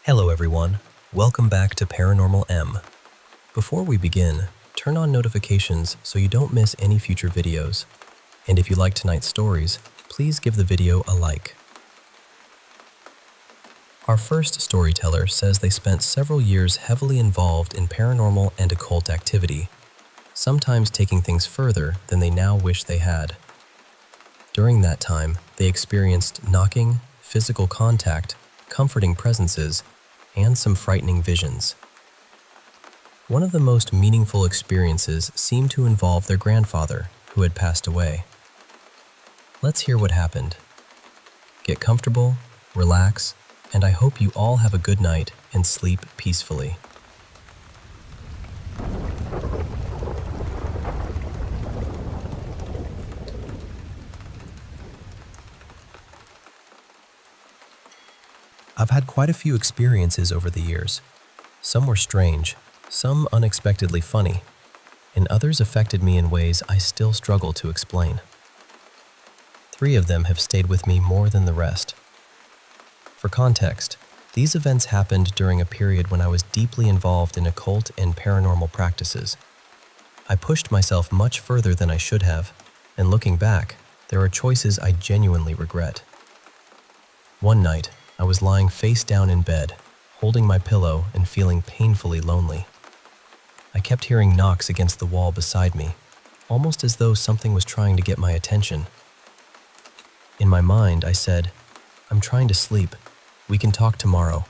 Hello everyone, welcome back to Paranormal M. Before we begin, turn on notifications so you don't miss any future videos. And if you like tonight's stories, please give the video a like. Our first storyteller says they spent several years heavily involved in paranormal and occult activity, sometimes taking things further than they now wish they had. During that time, they experienced knocking, physical contact, comforting presences, and some frightening visions. One of the most meaningful experiences seemed to involve their grandfather, who had passed away. Let's hear what happened. Get comfortable, relax, and I hope you all have a good night and sleep peacefully. I've had quite a few experiences over the years. Some were strange, some unexpectedly funny, and others affected me in ways I still struggle to explain. 3 of them have stayed with me more than the rest. For context, these events happened during a period when I was deeply involved in occult and paranormal practices. I pushed myself much further than I should have, and looking back, there are choices I genuinely regret. One night, I was lying face down in bed, holding my pillow and feeling painfully lonely. I kept hearing knocks against the wall beside me, almost as though something was trying to get my attention. In my mind, I said, "I'm trying to sleep. We can talk tomorrow.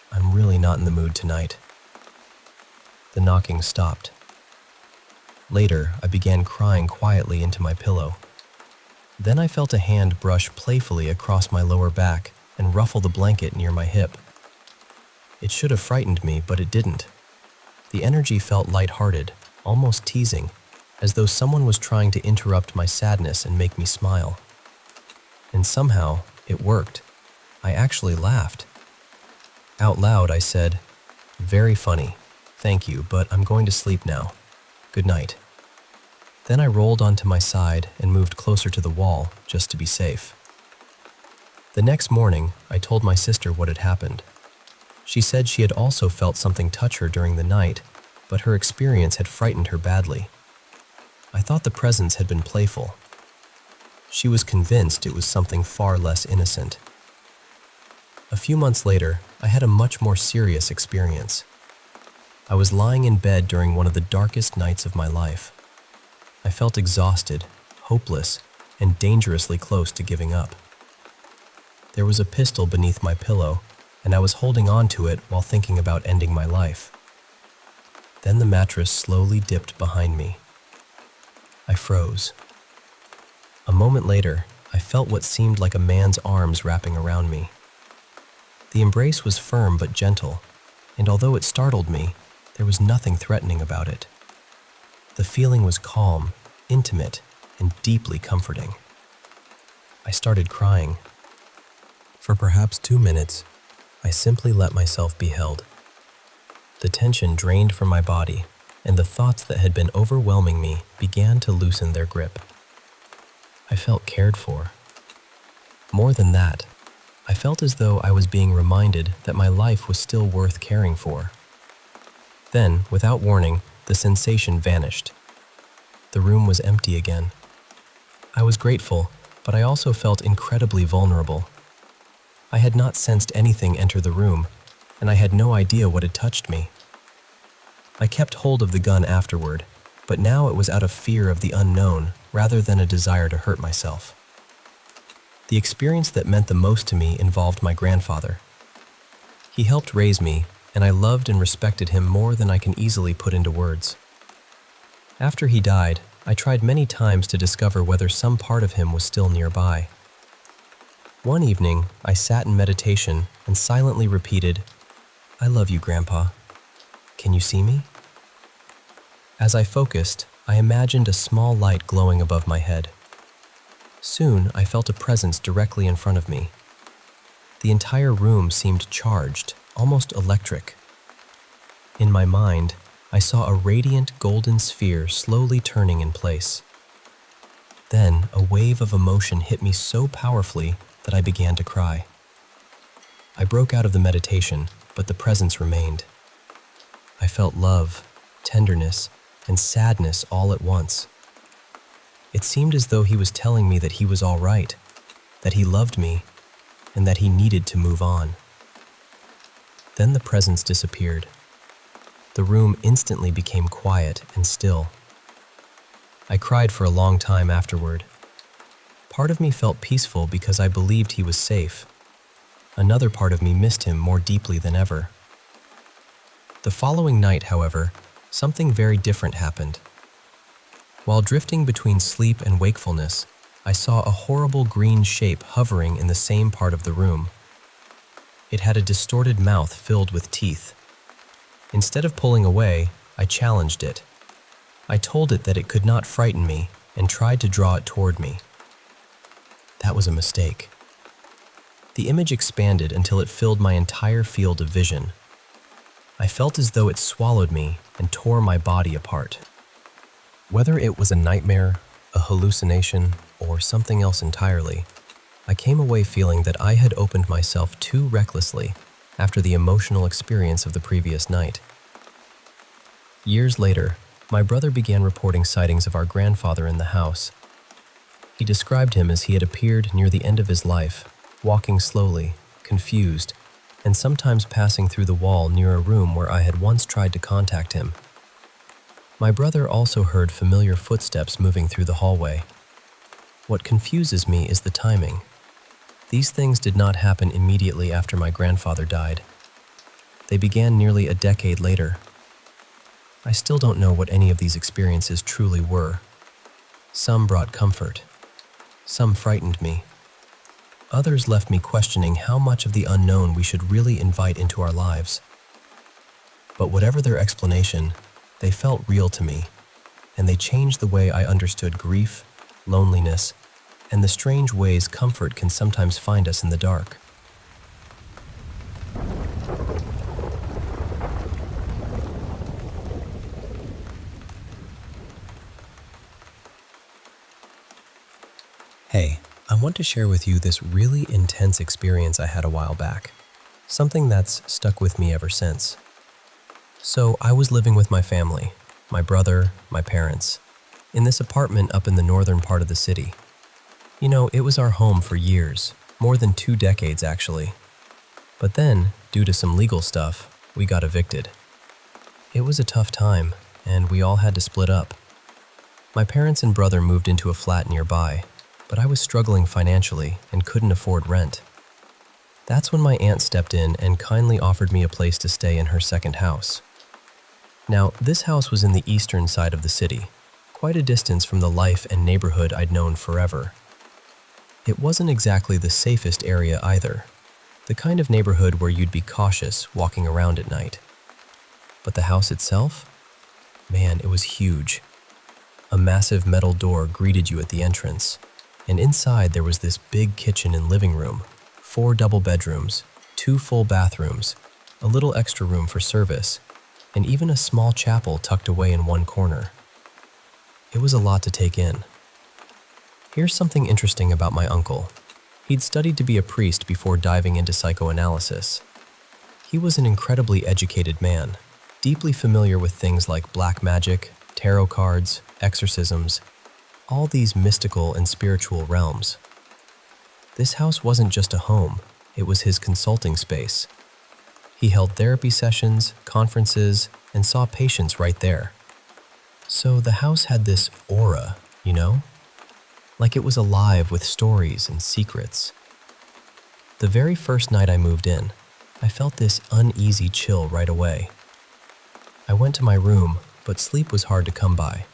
I'm really not in the mood tonight." The knocking stopped. Later, I began crying quietly into my pillow. Then I felt a hand brush playfully across my lower back and ruffle the blanket near my hip. It should have frightened me, but it didn't. The energy felt lighthearted, almost teasing, as though someone was trying to interrupt my sadness and make me smile. And somehow, it worked. I actually laughed. Out loud, I said, "Very funny. Thank you, but I'm going to sleep now. Good night." Then I rolled onto my side and moved closer to the wall, just to be safe. The next morning, I told my sister what had happened. She said she had also felt something touch her during the night, but her experience had frightened her badly. I thought the presence had been playful. She was convinced it was something far less innocent. A few months later, I had a much more serious experience. I was lying in bed during one of the darkest nights of my life. I felt exhausted, hopeless, and dangerously close to giving up. There was a pistol beneath my pillow, and I was holding on to it while thinking about ending my life. Then the mattress slowly dipped behind me. I froze. A moment later, I felt what seemed like a man's arms wrapping around me. The embrace was firm but gentle, and although it startled me, there was nothing threatening about it. The feeling was calm, intimate, and deeply comforting. I started crying. For perhaps 2 minutes, I simply let myself be held. The tension drained from my body, and the thoughts that had been overwhelming me began to loosen their grip. I felt cared for. More than that, I felt as though I was being reminded that my life was still worth caring for. Then, without warning, the sensation vanished. The room was empty again. I was grateful, but I also felt incredibly vulnerable. I had not sensed anything enter the room, and I had no idea what had touched me. I kept hold of the gun afterward, but now it was out of fear of the unknown rather than a desire to hurt myself. The experience that meant the most to me involved my grandfather. He helped raise me, and I loved and respected him more than I can easily put into words. After he died, I tried many times to discover whether some part of him was still nearby. One evening, I sat in meditation and silently repeated, "I love you, Grandpa. Can you see me?" As I focused, I imagined a small light glowing above my head. Soon, I felt a presence directly in front of me. The entire room seemed charged, almost electric. In my mind, I saw a radiant golden sphere slowly turning in place. Then, a wave of emotion hit me so powerfully that I began to cry. I broke out of the meditation, but the presence remained. I felt love, tenderness, and sadness all at once. It seemed as though he was telling me that he was all right, that he loved me, and that he needed to move on. Then the presence disappeared. The room instantly became quiet and still. I cried for a long time afterward. Part of me felt peaceful because I believed he was safe. Another part of me missed him more deeply than ever. The following night, however, something very different happened. While drifting between sleep and wakefulness, I saw a horrible green shape hovering in the same part of the room. It had a distorted mouth filled with teeth. Instead of pulling away, I challenged it. I told it that it could not frighten me and tried to draw it toward me. That was a mistake. The image expanded until it filled my entire field of vision. I felt as though it swallowed me and tore my body apart. Whether it was a nightmare, a hallucination, or something else entirely, I came away feeling that I had opened myself too recklessly after the emotional experience of the previous night. Years later, my brother began reporting sightings of our grandfather in the house. He described him as he had appeared near the end of his life, walking slowly, confused, and sometimes passing through the wall near a room where I had once tried to contact him. My brother also heard familiar footsteps moving through the hallway. What confuses me is the timing. These things did not happen immediately after my grandfather died. They began nearly a decade later. I still don't know what any of these experiences truly were. Some brought comfort. Some frightened me. Others left me questioning how much of the unknown we should really invite into our lives. But whatever their explanation, they felt real to me, and they changed the way I understood grief, loneliness, and the strange ways comfort can sometimes find us in the dark. Hey, I want to share with you this really intense experience I had a while back, something that's stuck with me ever since. So I was living with my family, my brother, my parents, in this apartment up in the northern part of the city. You know, it was our home for years, more than 2 decades actually. But then, due to some legal stuff, we got evicted. It was a tough time, and we all had to split up. My parents and brother moved into a flat nearby, but I was struggling financially and couldn't afford rent. That's when my aunt stepped in and kindly offered me a place to stay in her second house. Now, this house was in the eastern side of the city, quite a distance from the life and neighborhood I'd known forever. It wasn't exactly the safest area either, the kind of neighborhood where you'd be cautious walking around at night. But the house itself? Man, it was huge. A massive metal door greeted you at the entrance, and inside there was this big kitchen and living room, 4 double bedrooms, 2 full bathrooms, a little extra room for service, and even a small chapel tucked away in one corner. It was a lot to take in. Here's something interesting about my uncle. He'd studied to be a priest before diving into psychoanalysis. He was an incredibly educated man, deeply familiar with things like black magic, tarot cards, exorcisms, all these mystical and spiritual realms. This house wasn't just a home, it was his consulting space. He held therapy sessions, conferences, and saw patients right there. So the house had this aura, you know? Like it was alive with stories and secrets. The very first night I moved in, I felt this uneasy chill right away. I went to my room, but sleep was hard to come by.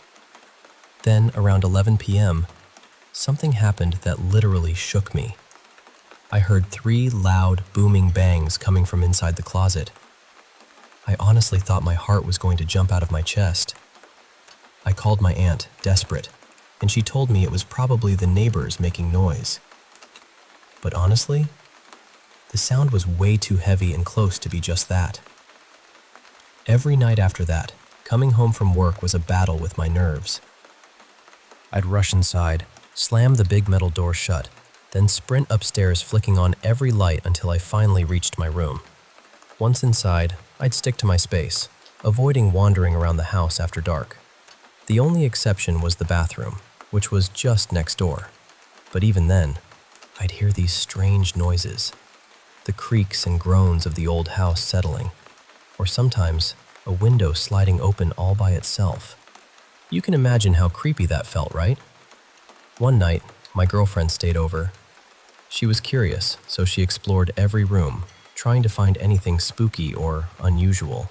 Then, around 11 p.m., something happened that literally shook me. I heard 3 loud, booming bangs coming from inside the closet. I honestly thought my heart was going to jump out of my chest. I called my aunt, desperate, and she told me it was probably the neighbors making noise. But honestly, the sound was way too heavy and close to be just that. Every night after that, coming home from work was a battle with my nerves. I'd rush inside, slam the big metal door shut, then sprint upstairs flicking on every light until I finally reached my room. Once inside, I'd stick to my space, avoiding wandering around the house after dark. The only exception was the bathroom, which was just next door. But even then, I'd hear these strange noises, the creaks and groans of the old house settling, or sometimes a window sliding open all by itself. You can imagine how creepy that felt, right? One night, my girlfriend stayed over. She was curious, so she explored every room, trying to find anything spooky or unusual.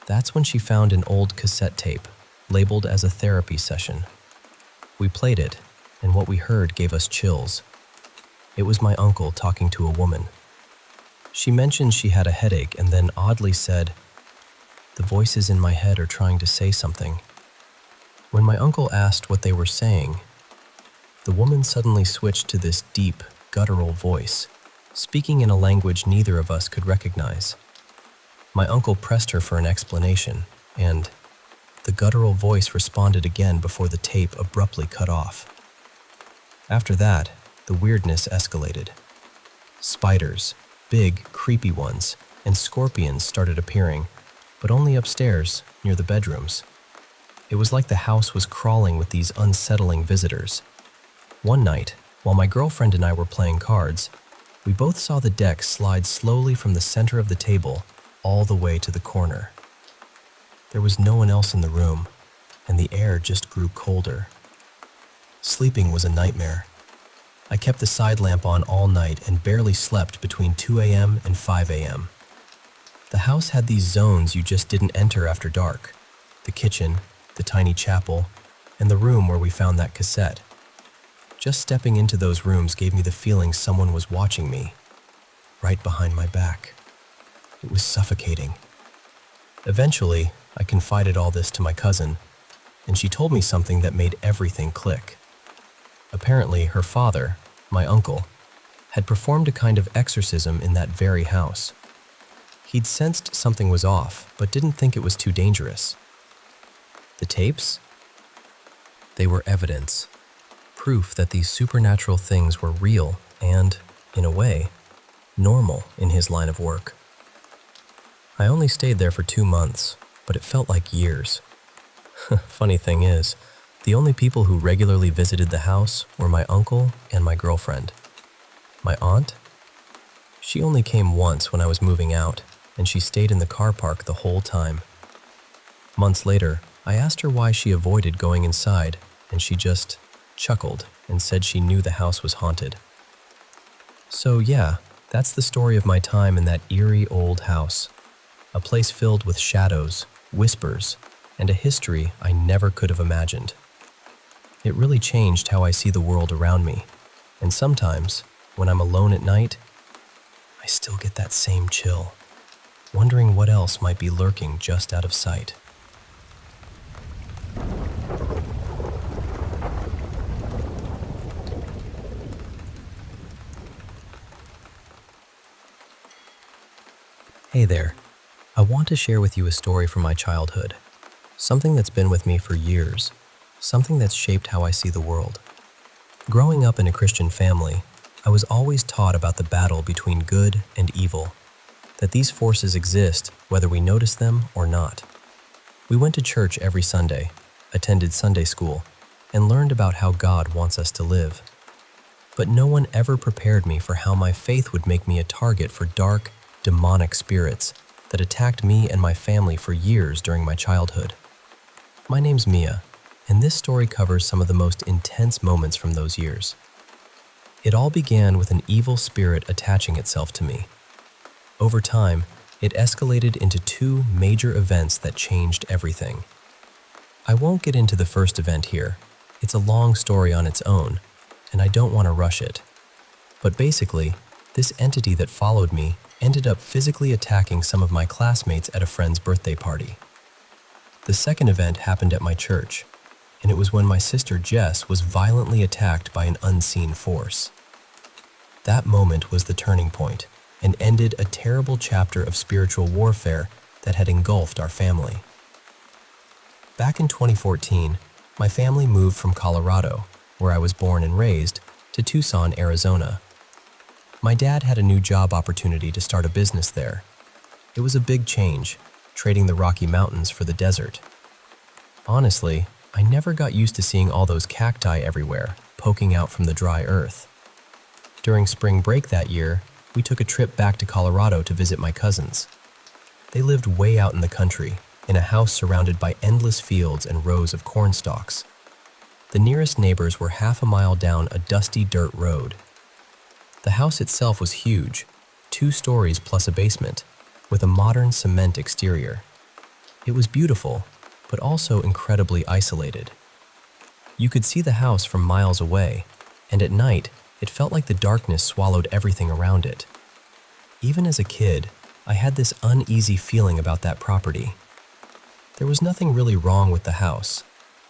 That's when she found an old cassette tape, labeled as a therapy session. We played it, and what we heard gave us chills. It was my uncle talking to a woman. She mentioned she had a headache and then oddly said, "The voices in my head are trying to say something." When my uncle asked what they were saying, the woman suddenly switched to this deep, guttural voice, speaking in a language neither of us could recognize. My uncle pressed her for an explanation, and the guttural voice responded again before the tape abruptly cut off. After that, the weirdness escalated. Spiders, big, creepy ones, and scorpions started appearing, but only upstairs, near the bedrooms. It was like the house was crawling with these unsettling visitors. One night, while my girlfriend and I were playing cards, we both saw the deck slide slowly from the center of the table all the way to the corner. There was no one else in the room, and the air just grew colder. Sleeping was a nightmare. I kept the side lamp on all night and barely slept between 2 a.m. and 5 a.m. The house had these zones you just didn't enter after dark: the kitchen, the tiny chapel, and the room where we found that cassette. Just stepping into those rooms gave me the feeling someone was watching me, right behind my back. It was suffocating. Eventually, I confided all this to my cousin, and she told me something that made everything click. Apparently, her father, my uncle, had performed a kind of exorcism in that very house. He'd sensed something was off, but didn't think it was too dangerous. The tapes? They were evidence. Proof that these supernatural things were real and, in a way, normal in his line of work. I only stayed there for 2 months, but it felt like years. Funny thing is, the only people who regularly visited the house were my uncle and my girlfriend. My aunt? She only came once when I was moving out, and she stayed in the car park the whole time. Months later, I asked her why she avoided going inside, and she just chuckled and said she knew the house was haunted. So yeah, that's the story of my time in that eerie old house. A place filled with shadows, whispers, and a history I never could have imagined. It really changed how I see the world around me, and sometimes, when I'm alone at night, I still get that same chill, wondering what else might be lurking just out of sight. Hey there, I want to share with you a story from my childhood, something that's been with me for years, something that's shaped how I see the world. Growing up in a Christian family, I was always taught about the battle between good and evil, that these forces exist whether we notice them or not. We went to church every Sunday, attended Sunday school, and learned about how God wants us to live. But no one ever prepared me for how my faith would make me a target for dark, demonic spirits that attacked me and my family for years during my childhood. My name's Mia, and this story covers some of the most intense moments from those years. It all began with an evil spirit attaching itself to me. Over time, it escalated into 2 major events that changed everything. I won't get into the first event here. It's a long story on its own, and I don't want to rush it. But basically, this entity that followed me ended up physically attacking some of my classmates at a friend's birthday party. The second event happened at my church, and it was when my sister Jess was violently attacked by an unseen force. That moment was the turning point and ended a terrible chapter of spiritual warfare that had engulfed our family. Back in 2014, my family moved from Colorado, where I was born and raised, to Tucson, Arizona. My dad had a new job opportunity to start a business there. It was a big change, trading the Rocky Mountains for the desert. Honestly, I never got used to seeing all those cacti everywhere, poking out from the dry earth. During spring break that year, we took a trip back to Colorado to visit my cousins. They lived way out in the country, in a house surrounded by endless fields and rows of corn stalks. The nearest neighbors were half a mile down a dusty dirt road. The house itself was huge, 2 stories plus a basement, with a modern cement exterior. It was beautiful, but also incredibly isolated. You could see the house from miles away, and at night, it felt like the darkness swallowed everything around it. Even as a kid, I had this uneasy feeling about that property. There was nothing really wrong with the house,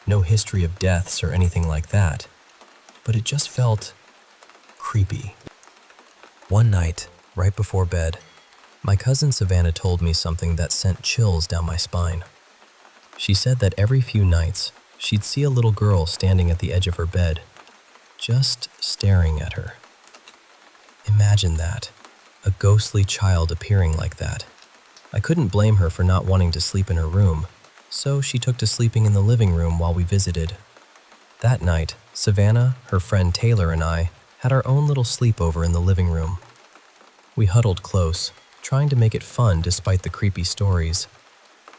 no history of deaths or anything like that, but it just felt creepy. One night, right before bed, my cousin Savannah told me something that sent chills down my spine. She said that every few nights, she'd see a little girl standing at the edge of her bed, just staring at her. Imagine that, a ghostly child appearing like that. I couldn't blame her for not wanting to sleep in her room, so she took to sleeping in the living room while we visited. That night, Savannah, her friend Taylor, and I had our own little sleepover in the living room. We huddled close, trying to make it fun despite the creepy stories.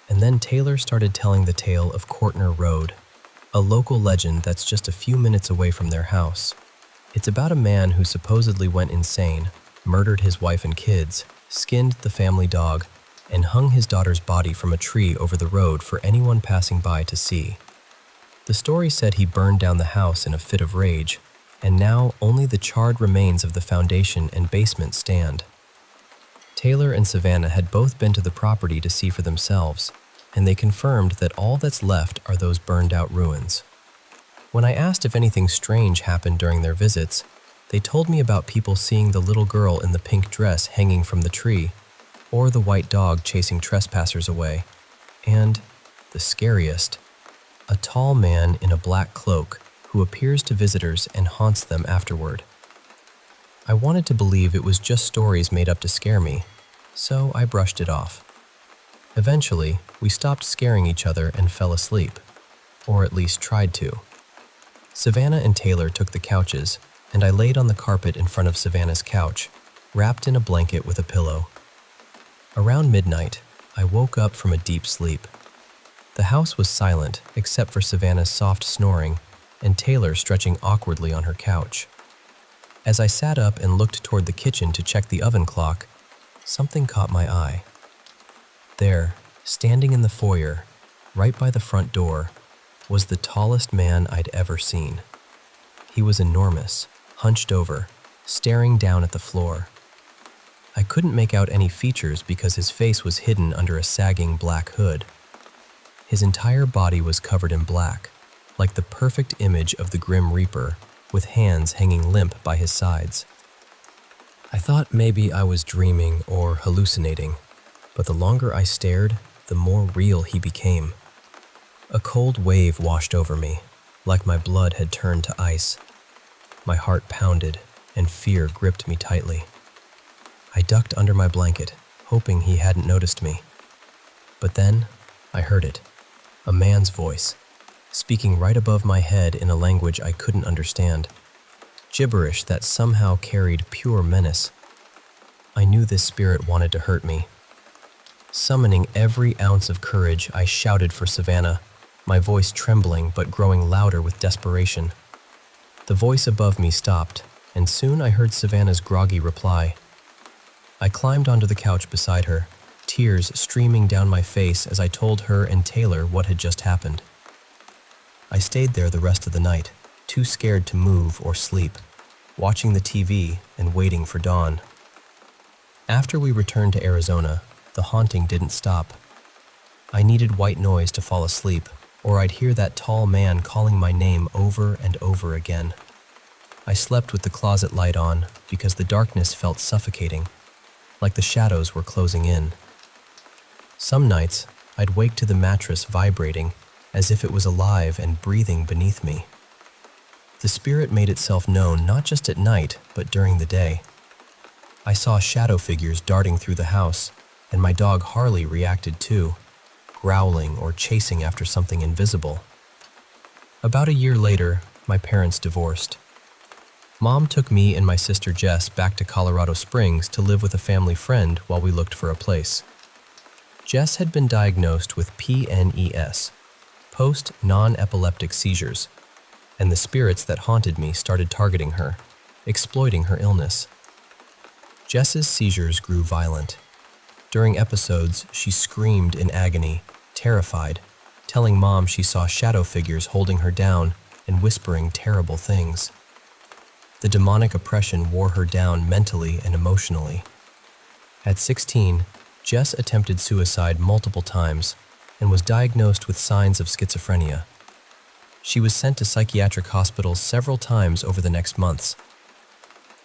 And then Taylor started telling the tale of Courtner Road, a local legend that's just a few minutes away from their house. It's about a man who supposedly went insane, murdered his wife and kids, skinned the family dog, and hung his daughter's body from a tree over the road for anyone passing by to see. The story said he burned down the house in a fit of rage, and now only the charred remains of the foundation and basement stand. Taylor and Savannah had both been to the property to see for themselves, and they confirmed that all that's left are those burned-out ruins. When I asked if anything strange happened during their visits, they told me about people seeing the little girl in the pink dress hanging from the tree, or the white dog chasing trespassers away, and, the scariest, a tall man in a black cloak who appears to visitors and haunts them afterward. I wanted to believe it was just stories made up to scare me, so I brushed it off. Eventually, we stopped scaring each other and fell asleep, or at least tried to. Savannah and Taylor took the couches, and I laid on the carpet in front of Savannah's couch, wrapped in a blanket with a pillow. Around midnight, I woke up from a deep sleep. The house was silent except for Savannah's soft snoring and Taylor stretching awkwardly on her couch. As I sat up and looked toward the kitchen to check the oven clock, something caught my eye. There, standing in the foyer, right by the front door, was the tallest man I'd ever seen. He was enormous, hunched over, staring down at the floor. I couldn't make out any features because his face was hidden under a sagging black hood. His entire body was covered in black, like the perfect image of the Grim Reaper, with hands hanging limp by his sides. I thought maybe I was dreaming or hallucinating, but the longer I stared, the more real he became. A cold wave washed over me, like my blood had turned to ice. My heart pounded, and fear gripped me tightly. I ducked under my blanket, hoping he hadn't noticed me. But then, I heard it, a man's voice, speaking right above my head in a language I couldn't understand, gibberish that somehow carried pure menace. I knew this spirit wanted to hurt me. Summoning every ounce of courage, I shouted for Savannah, my voice trembling but growing louder with desperation. The voice above me stopped, and soon I heard Savannah's groggy reply. I climbed onto the couch beside her, tears streaming down my face as I told her and Taylor what had just happened. I stayed there the rest of the night, too scared to move or sleep, watching the TV and waiting for dawn. After we returned to Arizona, the haunting didn't stop. I needed white noise to fall asleep, or I'd hear that tall man calling my name over and over again. I slept with the closet light on because the darkness felt suffocating, like the shadows were closing in. Some nights, I'd wake to the mattress vibrating as if it was alive and breathing beneath me. The spirit made itself known not just at night, but during the day. I saw shadow figures darting through the house, and my dog Harley reacted too, growling or chasing after something invisible. About a year later, my parents divorced. Mom took me and my sister Jess back to Colorado Springs to live with a family friend while we looked for a place. Jess had been diagnosed with PNES, post-non-epileptic seizures, and the spirits that haunted me started targeting her, exploiting her illness. Jess's seizures grew violent. During episodes, she screamed in agony, terrified, telling Mom she saw shadow figures holding her down and whispering terrible things. The demonic oppression wore her down mentally and emotionally. At 16, Jess attempted suicide multiple times and was diagnosed with signs of schizophrenia. She was sent to psychiatric hospitals several times over the next months.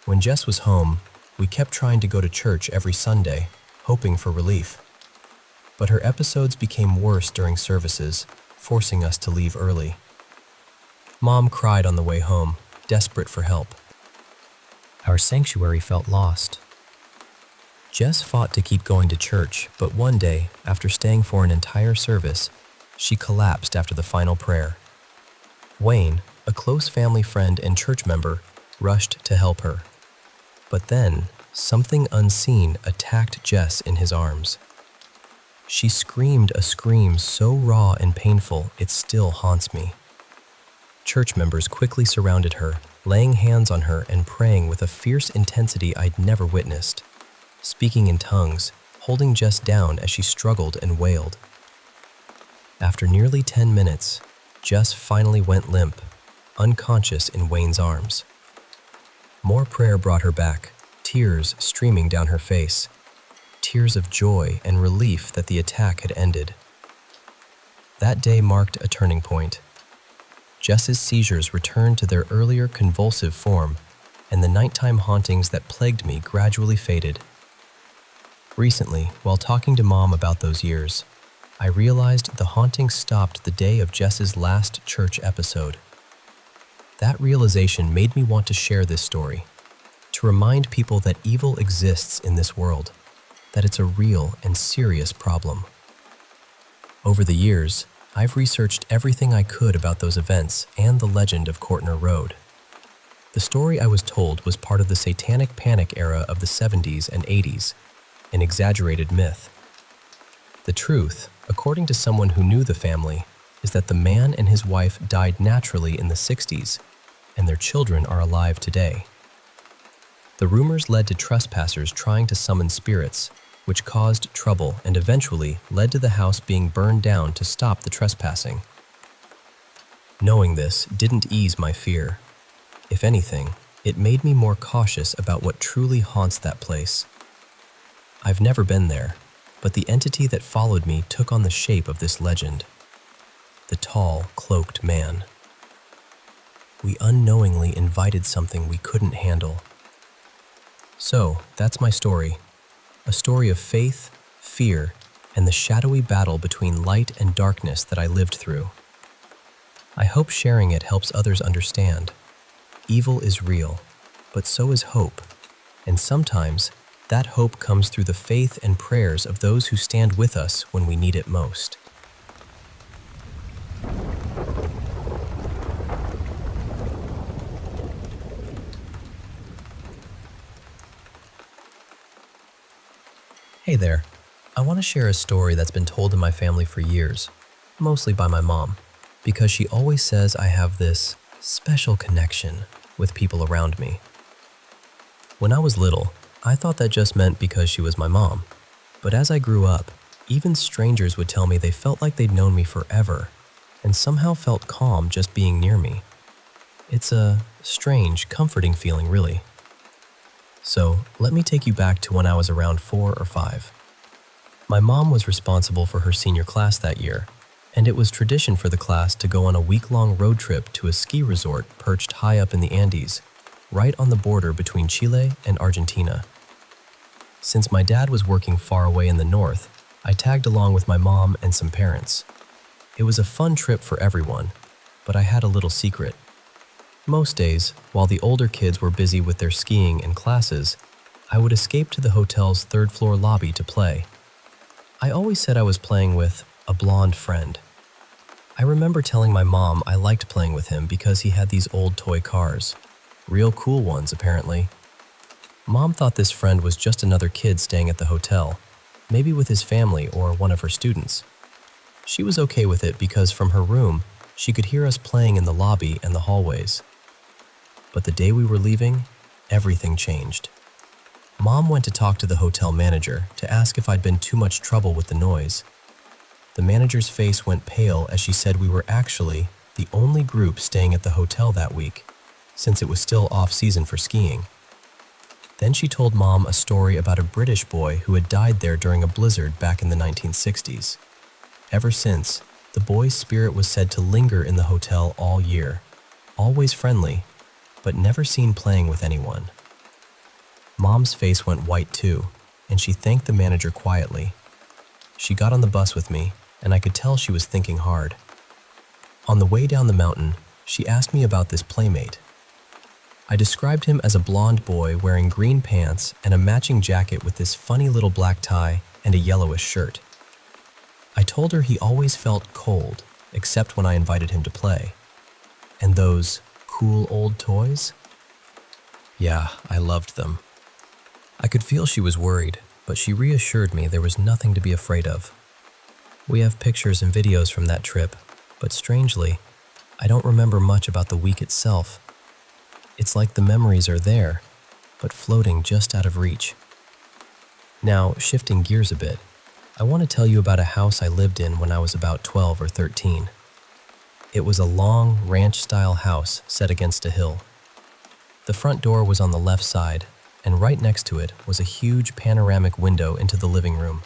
When Jess was home, we kept trying to go to church every Sunday, hoping for relief. But her episodes became worse during services, forcing us to leave early. Mom cried on the way home, desperate for help. Our sanctuary felt lost. Jess fought to keep going to church, but one day, after staying for an entire service, she collapsed after the final prayer. Wayne, a close family friend and church member, rushed to help her. But then, something unseen attacked Jess in his arms. She screamed a scream so raw and painful it still haunts me. Church members quickly surrounded her, laying hands on her and praying with a fierce intensity I'd never witnessed, speaking in tongues, holding Jess down as she struggled and wailed. After nearly 10 minutes, Jess finally went limp, unconscious in Wayne's arms. More prayer brought her back, tears streaming down her face, tears of joy and relief that the attack had ended. That day marked a turning point. Jess's seizures returned to their earlier convulsive form, and the nighttime hauntings that plagued me gradually faded. Recently, while talking to Mom about those years, I realized the haunting stopped the day of Jess's last church episode. That realization made me want to share this story, to remind people that evil exists in this world, that it's a real and serious problem. Over the years, I've researched everything I could about those events and the legend of Courtner Road. The story I was told was part of the satanic panic era of the 70s and 80s, an exaggerated myth. The truth, according to someone who knew the family, is that the man and his wife died naturally in the 60s, and their children are alive today. The rumors led to trespassers trying to summon spirits, which caused trouble and eventually led to the house being burned down to stop the trespassing. Knowing this didn't ease my fear. If anything, it made me more cautious about what truly haunts that place. I've never been there, but the entity that followed me took on the shape of this legend. The tall, cloaked man. We unknowingly invited something we couldn't handle. So, that's my story. A story of faith, fear, and the shadowy battle between light and darkness that I lived through. I hope sharing it helps others understand. Evil is real, but so is hope. And sometimes, that hope comes through the faith and prayers of those who stand with us when we need it most. Hey there. I want to share a story that's been told in my family for years, mostly by my mom, because she always says I have this special connection with people around me. When I was little, I thought that just meant because she was my mom, but as I grew up, even strangers would tell me they felt like they'd known me forever and somehow felt calm just being near me. It's a strange, comforting feeling, really. So, let me take you back to when I was around 4 or 5. My mom was responsible for her senior class that year, and it was tradition for the class to go on a week-long road trip to a ski resort perched high up in the Andes, right on the border between Chile and Argentina. Since my dad was working far away in the north, I tagged along with my mom and some parents. It was a fun trip for everyone, but I had a little secret. Most days, while the older kids were busy with their skiing and classes, I would escape to the hotel's third-floor lobby to play, I always said I was playing with a blonde friend. I remember telling my mom I liked playing with him because he had these old toy cars. Real cool ones, apparently. Mom thought this friend was just another kid staying at the hotel, maybe with his family or one of her students. She was okay with it because from her room, she could hear us playing in the lobby and the hallways. But the day we were leaving, everything changed. Mom went to talk to the hotel manager to ask if I'd been too much trouble with the noise. The manager's face went pale as she said we were actually the only group staying at the hotel that week, since it was still off-season for skiing. Then she told Mom a story about a British boy who had died there during a blizzard back in the 1960s. Ever since, the boy's spirit was said to linger in the hotel all year, always friendly, but never seen playing with anyone. Mom's face went white too, and she thanked the manager quietly. She got on the bus with me, and I could tell she was thinking hard. On the way down the mountain, she asked me about this playmate. I described him as a blonde boy wearing green pants and a matching jacket with this funny little black tie and a yellowish shirt. I told her he always felt cold, except when I invited him to play. And those cool old toys? Yeah, I loved them. I could feel she was worried, but she reassured me there was nothing to be afraid of. We have pictures and videos from that trip, but strangely, I don't remember much about the week itself. It's like the memories are there, but floating just out of reach. Now, shifting gears a bit, I want to tell you about a house I lived in when I was about 12 or 13. It was a long, ranch-style house set against a hill. The front door was on the left side, and right next to it was a huge panoramic window into the living room.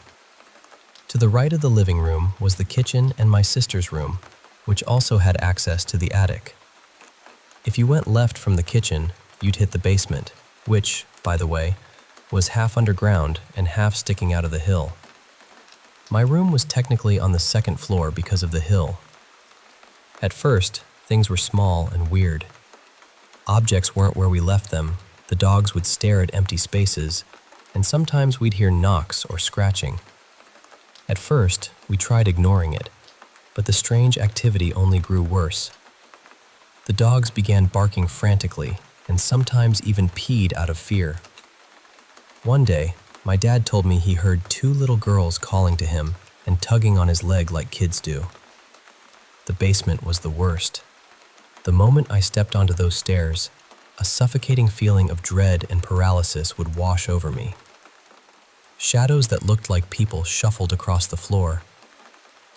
To the right of the living room was the kitchen and my sister's room, which also had access to the attic. If you went left from the kitchen, you'd hit the basement, which, by the way, was half underground and half sticking out of the hill. My room was technically on the second floor because of the hill. At first, things were small and weird. Objects weren't where we left them, the dogs would stare at empty spaces, and sometimes we'd hear knocks or scratching. At first, we tried ignoring it, but the strange activity only grew worse. The dogs began barking frantically, and sometimes even peed out of fear. One day, my dad told me he heard two little girls calling to him and tugging on his leg like kids do. The basement was the worst. The moment I stepped onto those stairs, a suffocating feeling of dread and paralysis would wash over me. Shadows that looked like people shuffled across the floor.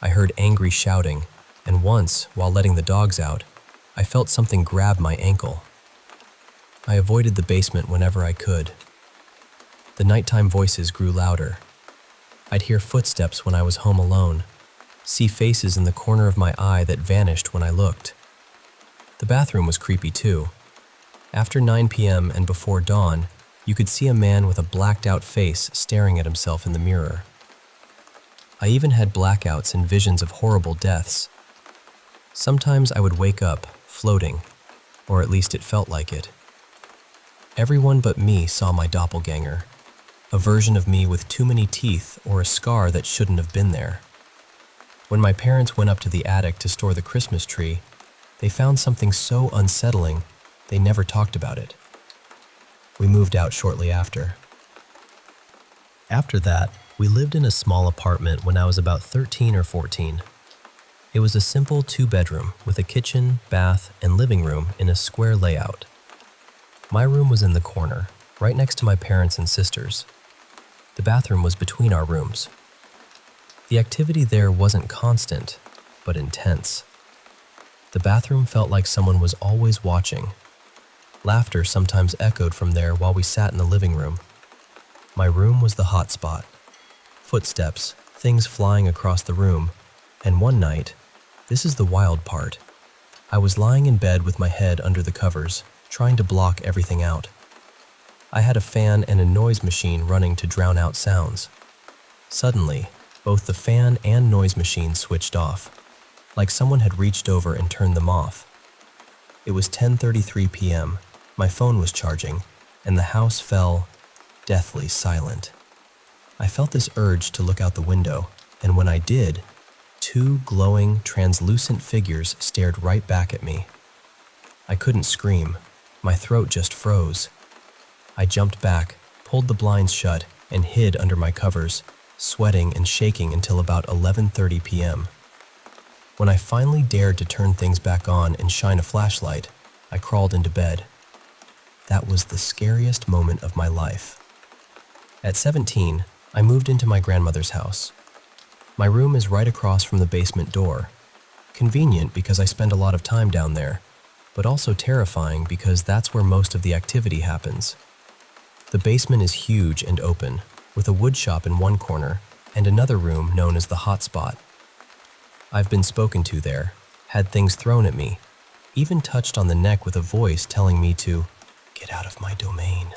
I heard angry shouting, and once, while letting the dogs out, I felt something grab my ankle. I avoided the basement whenever I could. The nighttime voices grew louder. I'd hear footsteps when I was home alone, see faces in the corner of my eye that vanished when I looked. The bathroom was creepy too. After 9 p.m. and before dawn, you could see a man with a blacked-out face staring at himself in the mirror. I even had blackouts and visions of horrible deaths. Sometimes I would wake up, floating, or at least it felt like it. Everyone but me saw my doppelganger, a version of me with too many teeth or a scar that shouldn't have been there. When my parents went up to the attic to store the Christmas tree, they found something so unsettling, they never talked about it. We moved out shortly after. After that, we lived in a small apartment when I was about 13 or 14. It was a simple 2-bedroom with a kitchen, bath, and living room in a square layout. My room was in the corner, right next to my parents and sisters. The bathroom was between our rooms. The activity there wasn't constant, but intense. The bathroom felt like someone was always watching. Laughter sometimes echoed from there while we sat in the living room. My room was the hot spot. Footsteps, things flying across the room, and one night, this is the wild part, I was lying in bed with my head under the covers, trying to block everything out. I had a fan and a noise machine running to drown out sounds. Suddenly, both the fan and noise machine switched off, like someone had reached over and turned them off. It was 10:33 p.m., my phone was charging, and the house fell deathly silent. I felt this urge to look out the window, and when I did, two glowing, translucent figures stared right back at me. I couldn't scream. My throat just froze. I jumped back, pulled the blinds shut, and hid under my covers, sweating and shaking until about 11:30 p.m. When I finally dared to turn things back on and shine a flashlight, I crawled into bed. That was the scariest moment of my life. At 17, I moved into my grandmother's house. My room is right across from the basement door. Convenient because I spend a lot of time down there, but also terrifying because that's where most of the activity happens. The basement is huge and open, with a wood shop in one corner and another room known as the hot spot. I've been spoken to there, had things thrown at me, even touched on the neck with a voice telling me to get out of my domain.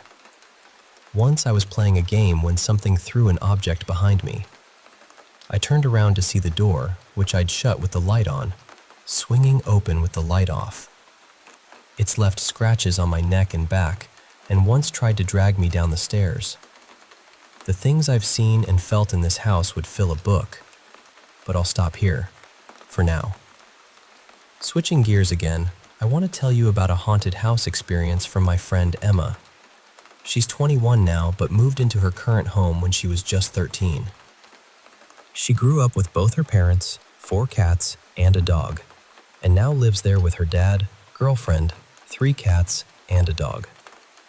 Once I was playing a game when something threw an object behind me. I turned around to see the door, which I'd shut with the light on, swinging open with the light off. It's left scratches on my neck and back, and once tried to drag me down the stairs. The things I've seen and felt in this house would fill a book, but I'll stop here, for now. Switching gears again, I want to tell you about a haunted house experience from my friend Emma. She's 21 now, but moved into her current home when she was just 13. She grew up with both her parents, 4 cats, and a dog, and now lives there with her dad, girlfriend, 3 cats, and a dog.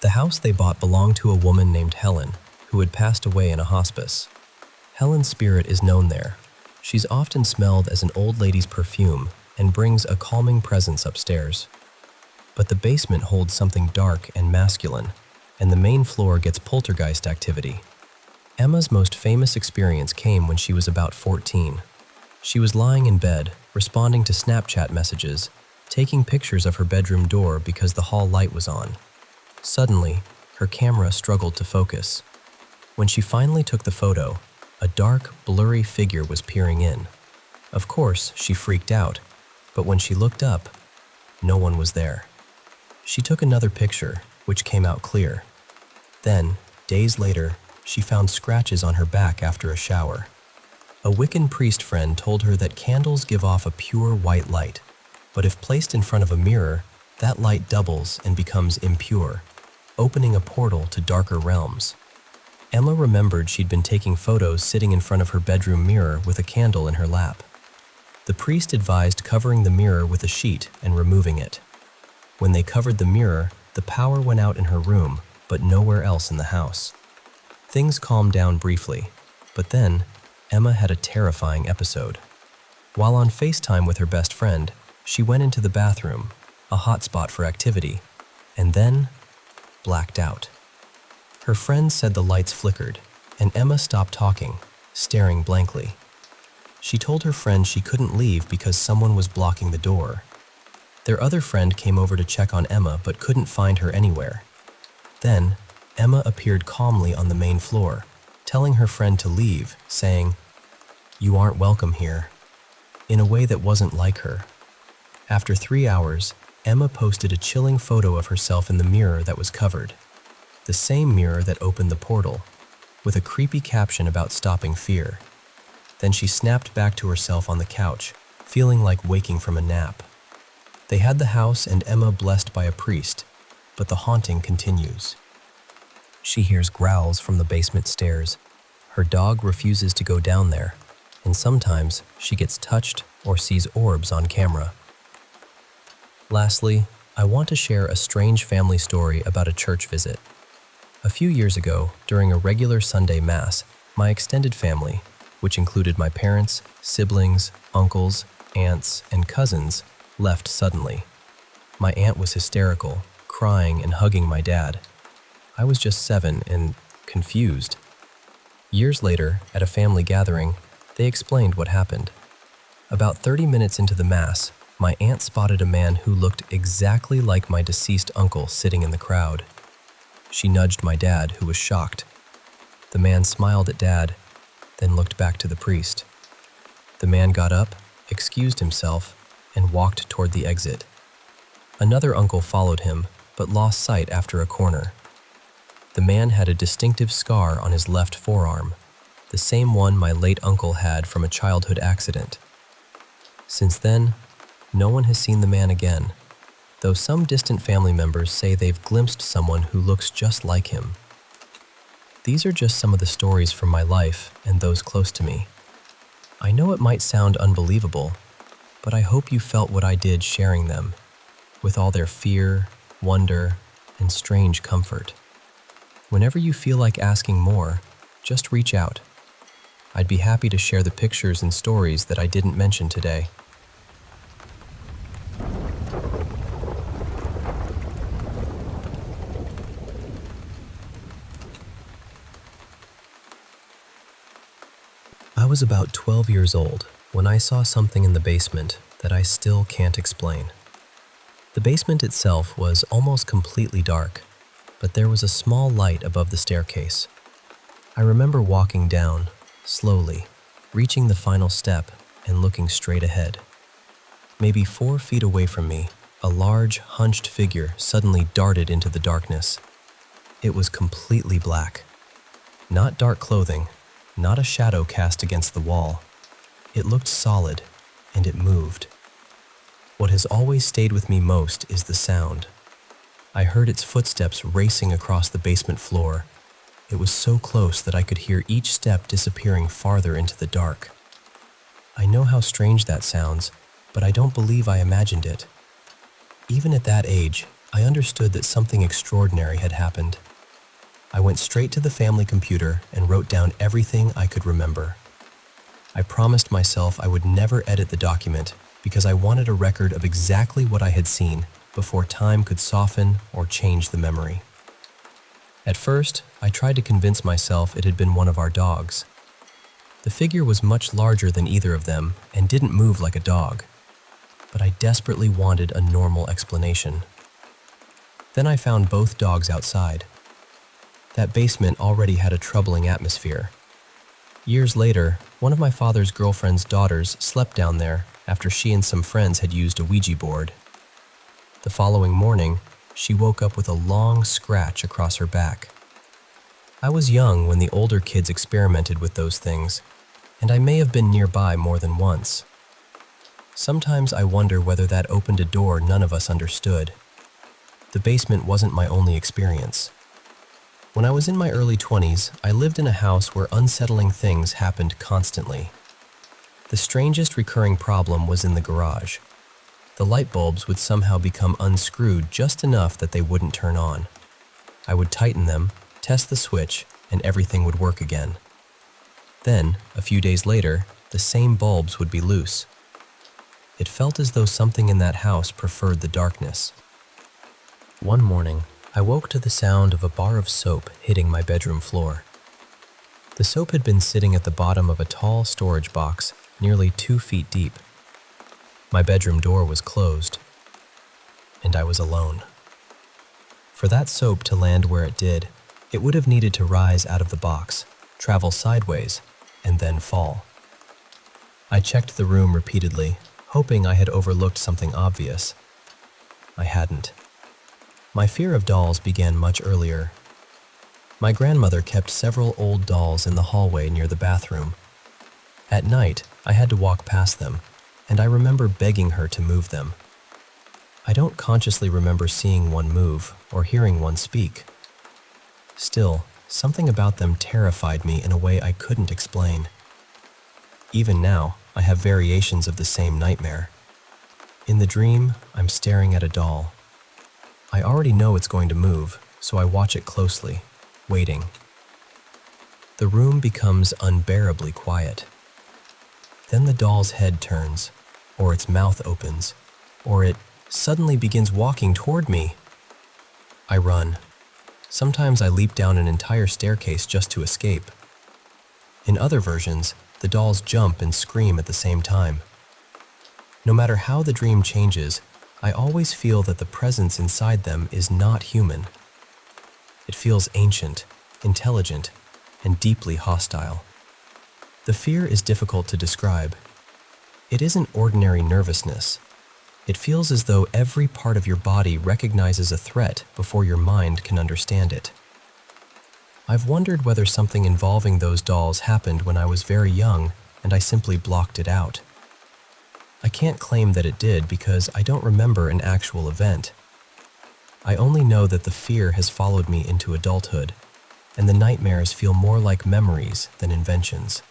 The house they bought belonged to a woman named Helen, who had passed away in a hospice. Helen's spirit is known there. She's often smelled as an old lady's perfume and brings a calming presence upstairs. But the basement holds something dark and masculine, and the main floor gets poltergeist activity. Emma's most famous experience came when she was about 14. She was lying in bed, responding to Snapchat messages, taking pictures of her bedroom door because the hall light was on. Suddenly, her camera struggled to focus. When she finally took the photo, a dark, blurry figure was peering in. Of course, she freaked out, but when she looked up, no one was there. She took another picture, which came out clear. Then, days later, she found scratches on her back after a shower. A Wiccan priest friend told her that candles give off a pure white light, but if placed in front of a mirror, that light doubles and becomes impure, opening a portal to darker realms. Emma remembered she'd been taking photos sitting in front of her bedroom mirror with a candle in her lap. The priest advised covering the mirror with a sheet and removing it. When they covered the mirror, the power went out in her room, but nowhere else in the house. Things calmed down briefly, but then Emma had a terrifying episode. While on FaceTime with her best friend, she went into the bathroom, a hotspot for activity, and then blacked out. Her friend said the lights flickered, and Emma stopped talking, staring blankly. She told her friend she couldn't leave because someone was blocking the door. Their other friend came over to check on Emma but couldn't find her anywhere. Then, Emma appeared calmly on the main floor, telling her friend to leave, saying, "You aren't welcome here," in a way that wasn't like her. After 3 hours, Emma posted a chilling photo of herself in the mirror that was covered. The same mirror that opened the portal, with a creepy caption about stopping fear. Then she snapped back to herself on the couch, feeling like waking from a nap. They had the house and Emma blessed by a priest, but the haunting continues. She hears growls from the basement stairs. Her dog refuses to go down there, and sometimes she gets touched or sees orbs on camera. Lastly, I want to share a strange family story about a church visit. A few years ago, during a regular Sunday Mass, my extended family, which included my parents, siblings, uncles, aunts, and cousins, left suddenly. My aunt was hysterical, crying and hugging my dad. I was just 7 and confused. Years later, at a family gathering, they explained what happened. About 30 minutes into the Mass, my aunt spotted a man who looked exactly like my deceased uncle sitting in the crowd. She nudged my dad, who was shocked. The man smiled at Dad, then looked back to the priest. The man got up, excused himself, and walked toward the exit. Another uncle followed him, but lost sight after a corner. The man had a distinctive scar on his left forearm, the same one my late uncle had from a childhood accident. Since then, no one has seen the man again, though some distant family members say they've glimpsed someone who looks just like him. These are just some of the stories from my life and those close to me. I know it might sound unbelievable, but I hope you felt what I did sharing them, with all their fear, wonder, and strange comfort. Whenever you feel like asking more, just reach out. I'd be happy to share the pictures and stories that I didn't mention today. I was about 12 years old when I saw something in the basement that I still can't explain. The basement itself was almost completely dark, but there was a small light above the staircase. I remember walking down, slowly, reaching the final step and looking straight ahead. Maybe 4 feet away from me, a large, hunched figure suddenly darted into the darkness. It was completely black. Not dark clothing, not a shadow cast against the wall. It looked solid, and it moved. What has always stayed with me most is the sound. I heard its footsteps racing across the basement floor. It was so close that I could hear each step disappearing farther into the dark. I know how strange that sounds, but I don't believe I imagined it. Even at that age, I understood that something extraordinary had happened. I went straight to the family computer and wrote down everything I could remember. I promised myself I would never edit the document because I wanted a record of exactly what I had seen before time could soften or change the memory. At first, I tried to convince myself it had been one of our dogs. The figure was much larger than either of them and didn't move like a dog, but I desperately wanted a normal explanation. Then I found both dogs outside. That basement already had a troubling atmosphere. Years later, one of my father's girlfriend's daughters slept down there after she and some friends had used a Ouija board. The following morning, she woke up with a long scratch across her back. I was young when the older kids experimented with those things, and I may have been nearby more than once. Sometimes I wonder whether that opened a door none of us understood. The basement wasn't my only experience. When I was in my early 20s, I lived in a house where unsettling things happened constantly. The strangest recurring problem was in the garage. The light bulbs would somehow become unscrewed just enough that they wouldn't turn on. I would tighten them, test the switch, and everything would work again. Then, a few days later, the same bulbs would be loose. It felt as though something in that house preferred the darkness. One morning, I woke to the sound of a bar of soap hitting my bedroom floor. The soap had been sitting at the bottom of a tall storage box, nearly 2 feet deep. My bedroom door was closed, and I was alone. For that soap to land where it did, it would have needed to rise out of the box, travel sideways, and then fall. I checked the room repeatedly, hoping I had overlooked something obvious. I hadn't. My fear of dolls began much earlier. My grandmother kept several old dolls in the hallway near the bathroom. At night, I had to walk past them, and I remember begging her to move them. I don't consciously remember seeing one move or hearing one speak. Still, something about them terrified me in a way I couldn't explain. Even now, I have variations of the same nightmare. In the dream, I'm staring at a doll. I already know it's going to move, so I watch it closely, waiting. The room becomes unbearably quiet. Then the doll's head turns, or its mouth opens, or it suddenly begins walking toward me. I run. Sometimes I leap down an entire staircase just to escape. In other versions, the dolls jump and scream at the same time. No matter how the dream changes, I always feel that the presence inside them is not human. It feels ancient, intelligent, and deeply hostile. The fear is difficult to describe. It isn't ordinary nervousness. It feels as though every part of your body recognizes a threat before your mind can understand it. I've wondered whether something involving those dolls happened when I was very young and I simply blocked it out. I can't claim that it did because I don't remember an actual event. I only know that the fear has followed me into adulthood, and the nightmares feel more like memories than inventions.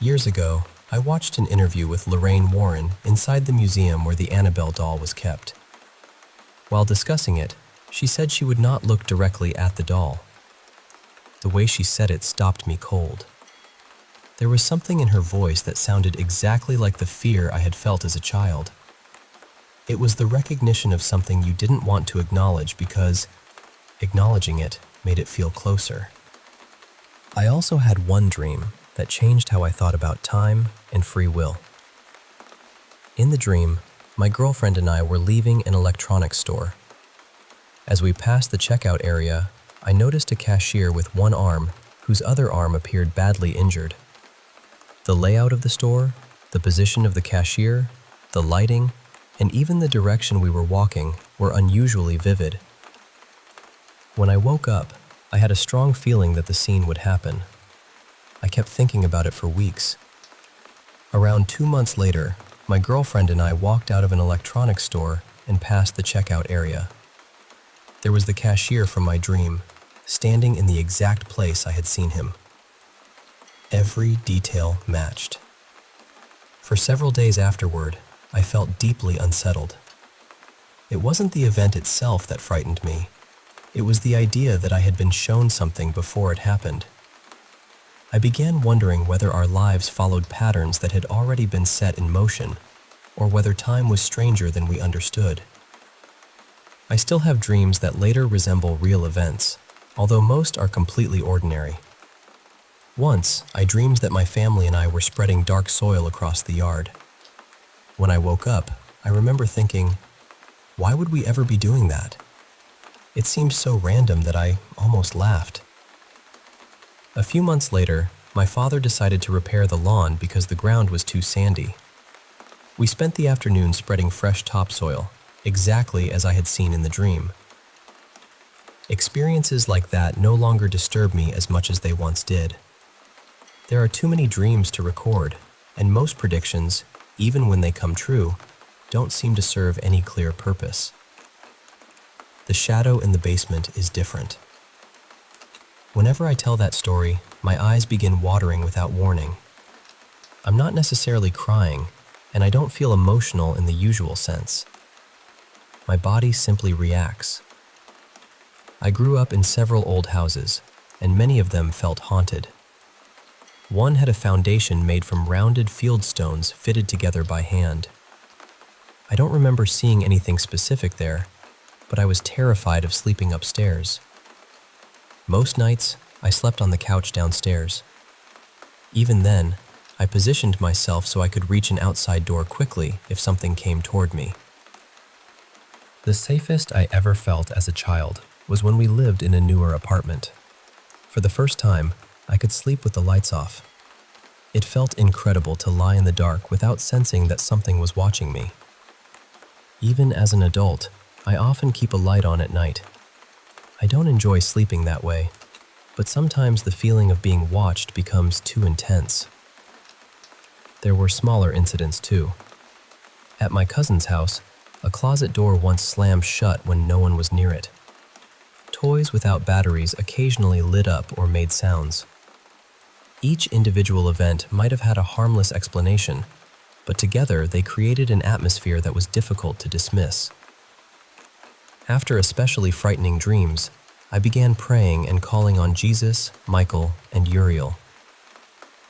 Years ago, I watched an interview with Lorraine Warren inside the museum where the Annabelle doll was kept. While discussing it, she said she would not look directly at the doll. The way she said it stopped me cold. There was something in her voice that sounded exactly like the fear I had felt as a child. It was the recognition of something you didn't want to acknowledge because acknowledging it made it feel closer. I also had one dream that changed how I thought about time and free will. In the dream, my girlfriend and I were leaving an electronics store. As we passed the checkout area, I noticed a cashier with one arm whose other arm appeared badly injured. The layout of the store, the position of the cashier, the lighting, and even the direction we were walking were unusually vivid. When I woke up, I had a strong feeling that the scene would happen. I kept thinking about it for weeks. Around 2 months later, my girlfriend and I walked out of an electronics store and passed the checkout area. There was the cashier from my dream, standing in the exact place I had seen him. Every detail matched. For several days afterward, I felt deeply unsettled. It wasn't the event itself that frightened me. It was the idea that I had been shown something before it happened. I began wondering whether our lives followed patterns that had already been set in motion, or whether time was stranger than we understood. I still have dreams that later resemble real events, although most are completely ordinary. Once, I dreamed that my family and I were spreading dark soil across the yard. When I woke up, I remember thinking, why would we ever be doing that? It seemed so random that I almost laughed. A few months later, my father decided to repair the lawn because the ground was too sandy. We spent the afternoon spreading fresh topsoil, exactly as I had seen in the dream. Experiences like that no longer disturb me as much as they once did. There are too many dreams to record, and most predictions, even when they come true, don't seem to serve any clear purpose. The shadow in the basement is different. Whenever I tell that story, my eyes begin watering without warning. I'm not necessarily crying, and I don't feel emotional in the usual sense. My body simply reacts. I grew up in several old houses, and many of them felt haunted. One had a foundation made from rounded field stones fitted together by hand. I don't remember seeing anything specific there, but I was terrified of sleeping upstairs. Most nights, I slept on the couch downstairs. Even then, I positioned myself so I could reach an outside door quickly if something came toward me. The safest I ever felt as a child was when we lived in a newer apartment. For the first time, I could sleep with the lights off. It felt incredible to lie in the dark without sensing that something was watching me. Even as an adult, I often keep a light on at night. I don't enjoy sleeping that way, but sometimes the feeling of being watched becomes too intense. There were smaller incidents too. At my cousin's house, a closet door once slammed shut when no one was near it. Toys without batteries occasionally lit up or made sounds. Each individual event might have had a harmless explanation, but together they created an atmosphere that was difficult to dismiss. After especially frightening dreams, I began praying and calling on Jesus, Michael, and Uriel.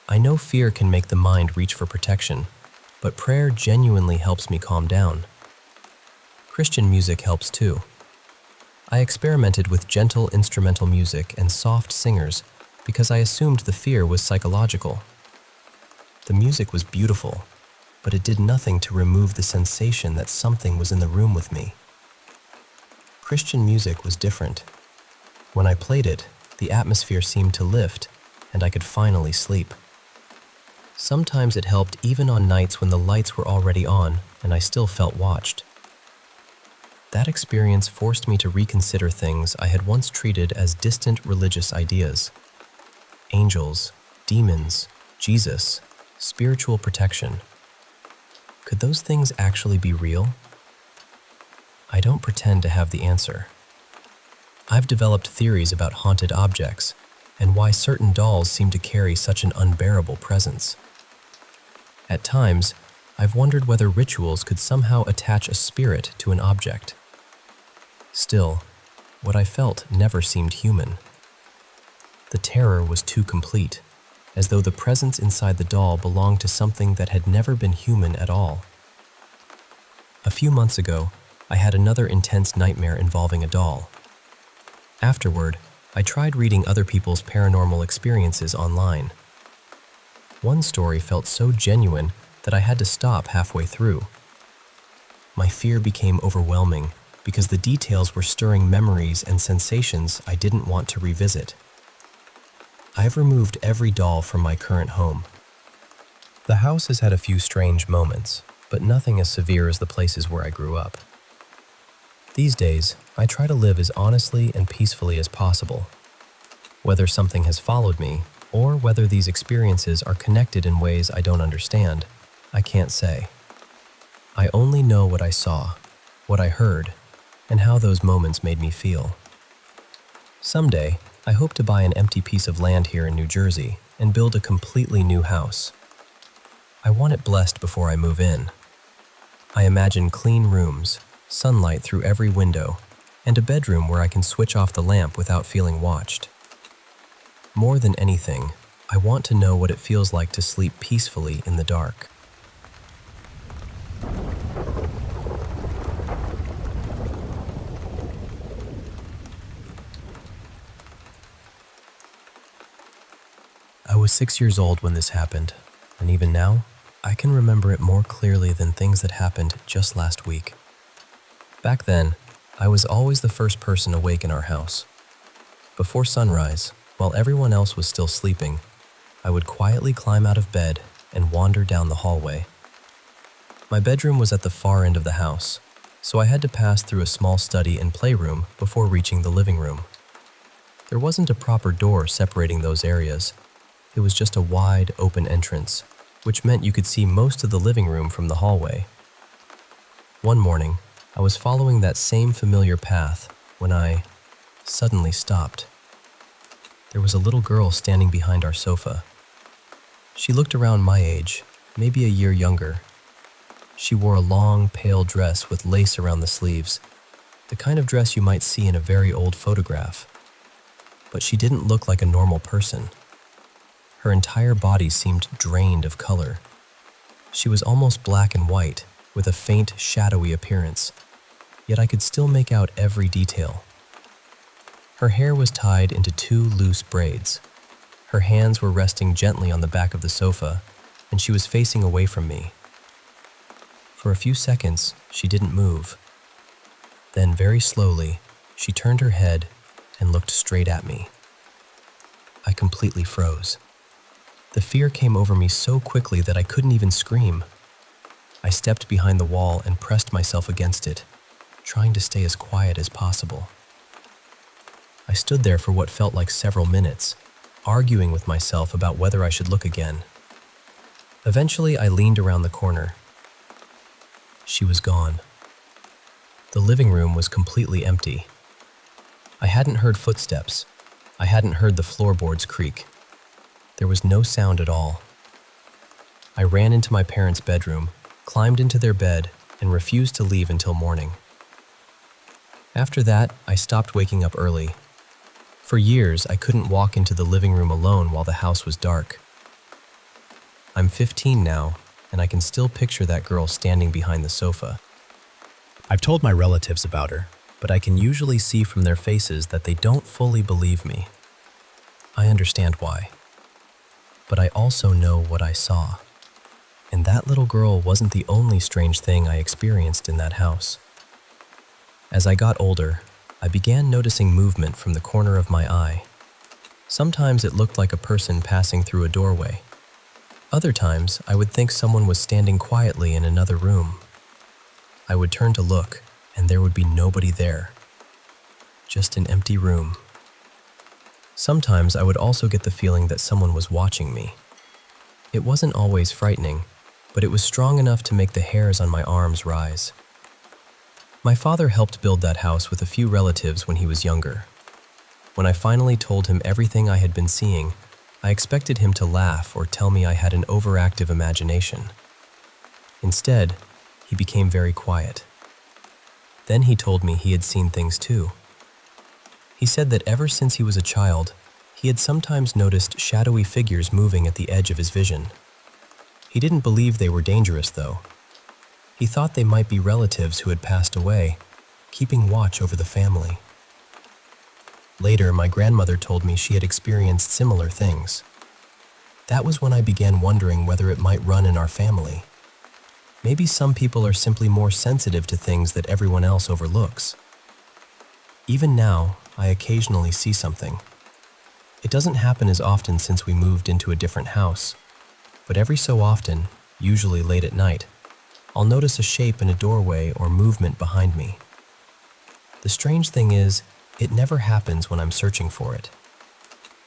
I know fear can make the mind reach for protection, but prayer genuinely helps me calm down. Christian music helps too. I experimented with gentle instrumental music and soft singers because I assumed the fear was psychological. The music was beautiful, but it did nothing to remove the sensation that something was in the room with me. Christian music was different. When I played it, the atmosphere seemed to lift, and I could finally sleep. Sometimes it helped even on nights when the lights were already on and I still felt watched. That experience forced me to reconsider things I had once treated as distant religious ideas. Angels, demons, Jesus, spiritual protection. Could those things actually be real? I don't pretend to have the answer. I've developed theories about haunted objects and why certain dolls seem to carry such an unbearable presence. At times, I've wondered whether rituals could somehow attach a spirit to an object. Still, what I felt never seemed human. The terror was too complete, as though the presence inside the doll belonged to something that had never been human at all. A few months ago, I had another intense nightmare involving a doll. Afterward, I tried reading other people's paranormal experiences online. One story felt so genuine that I had to stop halfway through. My fear became overwhelming because the details were stirring memories and sensations I didn't want to revisit. I've removed every doll from my current home. The house has had a few strange moments, but nothing as severe as the places where I grew up. These days, I try to live as honestly and peacefully as possible. Whether something has followed me, or whether these experiences are connected in ways I don't understand, I can't say. I only know what I saw, what I heard, and how those moments made me feel. Someday, I hope to buy an empty piece of land here in New Jersey and build a completely new house. I want it blessed before I move in. I imagine clean rooms, sunlight through every window, and a bedroom where I can switch off the lamp without feeling watched. More than anything, I want to know what it feels like to sleep peacefully in the dark. I was 6 years old when this happened, and even now, I can remember it more clearly than things that happened just last week. Back then, I was always the first person awake in our house. Before sunrise, while everyone else was still sleeping, I would quietly climb out of bed and wander down the hallway. My bedroom was at the far end of the house, so I had to pass through a small study and playroom before reaching the living room. There wasn't a proper door separating those areas. It was just a wide, open entrance, which meant you could see most of the living room from the hallway. One morning, I was following that same familiar path when I suddenly stopped. There was a little girl standing behind our sofa. She looked around my age, maybe a year younger. She wore a long, pale dress with lace around the sleeves, the kind of dress you might see in a very old photograph. But she didn't look like a normal person. Her entire body seemed drained of color. She was almost black and white, with a faint, shadowy appearance, yet I could still make out every detail. Her hair was tied into 2 loose braids. Her hands were resting gently on the back of the sofa, and she was facing away from me. For a few seconds, she didn't move. Then, very slowly, she turned her head and looked straight at me. I completely froze. The fear came over me so quickly that I couldn't even scream. I stepped behind the wall and pressed myself against it, trying to stay as quiet as possible. I stood there for what felt like several minutes, arguing with myself about whether I should look again. Eventually, I leaned around the corner. She was gone. The living room was completely empty. I hadn't heard footsteps. I hadn't heard the floorboards creak. There was no sound at all. I ran into my parents' bedroom, climbed into their bed, and refused to leave until morning. After that, I stopped waking up early. For years, I couldn't walk into the living room alone while the house was dark. I'm 15 now, and I can still picture that girl standing behind the sofa. I've told my relatives about her, but I can usually see from their faces that they don't fully believe me. I understand why. But I also know what I saw. And that little girl wasn't the only strange thing I experienced in that house. As I got older, I began noticing movement from the corner of my eye. Sometimes it looked like a person passing through a doorway. Other times, I would think someone was standing quietly in another room. I would turn to look, and there would be nobody there. Just an empty room. Sometimes I would also get the feeling that someone was watching me. It wasn't always frightening, but it was strong enough to make the hairs on my arms rise. My father helped build that house with a few relatives when he was younger. When I finally told him everything I had been seeing, I expected him to laugh or tell me I had an overactive imagination. Instead, he became very quiet. Then he told me he had seen things too. He said that ever since he was a child, he had sometimes noticed shadowy figures moving at the edge of his vision. He didn't believe they were dangerous, though. He thought they might be relatives who had passed away, keeping watch over the family. Later, my grandmother told me she had experienced similar things. That was when I began wondering whether it might run in our family. Maybe some people are simply more sensitive to things that everyone else overlooks. Even now, I occasionally see something. It doesn't happen as often since we moved into a different house, but every so often, usually late at night, I'll notice a shape in a doorway or movement behind me. The strange thing is, it never happens when I'm searching for it.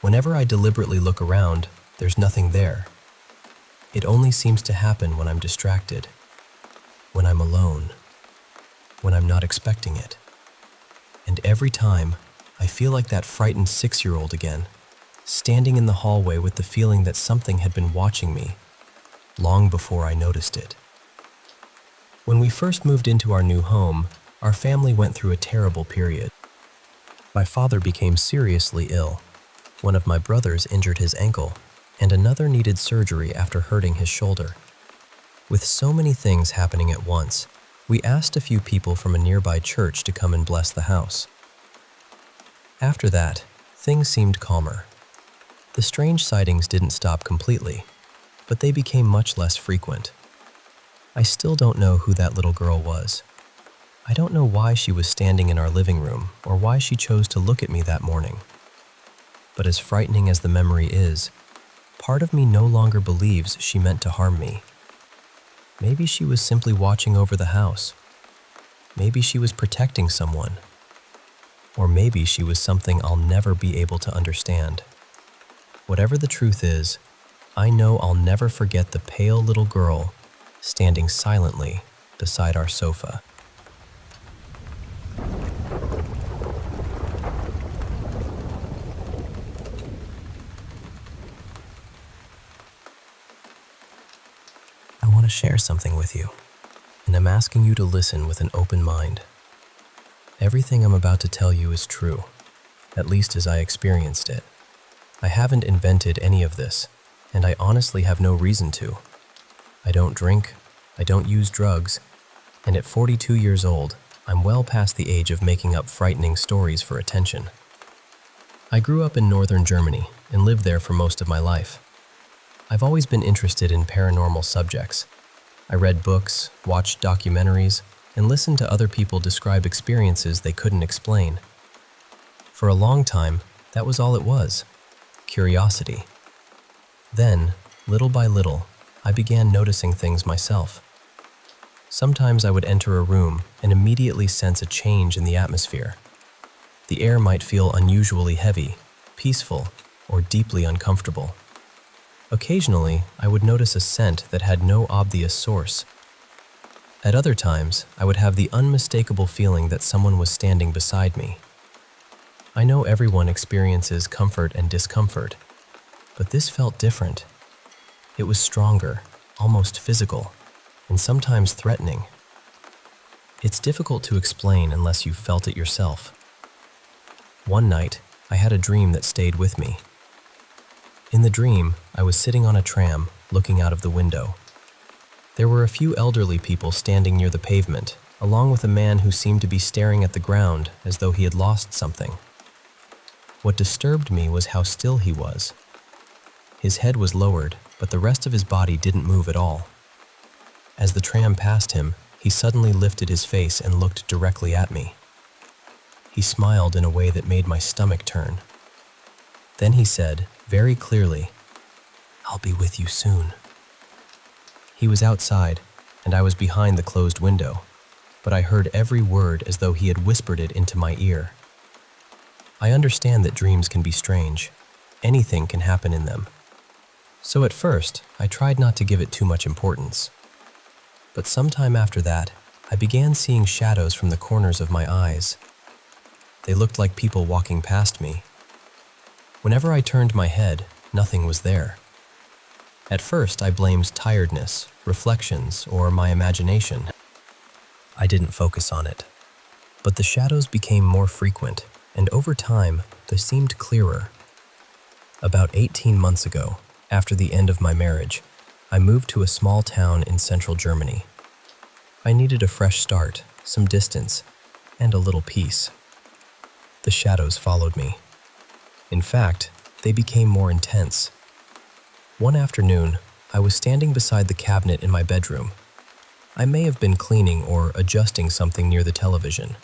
Whenever I deliberately look around, there's nothing there. It only seems to happen when I'm distracted, when I'm alone, when I'm not expecting it. And every time, I feel like that frightened 6-year-old again, standing in the hallway with the feeling that something had been watching me long before I noticed it. When we first moved into our new home, our family went through a terrible period. My father became seriously ill. One of my brothers injured his ankle, and another needed surgery after hurting his shoulder. With so many things happening at once, we asked a few people from a nearby church to come and bless the house. After that, things seemed calmer. The strange sightings didn't stop completely, but they became much less frequent. I still don't know who that little girl was. I don't know why she was standing in our living room or why she chose to look at me that morning. But as frightening as the memory is, part of me no longer believes she meant to harm me. Maybe she was simply watching over the house. Maybe she was protecting someone. Or maybe she was something I'll never be able to understand. Whatever the truth is, I know I'll never forget the pale little girl standing silently beside our sofa. I want to share something with you, and I'm asking you to listen with an open mind. Everything I'm about to tell you is true, at least as I experienced it. I haven't invented any of this, and I honestly have no reason to. I don't drink, I don't use drugs, and at 42 years old, I'm well past the age of making up frightening stories for attention. I grew up in northern Germany and lived there for most of my life. I've always been interested in paranormal subjects. I read books, watched documentaries, and listened to other people describe experiences they couldn't explain. For a long time, that was all it was: curiosity. Then, little by little, I began noticing things myself. Sometimes I would enter a room and immediately sense a change in the atmosphere. The air might feel unusually heavy, peaceful, or deeply uncomfortable. Occasionally, I would notice a scent that had no obvious source. At other times, I would have the unmistakable feeling that someone was standing beside me. I know everyone experiences comfort and discomfort, but this felt different. It was stronger, almost physical, and sometimes threatening. It's difficult to explain unless you've felt it yourself. One night, I had a dream that stayed with me. In the dream, I was sitting on a tram, looking out of the window. There were a few elderly people standing near the pavement, along with a man who seemed to be staring at the ground as though he had lost something. What disturbed me was how still he was. His head was lowered, but the rest of his body didn't move at all. As the tram passed him, he suddenly lifted his face and looked directly at me. He smiled in a way that made my stomach turn. Then he said, very clearly, "I'll be with you soon." He was outside, and I was behind the closed window, but I heard every word as though he had whispered it into my ear. I understand that dreams can be strange. Anything can happen in them. So at first, I tried not to give it too much importance. But sometime after that, I began seeing shadows from the corners of my eyes. They looked like people walking past me. Whenever I turned my head, nothing was there. At first, I blamed tiredness, reflections, or my imagination. I didn't focus on it. But the shadows became more frequent, and over time, they seemed clearer. About 18 months ago, after the end of my marriage, I moved to a small town in central Germany. I needed a fresh start, some distance, and a little peace. The shadows followed me. In fact, they became more intense. One afternoon, I was standing beside the cabinet in my bedroom. I may have been cleaning or adjusting something near the television.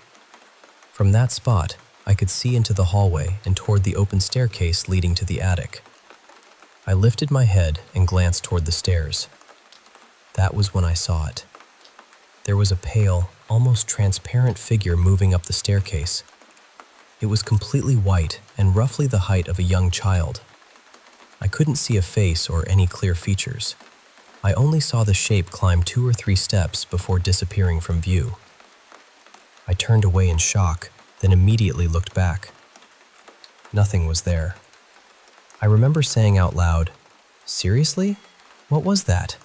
From that spot, I could see into the hallway and toward the open staircase leading to the attic. I lifted my head and glanced toward the stairs. That was when I saw it. There was a pale, almost transparent figure moving up the staircase. It was completely white and roughly the height of a young child. I couldn't see a face or any clear features. I only saw the shape climb 2 or 3 steps before disappearing from view. I turned away in shock, then immediately looked back. Nothing was there. I remember saying out loud, "Seriously? What was that?"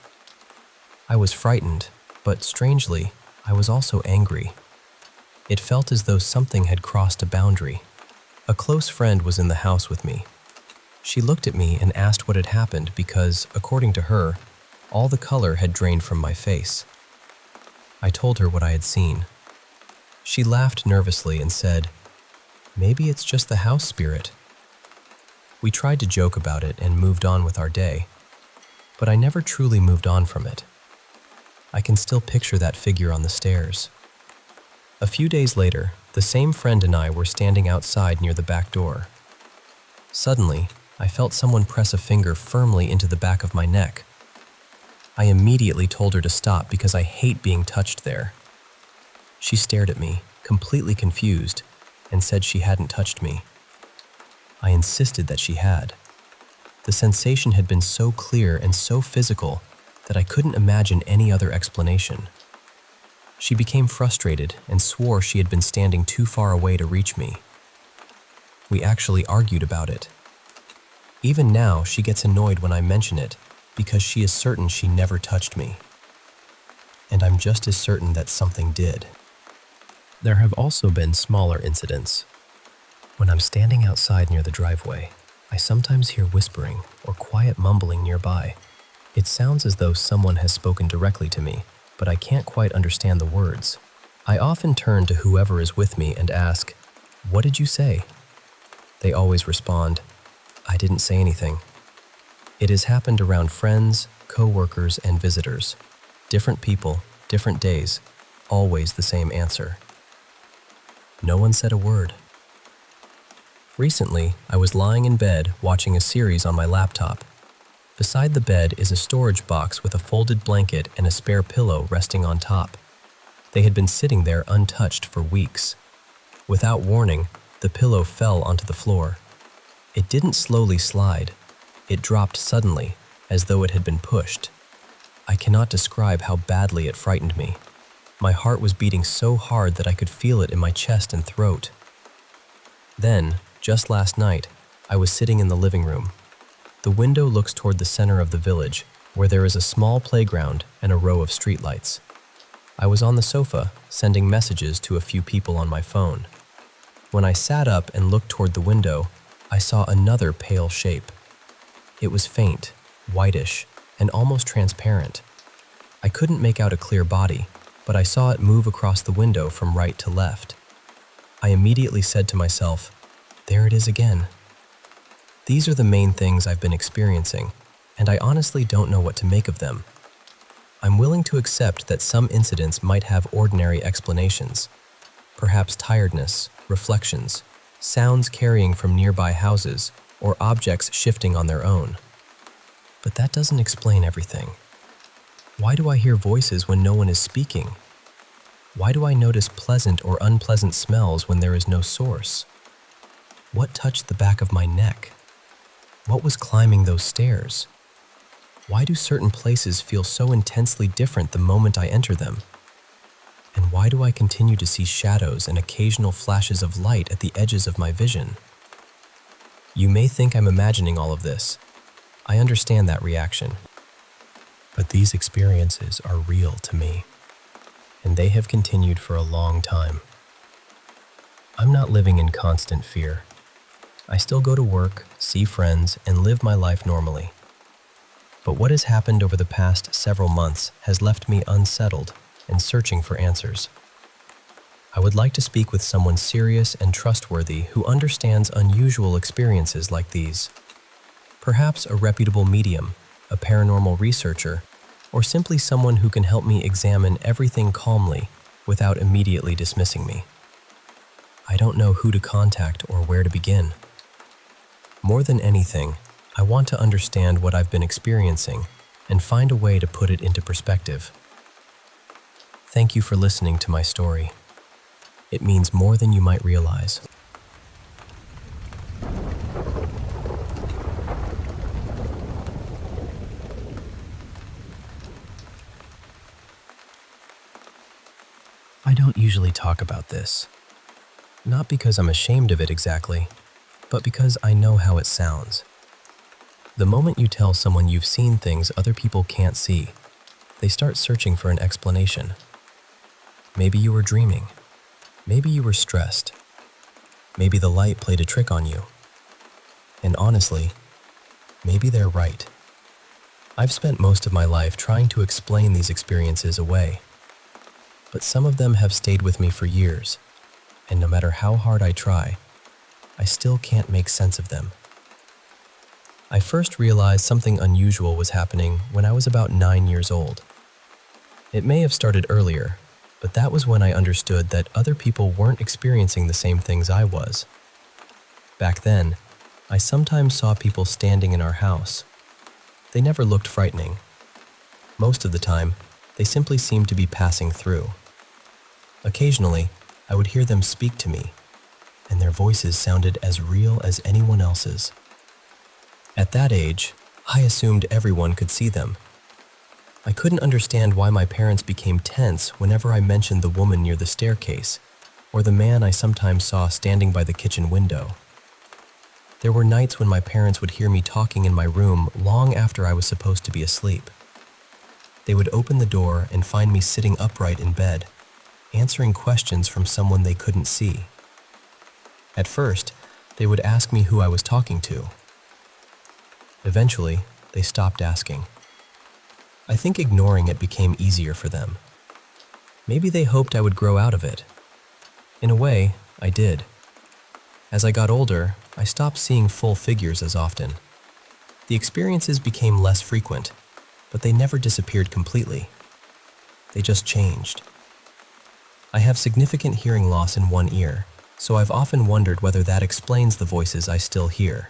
I was frightened, but strangely, I was also angry. It felt as though something had crossed a boundary. A close friend was in the house with me. She looked at me and asked what had happened because, according to her, all the color had drained from my face. I told her what I had seen. She laughed nervously and said, "Maybe it's just the house spirit." We tried to joke about it and moved on with our day, but I never truly moved on from it. I can still picture that figure on the stairs. A few days later, the same friend and I were standing outside near the back door. Suddenly, I felt someone press a finger firmly into the back of my neck. I immediately told her to stop because I hate being touched there. She stared at me, completely confused, and said she hadn't touched me. I insisted that she had. The sensation had been so clear and so physical that I couldn't imagine any other explanation. She became frustrated and swore she had been standing too far away to reach me. We actually argued about it. Even now, she gets annoyed when I mention it because she is certain she never touched me. And I'm just as certain that something did. There have also been smaller incidents. When I'm standing outside near the driveway, I sometimes hear whispering or quiet mumbling nearby. It sounds as though someone has spoken directly to me, but I can't quite understand the words. I often turn to whoever is with me and ask, "What did you say?" They always respond, "I didn't say anything." It has happened around friends, co-workers, and visitors. Different people, different days, always the same answer. No one said a word. Recently, I was lying in bed watching a series on my laptop. Beside the bed is a storage box with a folded blanket and a spare pillow resting on top. They had been sitting there untouched for weeks. Without warning, the pillow fell onto the floor. It didn't slowly slide. It dropped suddenly, as though it had been pushed. I cannot describe how badly it frightened me. My heart was beating so hard that I could feel it in my chest and throat. Then, just last night, I was sitting in the living room. The window looks toward the center of the village, where there is a small playground and a row of streetlights. I was on the sofa, sending messages to a few people on my phone. When I sat up and looked toward the window, I saw another pale shape. It was faint, whitish, and almost transparent. I couldn't make out a clear body, but I saw it move across the window from right to left. I immediately said to myself, "There it is again." These are the main things I've been experiencing, and I honestly don't know what to make of them. I'm willing to accept that some incidents might have ordinary explanations, perhaps tiredness, reflections, sounds carrying from nearby houses, or objects shifting on their own. But that doesn't explain everything. Why do I hear voices when no one is speaking? Why do I notice pleasant or unpleasant smells when there is no source? What touched the back of my neck? What was climbing those stairs? Why do certain places feel so intensely different the moment I enter them? And why do I continue to see shadows and occasional flashes of light at the edges of my vision? You may think I'm imagining all of this. I understand that reaction. But these experiences are real to me, and they have continued for a long time. I'm not living in constant fear. I still go to work, see friends, and live my life normally. But what has happened over the past several months has left me unsettled and searching for answers. I would like to speak with someone serious and trustworthy who understands unusual experiences like these. Perhaps a reputable medium, a paranormal researcher, or simply someone who can help me examine everything calmly without immediately dismissing me. I don't know who to contact or where to begin. More than anything, I want to understand what I've been experiencing and find a way to put it into perspective. Thank you for listening to my story. It means more than you might realize. I don't usually talk about this. Not because I'm ashamed of it exactly, but because I know how it sounds. The moment you tell someone you've seen things other people can't see, they start searching for an explanation. Maybe you were dreaming. Maybe you were stressed. Maybe the light played a trick on you. And honestly, maybe they're right. I've spent most of my life trying to explain these experiences away. But some of them have stayed with me for years, and no matter how hard I try, I still can't make sense of them. I first realized something unusual was happening when I was about 9 years old. It may have started earlier, but that was when I understood that other people weren't experiencing the same things I was. Back then, I sometimes saw people standing in our house. They never looked frightening. Most of the time, they simply seemed to be passing through. Occasionally, I would hear them speak to me, and their voices sounded as real as anyone else's. At that age, I assumed everyone could see them. I couldn't understand why my parents became tense whenever I mentioned the woman near the staircase, or the man I sometimes saw standing by the kitchen window. There were nights when my parents would hear me talking in my room long after I was supposed to be asleep. They would open the door and find me sitting upright in bed, answering questions from someone they couldn't see. At first, they would ask me who I was talking to. Eventually, they stopped asking. I think ignoring it became easier for them. Maybe they hoped I would grow out of it. In a way, I did. As I got older, I stopped seeing full figures as often. The experiences became less frequent, but they never disappeared completely. They just changed. I have significant hearing loss in one ear, so I've often wondered whether that explains the voices I still hear.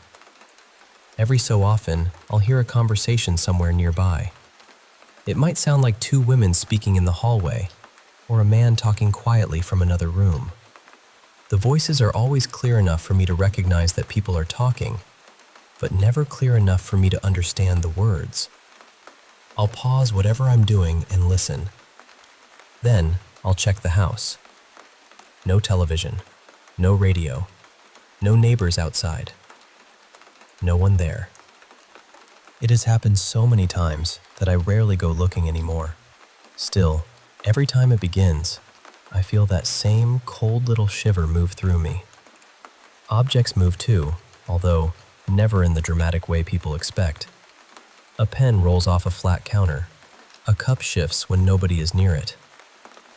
Every so often, I'll hear a conversation somewhere nearby. It might sound like two women speaking in the hallway, or a man talking quietly from another room. The voices are always clear enough for me to recognize that people are talking, but never clear enough for me to understand the words. I'll pause whatever I'm doing and listen. Then, I'll check the house. No television, no radio, no neighbors outside. No one there. It has happened so many times that I rarely go looking anymore. Still, every time it begins, I feel that same cold little shiver move through me. Objects move too, although never in the dramatic way people expect. A pen rolls off a flat counter. A cup shifts when nobody is near it.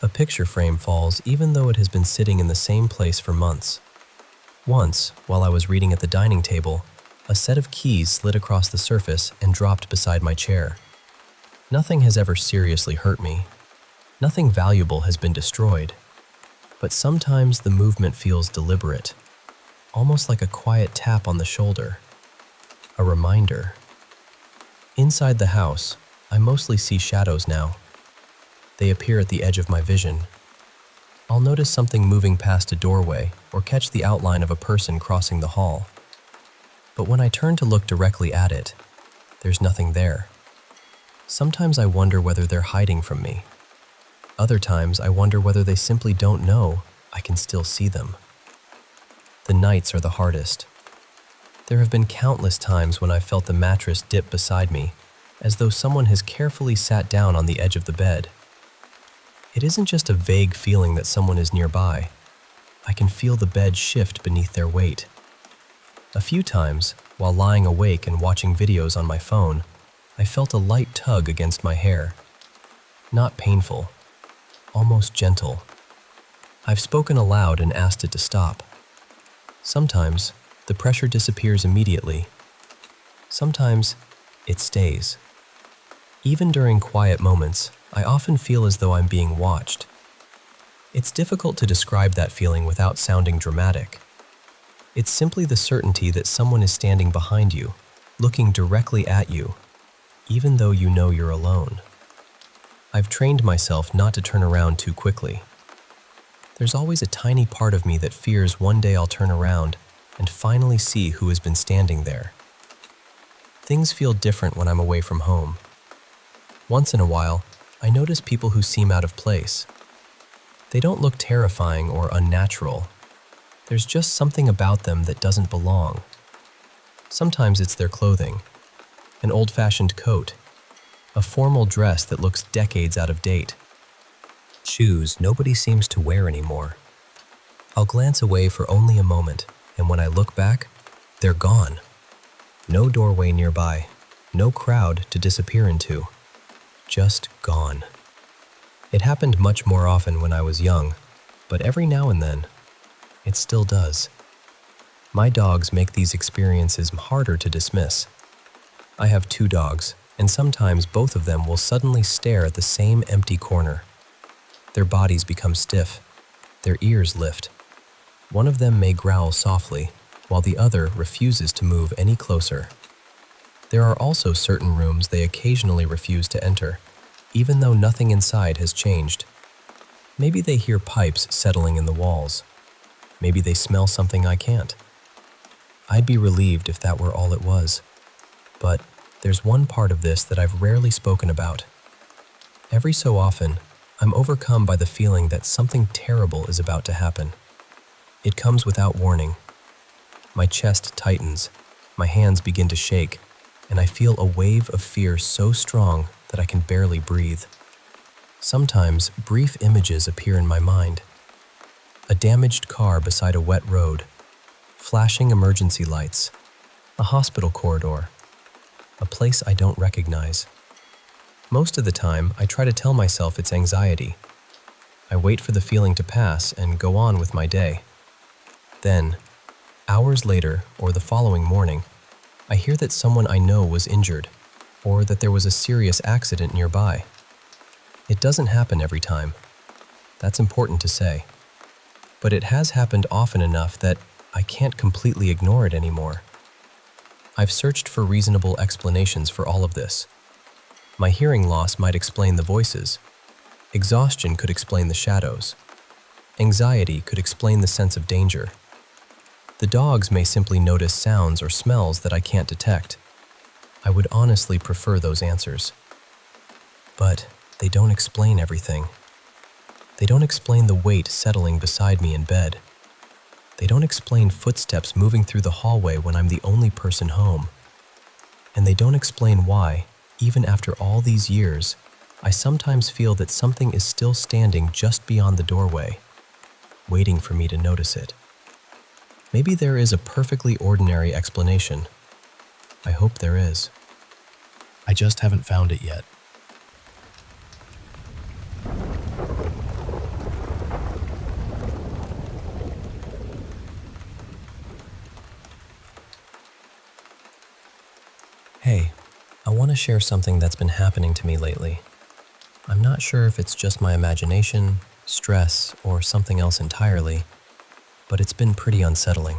A picture frame falls even though it has been sitting in the same place for months. Once, while I was reading at the dining table, a set of keys slid across the surface and dropped beside my chair. Nothing has ever seriously hurt me. Nothing valuable has been destroyed. But sometimes the movement feels deliberate, almost like a quiet tap on the shoulder. A reminder. Inside the house, I mostly see shadows now. They appear at the edge of my vision, I'll notice something moving past a doorway or catch the outline of a person crossing the hall. But when I turn to look directly at it, there's nothing there. Sometimes I wonder whether they're hiding from me. Other times I wonder whether they simply don't know I can still see them. The nights are the hardest. There have been countless times when I've felt the mattress dip beside me, as though someone has carefully sat down on the edge of the bed. It isn't just a vague feeling that someone is nearby. I can feel the bed shift beneath their weight. A few times, while lying awake and watching videos on my phone, I felt a light tug against my hair. Not painful, almost gentle. I've spoken aloud and asked it to stop. Sometimes, the pressure disappears immediately. Sometimes, it stays. Even during quiet moments, I often feel as though I'm being watched. It's difficult to describe that feeling without sounding dramatic. It's simply the certainty that someone is standing behind you, looking directly at you, even though you know you're alone. I've trained myself not to turn around too quickly. There's always a tiny part of me that fears one day I'll turn around and finally see who has been standing there. Things feel different when I'm away from home. Once in a while, I notice people who seem out of place. They don't look terrifying or unnatural. There's just something about them that doesn't belong. Sometimes it's their clothing, an old-fashioned coat, a formal dress that looks decades out of date, shoes nobody seems to wear anymore. I'll glance away for only a moment, and when I look back, they're gone. No doorway nearby, no crowd to disappear into. Just gone. It happened much more often when I was young, but every now and then, it still does. My dogs make these experiences harder to dismiss. I have 2 dogs, and sometimes both of them will suddenly stare at the same empty corner. Their bodies become stiff, their ears lift. One of them may growl softly, while the other refuses to move any closer. There are also certain rooms they occasionally refuse to enter, even though nothing inside has changed. Maybe they hear pipes settling in the walls. Maybe they smell something I can't. I'd be relieved if that were all it was. But there's one part of this that I've rarely spoken about. Every so often, I'm overcome by the feeling that something terrible is about to happen. It comes without warning. My chest tightens, my hands begin to shake, and I feel a wave of fear so strong that I can barely breathe. Sometimes brief images appear in my mind. A damaged car beside a wet road, flashing emergency lights, a hospital corridor, a place I don't recognize. Most of the time, I try to tell myself it's anxiety. I wait for the feeling to pass and go on with my day. Then, hours later or the following morning, I hear that someone I know was injured, or that there was a serious accident nearby. It doesn't happen every time. That's important to say. But it has happened often enough that I can't completely ignore it anymore. I've searched for reasonable explanations for all of this. My hearing loss might explain the voices. Exhaustion could explain the shadows. Anxiety could explain the sense of danger. The dogs may simply notice sounds or smells that I can't detect. I would honestly prefer those answers. But they don't explain everything. They don't explain the weight settling beside me in bed. They don't explain footsteps moving through the hallway when I'm the only person home. And they don't explain why, even after all these years, I sometimes feel that something is still standing just beyond the doorway, waiting for me to notice it. Maybe there is a perfectly ordinary explanation. I hope there is. I just haven't found it yet. Hey, I want to share something that's been happening to me lately. I'm not sure if it's just my imagination, stress, or something else entirely, but it's been pretty unsettling.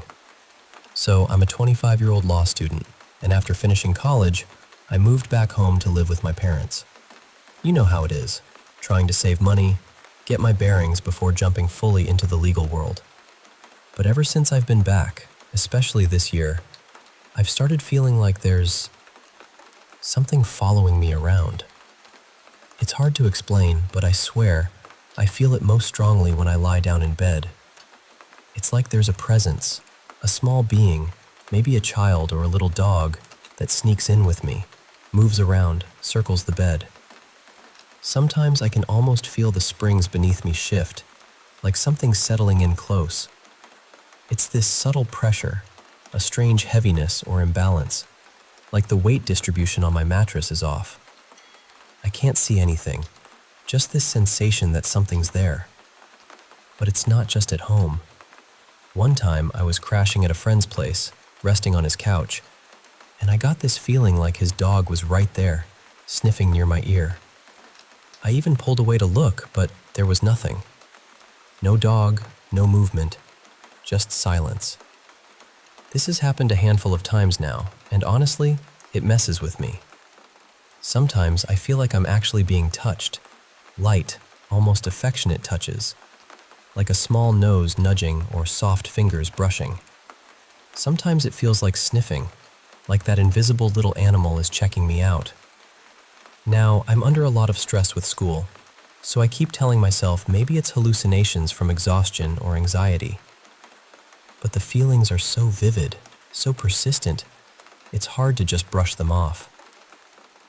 So I'm a 25-year-old law student, and after finishing college, I moved back home to live with my parents. You know how it is, trying to save money, get my bearings before jumping fully into the legal world. But ever since I've been back, especially this year, I've started feeling like there's something following me around. It's hard to explain, but I swear, I feel it most strongly when I lie down in bed. It's like there's a presence, a small being, maybe a child or a little dog, that sneaks in with me, moves around, circles the bed. Sometimes I can almost feel the springs beneath me shift, like something settling in close. It's this subtle pressure, a strange heaviness or imbalance, like the weight distribution on my mattress is off. I can't see anything, just this sensation that something's there. But it's not just at home. One time I was crashing at a friend's place, resting on his couch, and I got this feeling like his dog was right there, sniffing near my ear. I even pulled away to look, but there was nothing. No dog, no movement, just silence. This has happened a handful of times now, and honestly, it messes with me. Sometimes I feel like I'm actually being touched, light, almost affectionate touches, like a small nose nudging or soft fingers brushing. Sometimes it feels like sniffing, like that invisible little animal is checking me out. Now, I'm under a lot of stress with school, so I keep telling myself maybe it's hallucinations from exhaustion or anxiety. But the feelings are so vivid, so persistent, it's hard to just brush them off.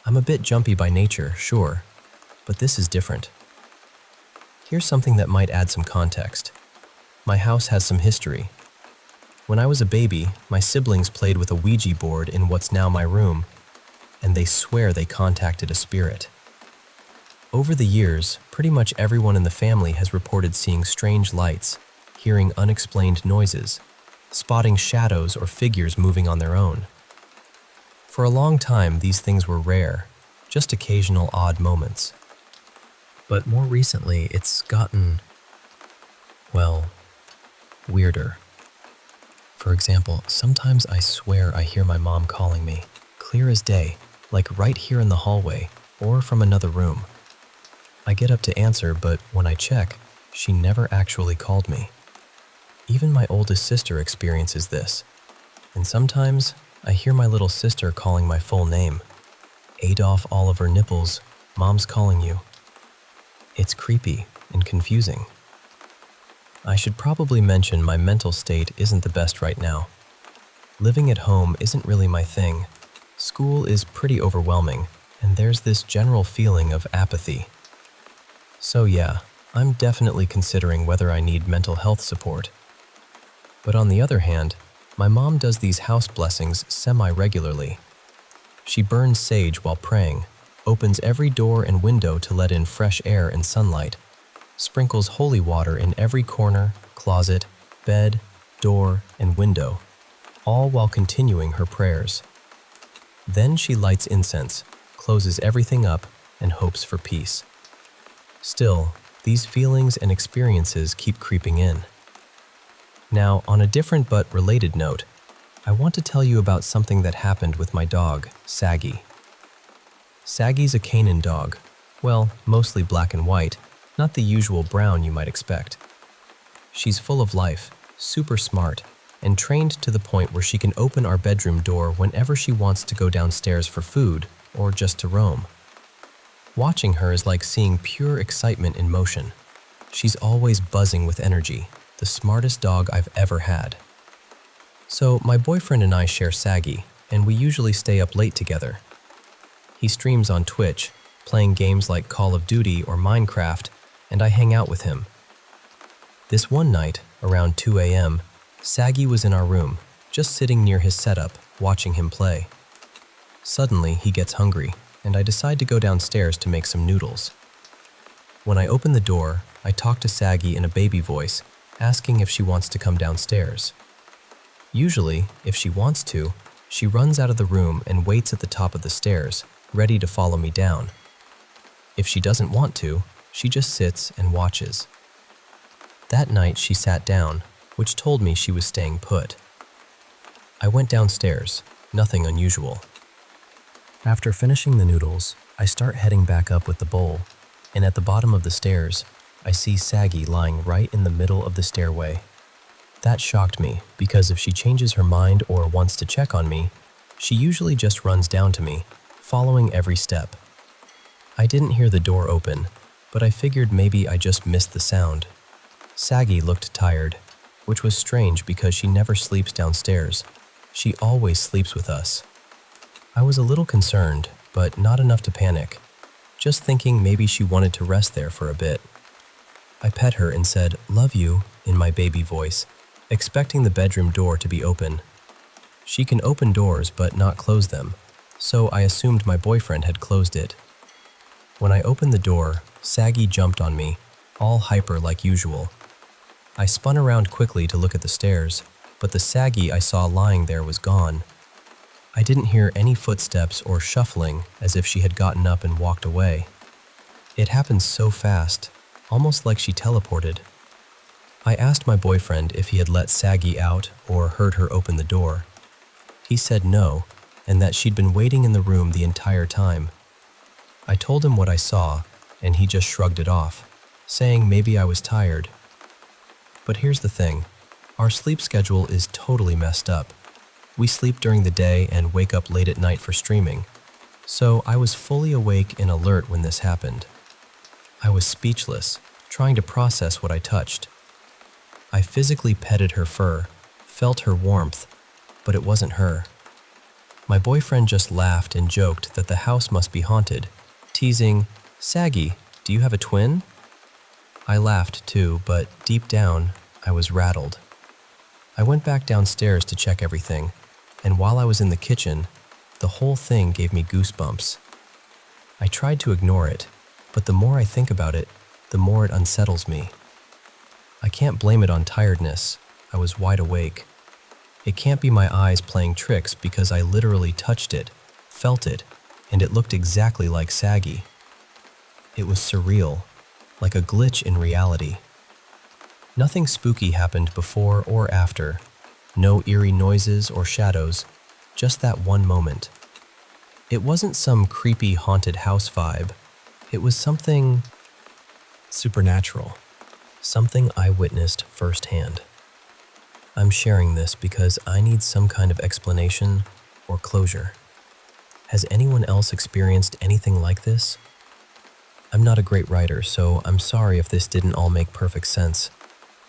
I'm a bit jumpy by nature, sure, but this is different. Here's something that might add some context. My house has some history. When I was a baby, my siblings played with a Ouija board in what's now my room, and they swear they contacted a spirit. Over the years, pretty much everyone in the family has reported seeing strange lights, hearing unexplained noises, spotting shadows or figures moving on their own. For a long time, these things were rare, just occasional odd moments. But more recently, it's gotten, well, weirder. For example, sometimes I swear I hear my mom calling me, clear as day, like right here in the hallway or from another room. I get up to answer, but when I check, she never actually called me. Even my oldest sister experiences this, and sometimes I hear my little sister calling my full name. Adolf Oliver Nipples, Mom's calling you. It's creepy and confusing. I should probably mention my mental state isn't the best right now. Living at home isn't really my thing. School is pretty overwhelming, and there's this general feeling of apathy. So yeah, I'm definitely considering whether I need mental health support. But on the other hand, my mom does these house blessings semi-regularly. She burns sage while praying, opens every door and window to let in fresh air and sunlight, sprinkles holy water in every corner, closet, bed, door, and window, all while continuing her prayers. Then she lights incense, closes everything up, and hopes for peace. Still, these feelings and experiences keep creeping in. Now, on a different but related note, I want to tell you about something that happened with my dog, Saggy. Saggy's a Canaan dog. Well, mostly black and white, not the usual brown you might expect. She's full of life, super smart, and trained to the point where she can open our bedroom door whenever she wants to go downstairs for food or just to roam. Watching her is like seeing pure excitement in motion. She's always buzzing with energy, the smartest dog I've ever had. So my boyfriend and I share Saggy, and we usually stay up late together. He streams on Twitch, playing games like Call of Duty or Minecraft, and I hang out with him. This one night, around 2 a.m., Saggy was in our room, just sitting near his setup, watching him play. Suddenly, he gets hungry, and I decide to go downstairs to make some noodles. When I open the door, I talk to Saggy in a baby voice, asking if she wants to come downstairs. Usually, if she wants to, she runs out of the room and waits at the top of the stairs, ready to follow me down. If she doesn't want to, she just sits and watches. That night, she sat down, which told me she was staying put. I went downstairs, nothing unusual. After finishing the noodles, I start heading back up with the bowl, and at the bottom of the stairs, I see Saggy lying right in the middle of the stairway. That shocked me because if she changes her mind or wants to check on me, she usually just runs down to me, following every step. I didn't hear the door open, but I figured maybe I just missed the sound. Saggy looked tired, which was strange because she never sleeps downstairs. She always sleeps with us. I was a little concerned, but not enough to panic, just thinking maybe she wanted to rest there for a bit. I pet her and said, "Love you," in my baby voice, expecting the bedroom door to be open. She can open doors but not close them, so I assumed my boyfriend had closed it. When I opened the door, Saggy jumped on me, all hyper like usual. I spun around quickly to look at the stairs, but the Saggy I saw lying there was gone. I didn't hear any footsteps or shuffling as if she had gotten up and walked away. It happened so fast, almost like she teleported. I asked my boyfriend if he had let Saggy out or heard her open the door. He said no, and that she'd been waiting in the room the entire time. I told him what I saw, and he just shrugged it off, saying maybe I was tired. But here's the thing, our sleep schedule is totally messed up. We sleep during the day and wake up late at night for streaming, so I was fully awake and alert when this happened. I was speechless, trying to process what I touched. I physically petted her fur, felt her warmth, but it wasn't her. My boyfriend just laughed and joked that the house must be haunted, teasing, "Saggy, do you have a twin?" I laughed too, but deep down, I was rattled. I went back downstairs to check everything, and while I was in the kitchen, the whole thing gave me goosebumps. I tried to ignore it, but the more I think about it, the more it unsettles me. I can't blame it on tiredness. I was wide awake. It can't be my eyes playing tricks because I literally touched it, felt it, and it looked exactly like Saggy. It was surreal, like a glitch in reality. Nothing spooky happened before or after. No eerie noises or shadows, just that one moment. It wasn't some creepy haunted house vibe. It was something supernatural, something I witnessed firsthand. I'm sharing this because I need some kind of explanation or closure. Has anyone else experienced anything like this? I'm not a great writer, so I'm sorry if this didn't all make perfect sense,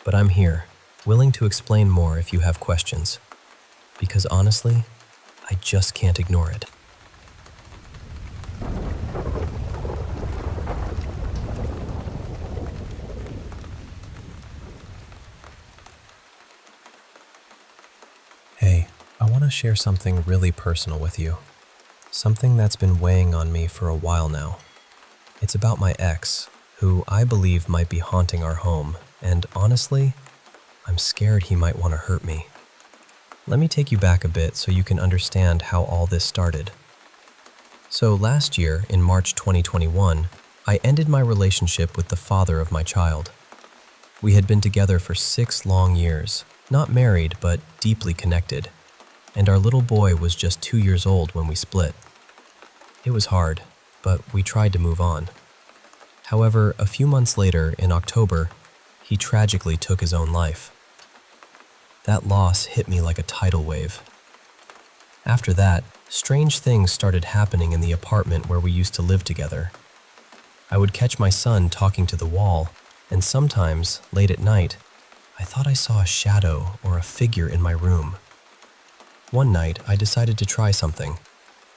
but I'm here, willing to explain more if you have questions. Because honestly, I just can't ignore it. Hey, I want to share something really personal with you. Something that's been weighing on me for a while now. It's about my ex, who I believe might be haunting our home, and honestly, I'm scared he might want to hurt me. Let me take you back a bit so you can understand how all this started. So last year, in March 2021, I ended my relationship with the father of my child. We had been together for 6 long years, not married but deeply connected, and our little boy was just 2 years old when we split. It was hard, but we tried to move on. However, a few months later, in October, he tragically took his own life. That loss hit me like a tidal wave. After that, strange things started happening in the apartment where we used to live together. I would catch my son talking to the wall, and sometimes, late at night, I thought I saw a shadow or a figure in my room. One night, I decided to try something.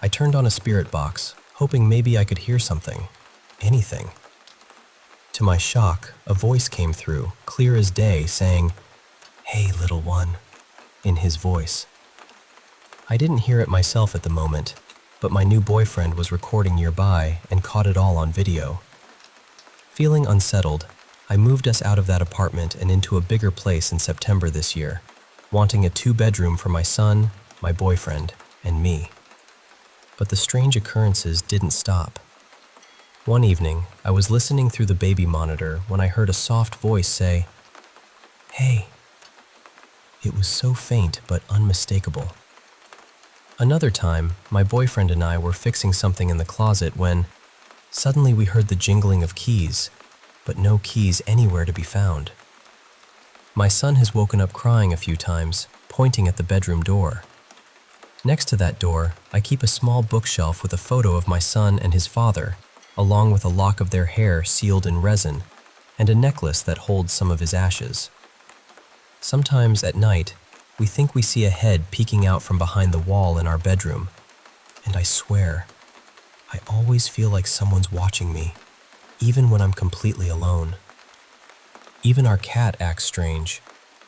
I turned on a spirit box, hoping maybe I could hear something, anything. To my shock, a voice came through, clear as day, saying, "Hey, little one," in his voice. I didn't hear it myself at the moment, but my new boyfriend was recording nearby and caught it all on video. Feeling unsettled, I moved us out of that apartment and into a bigger place in September this year, wanting a 2-bedroom for my son, my boyfriend, and me. But the strange occurrences didn't stop. One evening, I was listening through the baby monitor when I heard a soft voice say, "Hey." It was so faint but unmistakable. Another time, my boyfriend and I were fixing something in the closet when suddenly we heard the jingling of keys, but no keys anywhere to be found. My son has woken up crying a few times, pointing at the bedroom door. Next to that door, I keep a small bookshelf with a photo of my son and his father, along with a lock of their hair sealed in resin, and a necklace that holds some of his ashes. Sometimes at night, we think we see a head peeking out from behind the wall in our bedroom, and I swear, I always feel like someone's watching me, even when I'm completely alone. Even our cat acts strange.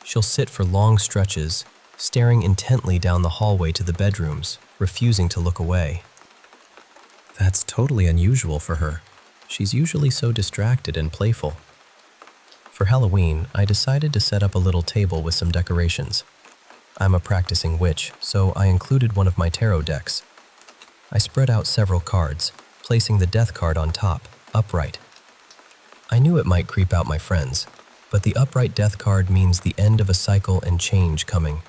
She'll sit for long stretches, staring intently down the hallway to the bedrooms, refusing to look away. That's totally unusual for her. She's usually so distracted and playful. For Halloween, I decided to set up a little table with some decorations. I'm a practicing witch, so I included one of my tarot decks. I spread out several cards, placing the death card on top, upright. I knew it might creep out my friends, but the upright death card means the end of a cycle and change coming.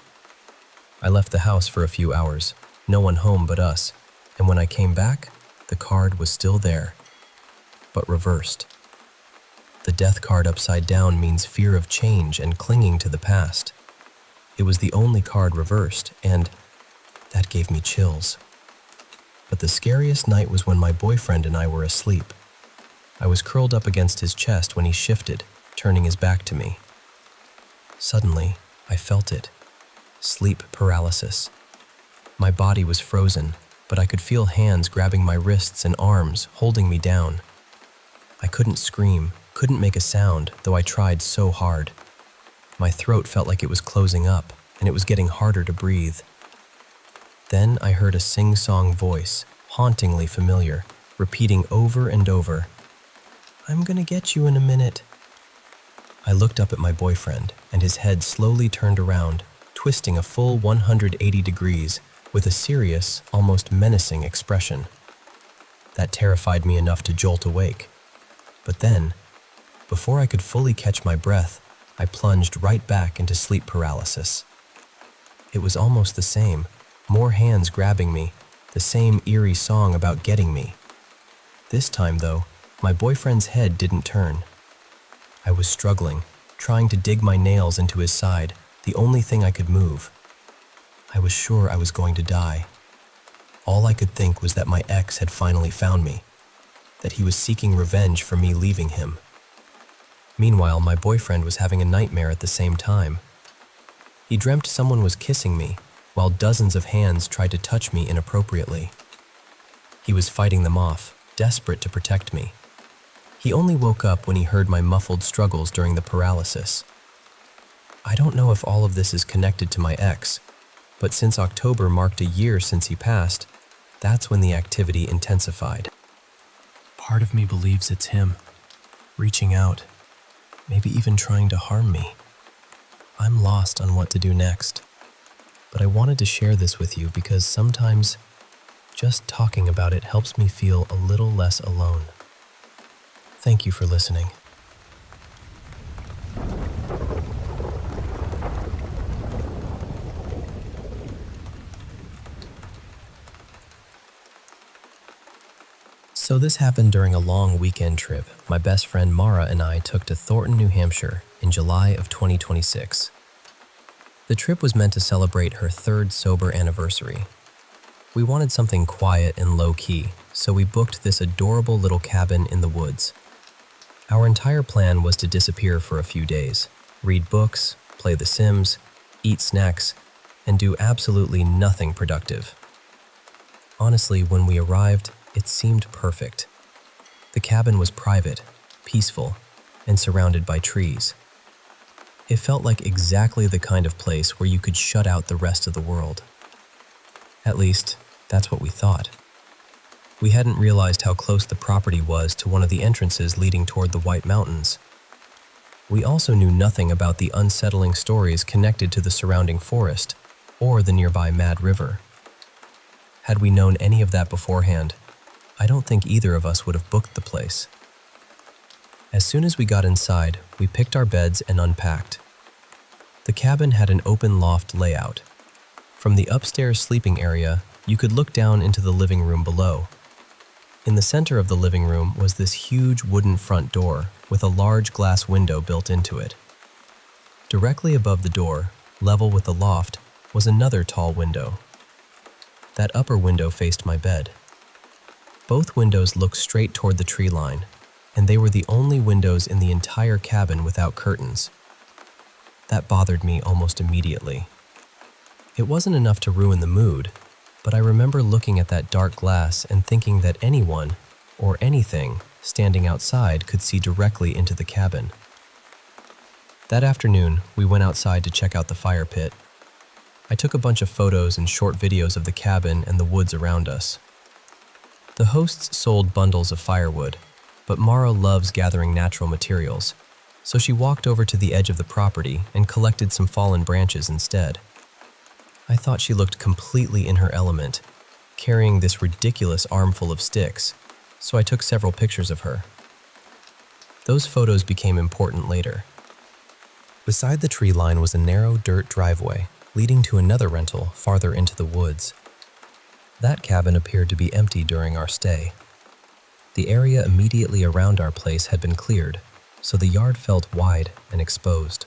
I left the house for a few hours, no one home but us, and when I came back, the card was still there, but reversed. The death card upside down means fear of change and clinging to the past. It was the only card reversed, and that gave me chills. But the scariest night was when my boyfriend and I were asleep. I was curled up against his chest when he shifted, turning his back to me. Suddenly, I felt it. Sleep paralysis. My body was frozen, but I could feel hands grabbing my wrists and arms, holding me down. I couldn't scream, couldn't make a sound, though I tried so hard. My throat felt like it was closing up, and it was getting harder to breathe. Then I heard a sing-song voice, hauntingly familiar, repeating over and over, "I'm gonna get you in a minute." I looked up at my boyfriend, and his head slowly turned around, twisting a full 180 degrees with a serious, almost menacing expression. That terrified me enough to jolt awake. But then, before I could fully catch my breath, I plunged right back into sleep paralysis. It was almost the same, more hands grabbing me, the same eerie song about getting me. This time, though, my boyfriend's head didn't turn. I was struggling, trying to dig my nails into his side, the only thing I could move. I was sure I was going to die. All I could think was that my ex had finally found me, that he was seeking revenge for me leaving him. Meanwhile, my boyfriend was having a nightmare at the same time. He dreamt someone was kissing me, while dozens of hands tried to touch me inappropriately. He was fighting them off, desperate to protect me. He only woke up when he heard my muffled struggles during the paralysis. I don't know if all of this is connected to my ex, but since October marked a year since he passed, that's when the activity intensified. Part of me believes it's him, reaching out, maybe even trying to harm me. I'm lost on what to do next, but I wanted to share this with you because sometimes just talking about it helps me feel a little less alone. Thank you for listening. So this happened during a long weekend trip my best friend Mara and I took to Thornton, New Hampshire in July of 2026. The trip was meant to celebrate her third sober anniversary. We wanted something quiet and low-key, so we booked this adorable little cabin in the woods. Our entire plan was to disappear for a few days, read books, play The Sims, eat snacks, and do absolutely nothing productive. Honestly, when we arrived, it seemed perfect. The cabin was private, peaceful, and surrounded by trees. It felt like exactly the kind of place where you could shut out the rest of the world. At least, that's what we thought. We hadn't realized how close the property was to one of the entrances leading toward the White Mountains. We also knew nothing about the unsettling stories connected to the surrounding forest or the nearby Mad River. Had we known any of that beforehand, I don't think either of us would have booked the place. As soon as we got inside, we picked our beds and unpacked. The cabin had an open loft layout. From the upstairs sleeping area, you could look down into the living room below. In the center of the living room was this huge wooden front door with a large glass window built into it. Directly above the door, level with the loft, was another tall window. That upper window faced my bed. Both windows looked straight toward the tree line, and they were the only windows in the entire cabin without curtains. That bothered me almost immediately. It wasn't enough to ruin the mood, but I remember looking at that dark glass and thinking that anyone, or anything, standing outside could see directly into the cabin. That afternoon, we went outside to check out the fire pit. I took a bunch of photos and short videos of the cabin and the woods around us. The hosts sold bundles of firewood, but Mara loves gathering natural materials, so she walked over to the edge of the property and collected some fallen branches instead. I thought she looked completely in her element, carrying this ridiculous armful of sticks, so I took several pictures of her. Those photos became important later. Beside the tree line was a narrow dirt driveway leading to another rental farther into the woods. That cabin appeared to be empty during our stay. The area immediately around our place had been cleared, so the yard felt wide and exposed.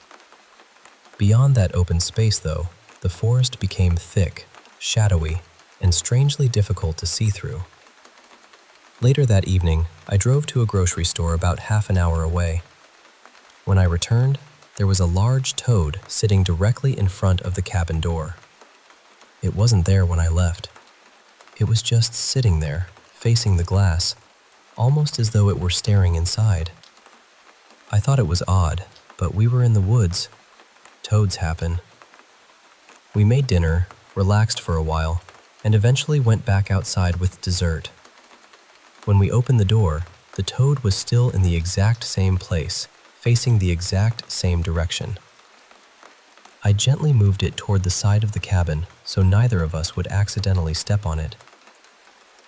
Beyond that open space, though, the forest became thick, shadowy, and strangely difficult to see through. Later that evening, I drove to a grocery store about half an hour away. When I returned, there was a large toad sitting directly in front of the cabin door. It wasn't there when I left. It was just sitting there, facing the glass, almost as though it were staring inside. I thought it was odd, but we were in the woods. Toads happen. We made dinner, relaxed for a while, and eventually went back outside with dessert. When we opened the door, the toad was still in the exact same place, facing the exact same direction. I gently moved it toward the side of the cabin so neither of us would accidentally step on it.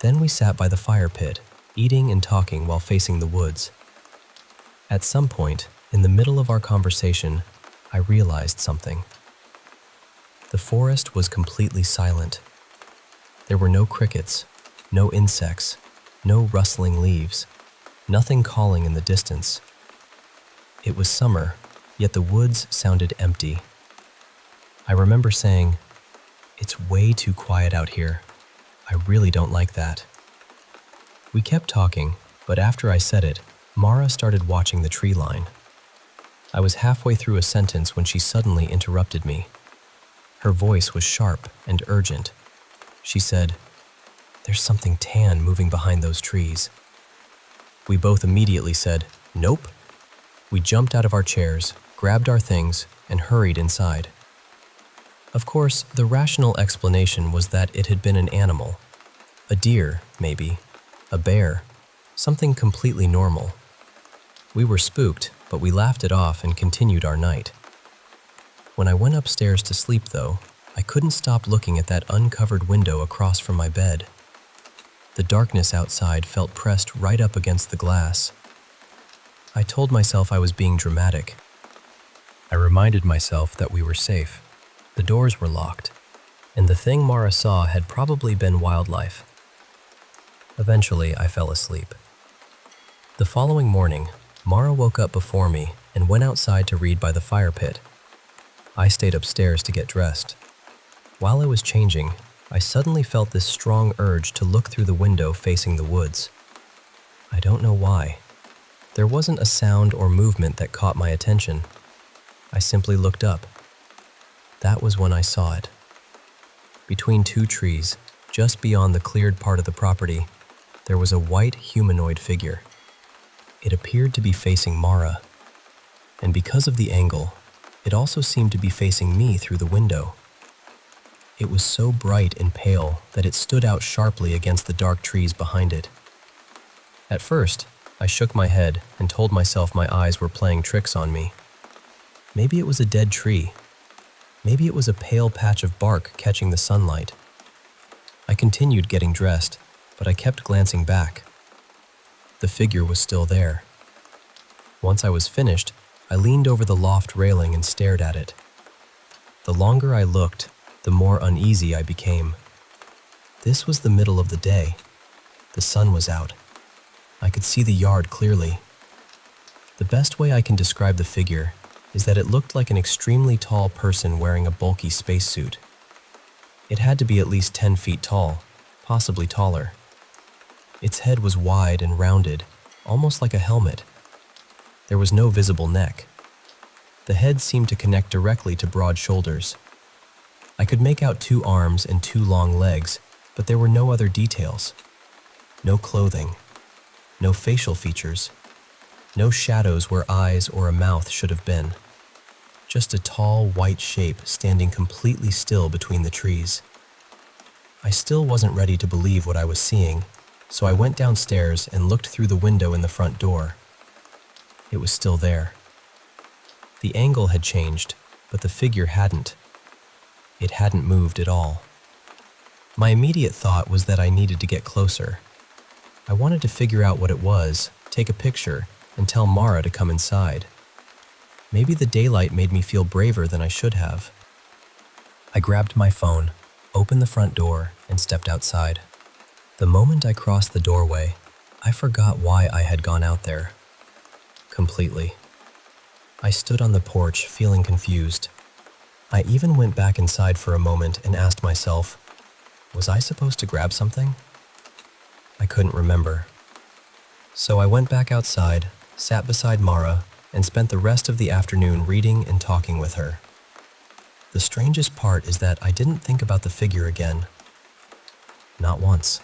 Then we sat by the fire pit, eating and talking while facing the woods. At some point, in the middle of our conversation, I realized something. The forest was completely silent. There were no crickets, no insects, no rustling leaves, nothing calling in the distance. It was summer, yet the woods sounded empty. I remember saying, "It's way too quiet out here. I really don't like that." We kept talking, but after I said it, Mara started watching the tree line. I was halfway through a sentence when she suddenly interrupted me. Her voice was sharp and urgent. She said, "There's something tan moving behind those trees." We both immediately said, "Nope." We jumped out of our chairs, grabbed our things, and hurried inside. Of course, the rational explanation was that it had been an animal. A deer, maybe. A bear. Something completely normal. We were spooked, but we laughed it off and continued our night. When I went upstairs to sleep, though, I couldn't stop looking at that uncovered window across from my bed. The darkness outside felt pressed right up against the glass. I told myself I was being dramatic. I reminded myself that we were safe. The doors were locked, and the thing Mara saw had probably been wildlife. Eventually, I fell asleep. The following morning, Mara woke up before me and went outside to read by the fire pit. I stayed upstairs to get dressed. While I was changing, I suddenly felt this strong urge to look through the window facing the woods. I don't know why. There wasn't a sound or movement that caught my attention. I simply looked up. That was when I saw it. Between two trees, just beyond the cleared part of the property, there was a white humanoid figure. It appeared to be facing Mara, and because of the angle, it also seemed to be facing me through the window. It was so bright and pale that it stood out sharply against the dark trees behind it. At first, I shook my head and told myself my eyes were playing tricks on me. Maybe it was a dead tree. Maybe it was a pale patch of bark catching the sunlight. I continued getting dressed, but I kept glancing back. The figure was still there. Once I was finished, I leaned over the loft railing and stared at it. The longer I looked, the more uneasy I became. This was the middle of the day. The sun was out, I could see the yard clearly. The best way I can describe the figure is that it looked like an extremely tall person wearing a bulky spacesuit. It had to be at least 10 feet tall, possibly taller. Its head was wide and rounded, almost like a helmet. There was no visible neck. The head seemed to connect directly to broad shoulders. I could make out 2 arms and 2 long legs, but there were no other details. No clothing, no facial features, no shadows where eyes or a mouth should have been. Just a tall, white shape standing completely still between the trees. I still wasn't ready to believe what I was seeing, so I went downstairs and looked through the window in the front door. It was still there. The angle had changed, but the figure hadn't. It hadn't moved at all. My immediate thought was that I needed to get closer. I wanted to figure out what it was, take a picture, and tell Mara to come inside. Maybe the daylight made me feel braver than I should have. I grabbed my phone, opened the front door, and stepped outside. The moment I crossed the doorway, I forgot why I had gone out there. Completely. I stood on the porch, feeling confused. I even went back inside for a moment and asked myself, was I supposed to grab something? I couldn't remember. So I went back outside, sat beside Mara, and spent the rest of the afternoon reading and talking with her. The strangest part is that I didn't think about the figure again. Not once.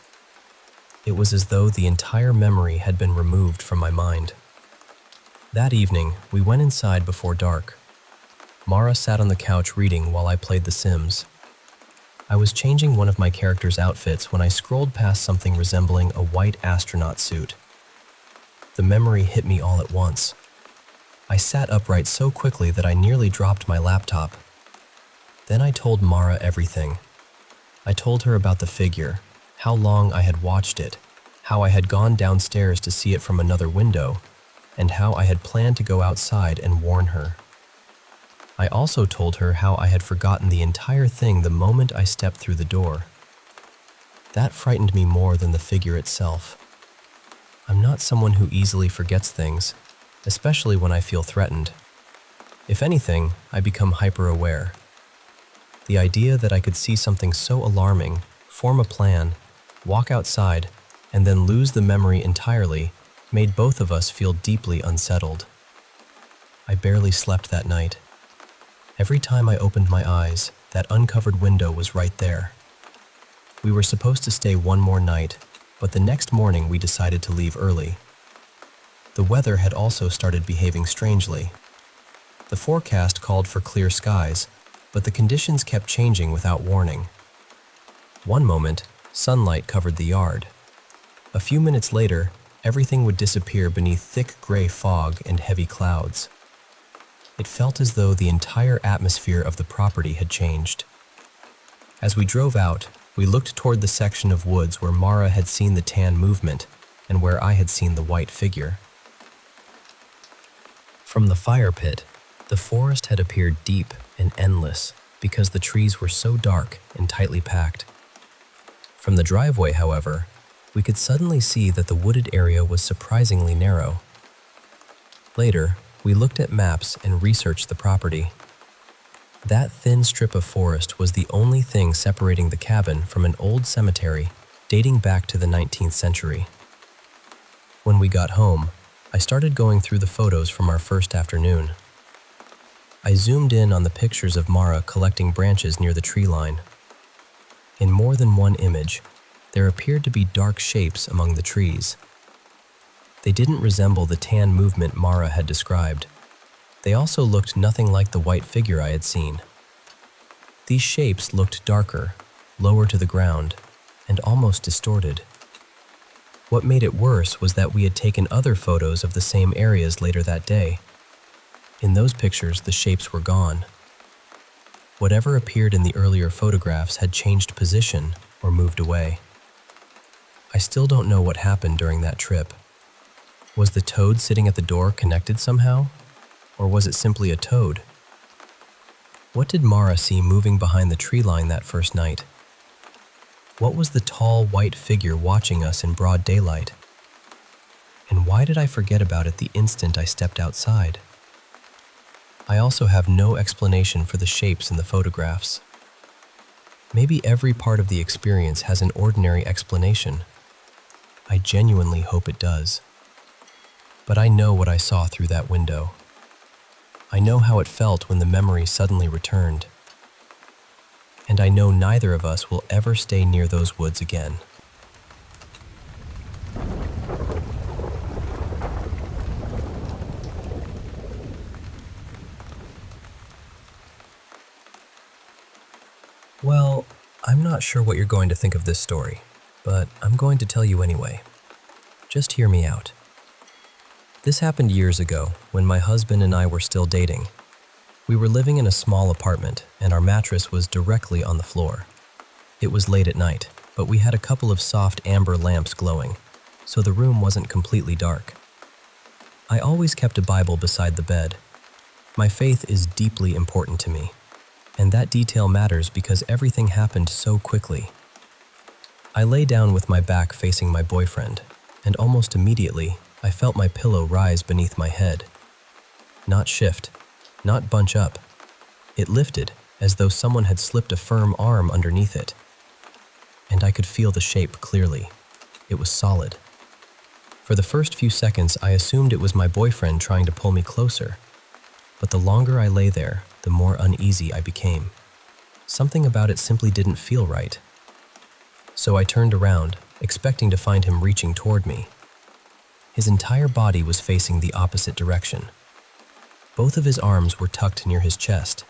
It was as though the entire memory had been removed from my mind. That evening, we went inside before dark. Mara sat on the couch reading while I played The Sims. I was changing one of my character's outfits when I scrolled past something resembling a white astronaut suit. The memory hit me all at once. I sat upright so quickly that I nearly dropped my laptop. Then I told Mara everything. I told her about the figure, how long I had watched it, how I had gone downstairs to see it from another window, and how I had planned to go outside and warn her. I also told her how I had forgotten the entire thing the moment I stepped through the door. That frightened me more than the figure itself. I'm not someone who easily forgets things, especially when I feel threatened. If anything, I become hyper-aware. The idea that I could see something so alarming, form a plan, walk outside, and then lose the memory entirely made both of us feel deeply unsettled. I barely slept that night. Every time I opened my eyes, that uncovered window was right there. We were supposed to stay one more night, but the next morning we decided to leave early. The weather had also started behaving strangely. The forecast called for clear skies, but the conditions kept changing without warning. One moment, sunlight covered the yard. A few minutes later, everything would disappear beneath thick gray fog and heavy clouds. It felt as though the entire atmosphere of the property had changed. As we drove out, we looked toward the section of woods where Mara had seen the tan movement and where I had seen the white figure. From the fire pit, the forest had appeared deep and endless because the trees were so dark and tightly packed. From the driveway, however, we could suddenly see that the wooded area was surprisingly narrow. Later, we looked at maps and researched the property. That thin strip of forest was the only thing separating the cabin from an old cemetery dating back to the 19th century. When we got home, I started going through the photos from our first afternoon. I zoomed in on the pictures of Mara collecting branches near the tree line. In more than one image, there appeared to be dark shapes among the trees. They didn't resemble the tan movement Mara had described. They also looked nothing like the white figure I had seen. These shapes looked darker, lower to the ground, and almost distorted. What made it worse was that we had taken other photos of the same areas later that day. In those pictures, the shapes were gone. Whatever appeared in the earlier photographs had changed position or moved away. I still don't know what happened during that trip. Was the toad sitting at the door connected somehow? Or was it simply a toad? What did Mara see moving behind the tree line that first night? What was the tall white figure watching us in broad daylight? And why did I forget about it the instant I stepped outside? I also have no explanation for the shapes in the photographs. Maybe every part of the experience has an ordinary explanation. I genuinely hope it does. But I know what I saw through that window. I know how it felt when the memory suddenly returned. And I know neither of us will ever stay near those woods again. Well, I'm not sure what you're going to think of this story, but I'm going to tell you anyway. Just hear me out. This happened years ago when my husband and I were still dating. We were living in a small apartment and our mattress was directly on the floor. It was late at night, but we had a couple of soft amber lamps glowing, so the room wasn't completely dark. I always kept a Bible beside the bed. My faith is deeply important to me. And that detail matters because everything happened so quickly. I lay down with my back facing my boyfriend, and almost immediately, I felt my pillow rise beneath my head. Not shift, not bunch up. It lifted as though someone had slipped a firm arm underneath it. And I could feel the shape clearly. It was solid. For the first few seconds, I assumed it was my boyfriend trying to pull me closer. But the longer I lay there, the more uneasy I became. Something about it simply didn't feel right. So I turned around, expecting to find him reaching toward me. His entire body was facing the opposite direction. Both of his arms were tucked near his chest.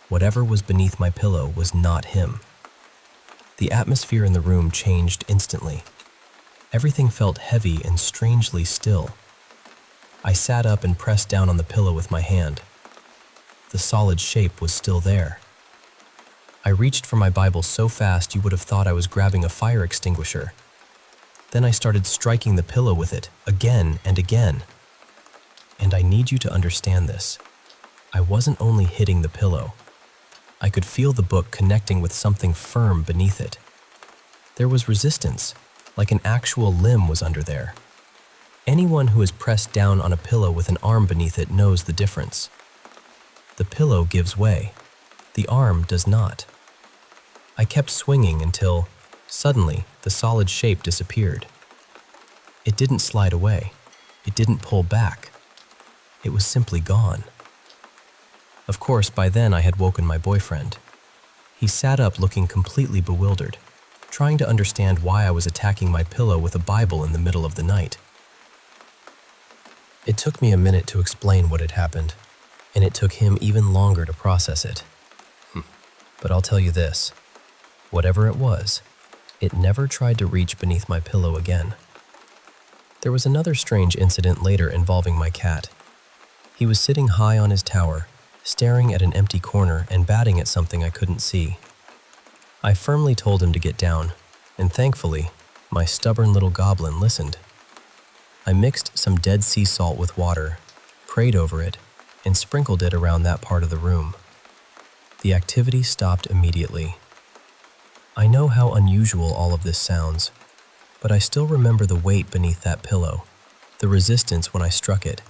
Whatever was beneath my pillow was not him. The atmosphere in the room changed instantly. Everything felt heavy and strangely still. I sat up and pressed down on the pillow with my hand. The solid shape was still there. I reached for my Bible so fast you would have thought I was grabbing a fire extinguisher. Then I started striking the pillow with it, again and again. And I need you to understand this. I wasn't only hitting the pillow. I could feel the book connecting with something firm beneath it. There was resistance, like an actual limb was under there. Anyone who has pressed down on a pillow with an arm beneath it knows the difference. The pillow gives way. The arm does not. I kept swinging until, suddenly, the solid shape disappeared. It didn't slide away. It didn't pull back. It was simply gone. Of course, by then I had woken my boyfriend. He sat up looking completely bewildered, trying to understand why I was attacking my pillow with a Bible in the middle of the night. It took me a minute to explain what had happened, and it took him even longer to process it. But I'll tell you this, whatever it was, it never tried to reach beneath my pillow again. There was another strange incident later involving my cat. He was sitting high on his tower, staring at an empty corner and batting at something I couldn't see. I firmly told him to get down, and thankfully, my stubborn little goblin listened. I mixed some Dead Sea salt with water, prayed over it, and sprinkled it around that part of the room. The activity stopped immediately. I know how unusual all of this sounds, but I still remember the weight beneath that pillow, the resistance when I struck it,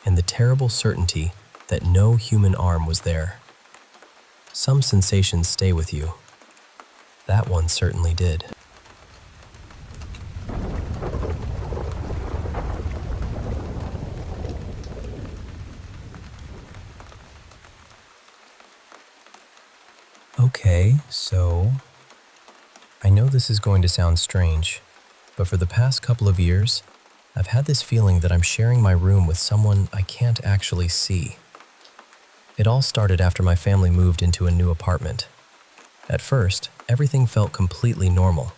and the terrible certainty that no human arm was there. Some sensations stay with you. That one certainly did. Okay, so I know this is going to sound strange, but for the past couple of years, I've had this feeling that I'm sharing my room with someone I can't actually see. It all started after my family moved into a new apartment. At first, everything felt completely normal.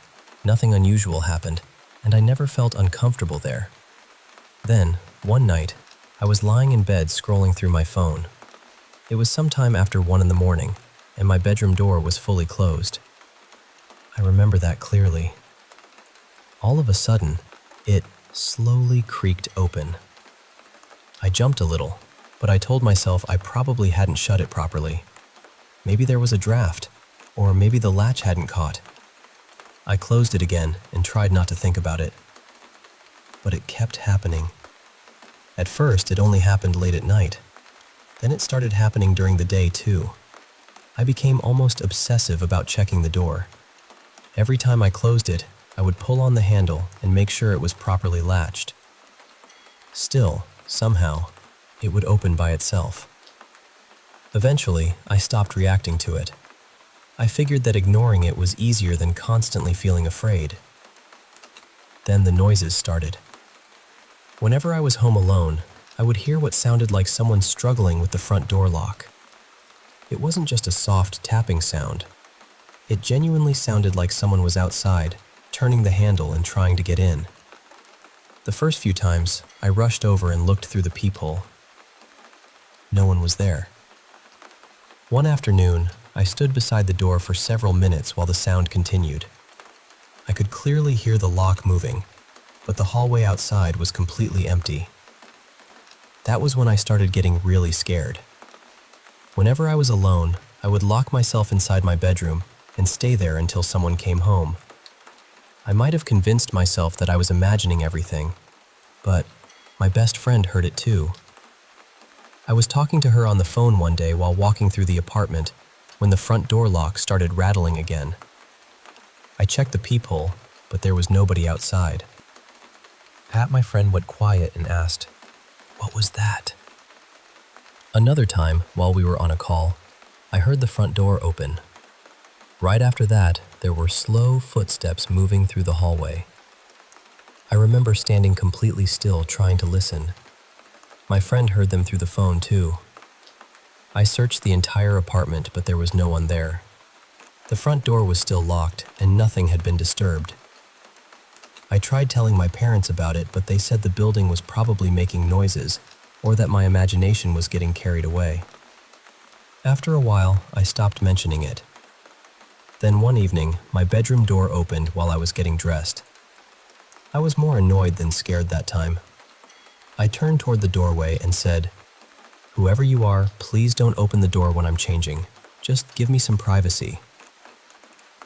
Nothing unusual happened, and I never felt uncomfortable there. Then, one night, I was lying in bed scrolling through my phone. It was sometime after 1 a.m, and my bedroom door was fully closed. I remember that clearly. All of a sudden, it slowly creaked open. I jumped a little, but I told myself I probably hadn't shut it properly. Maybe there was a draft, or maybe the latch hadn't caught. I closed it again and tried not to think about it. but it kept happening. At first, it only happened late at night. Then it started happening during the day too. I became almost obsessive about checking the door. Every time I closed it, I would pull on the handle and make sure it was properly latched. Still, somehow, it would open by itself. Eventually, I stopped reacting to it. I figured that ignoring it was easier than constantly feeling afraid. Then the noises started. Whenever I was home alone, I would hear what sounded like someone struggling with the front door lock. It wasn't just a soft tapping sound. It genuinely sounded like someone was outside, turning the handle and trying to get in. The first few times, I rushed over and looked through the peephole. No one was there. One afternoon, I stood beside the door for several minutes while the sound continued. I could clearly hear the lock moving, but the hallway outside was completely empty. That was when I started getting really scared. Whenever I was alone, I would lock myself inside my bedroom and stay there until someone came home. I might have convinced myself that I was imagining everything, but my best friend heard it too. I was talking to her on the phone one day while walking through the apartment when the front door lock started rattling again. I checked the peephole, but there was nobody outside. My friend went quiet and asked, "What was that?" Another time, while we were on a call, I heard the front door open. Right after that, there were slow footsteps moving through the hallway. I remember standing completely still trying to listen. My friend heard them through the phone too. I searched the entire apartment, but there was no one there. The front door was still locked and nothing had been disturbed. I tried telling my parents about it, but they said the building was probably making noises or that my imagination was getting carried away. After a while, I stopped mentioning it. Then one evening, my bedroom door opened while I was getting dressed. I was more annoyed than scared that time. I turned toward the doorway and said, "Whoever you are, please don't open the door when I'm changing. Just give me some privacy."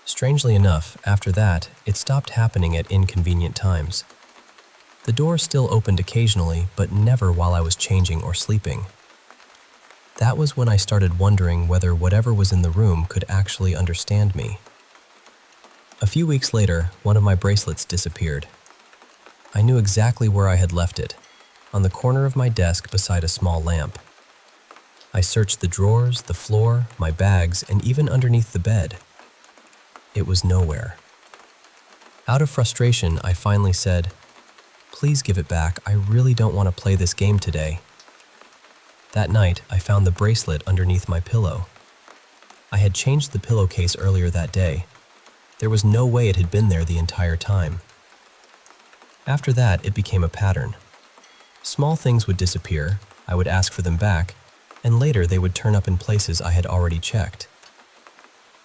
Strangely enough, after that, it stopped happening at inconvenient times. The door still opened occasionally, but never while I was changing or sleeping. That was when I started wondering whether whatever was in the room could actually understand me. A few weeks later, one of my bracelets disappeared. I knew exactly where I had left it, on the corner of my desk beside a small lamp. I searched the drawers, the floor, my bags, and even underneath the bed. It was nowhere. Out of frustration, I finally said, "Please give it back. I really don't want to play this game today." That night, I found the bracelet underneath my pillow. I had changed the pillowcase earlier that day. There was no way it had been there the entire time. After that, it became a pattern. Small things would disappear, I would ask for them back, and later they would turn up in places I had already checked.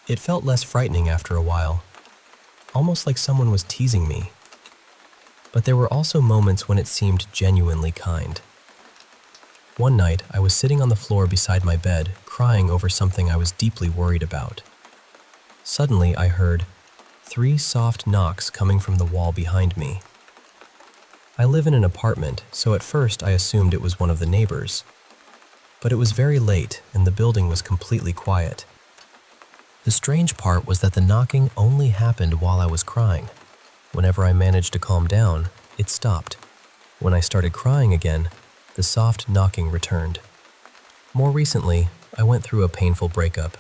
It felt less frightening after a while, almost like someone was teasing me. But there were also moments when it seemed genuinely kind. One night, I was sitting on the floor beside my bed, crying over something I was deeply worried about. Suddenly, I heard 3 soft knocks coming from the wall behind me. I live in an apartment, so at first I assumed it was one of the neighbors. But it was very late, and the building was completely quiet. The strange part was that the knocking only happened while I was crying. Whenever I managed to calm down, it stopped. When I started crying again, the soft knocking returned. More recently, I went through a painful breakup.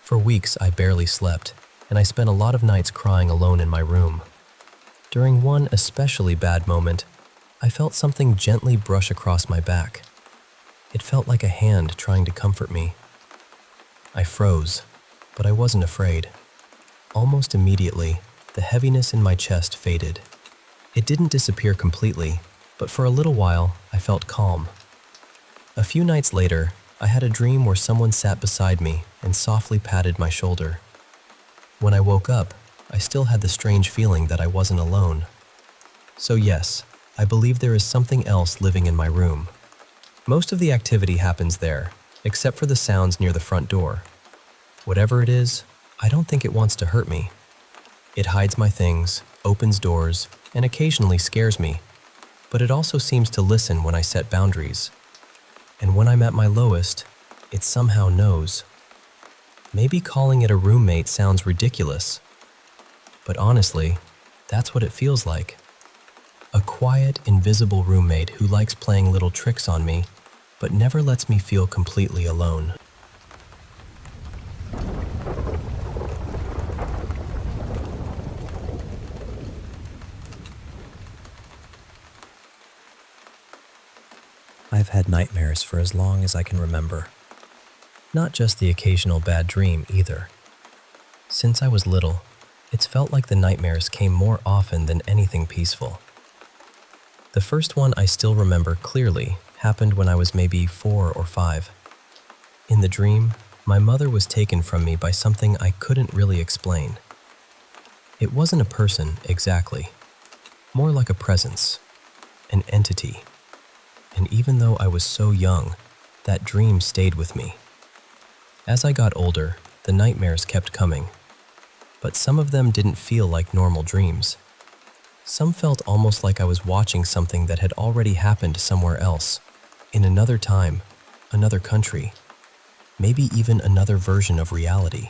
For weeks, I barely slept, and I spent a lot of nights crying alone in my room. During one especially bad moment, I felt something gently brush across my back. It felt like a hand trying to comfort me. I froze, but I wasn't afraid. Almost immediately, the heaviness in my chest faded. It didn't disappear completely, but for a little while, I felt calm. A few nights later, I had a dream where someone sat beside me and softly patted my shoulder. When I woke up, I still had the strange feeling that I wasn't alone. So yes, I believe there is something else living in my room. Most of the activity happens there, except for the sounds near the front door. Whatever it is, I don't think it wants to hurt me. It hides my things, opens doors, and occasionally scares me, but it also seems to listen when I set boundaries. And when I'm at my lowest, it somehow knows. Maybe calling it a roommate sounds ridiculous, but honestly, that's what it feels like. A quiet, invisible roommate who likes playing little tricks on me, but never lets me feel completely alone. I've had nightmares for as long as I can remember. Not just the occasional bad dream either. Since I was little, it's felt like the nightmares came more often than anything peaceful. The first one I still remember clearly happened when I was maybe 4 or 5. In the dream, my mother was taken from me by something I couldn't really explain. It wasn't a person exactly, more like a presence, an entity. And even though I was so young, that dream stayed with me. As I got older, the nightmares kept coming, but some of them didn't feel like normal dreams. Some felt almost like I was watching something that had already happened somewhere else, in another time, another country, maybe even another version of reality.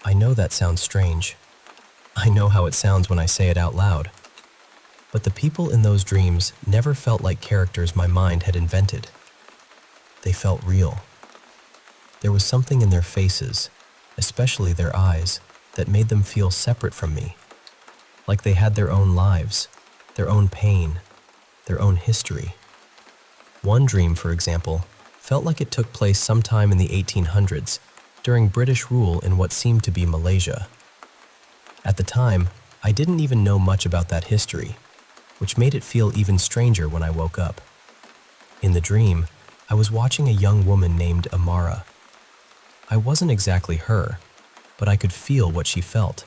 I know that sounds strange. I know how it sounds when I say it out loud. But the people in those dreams never felt like characters my mind had invented. They felt real. There was something in their faces, especially their eyes, that made them feel separate from me. Like they had their own lives, their own pain, their own history. One dream, for example, felt like it took place sometime in the 1800s, during British rule in what seemed to be Malaysia. At the time, I didn't even know much about that history, which made it feel even stranger when I woke up. In the dream, I was watching a young woman named Amara. I wasn't exactly her, but I could feel what she felt.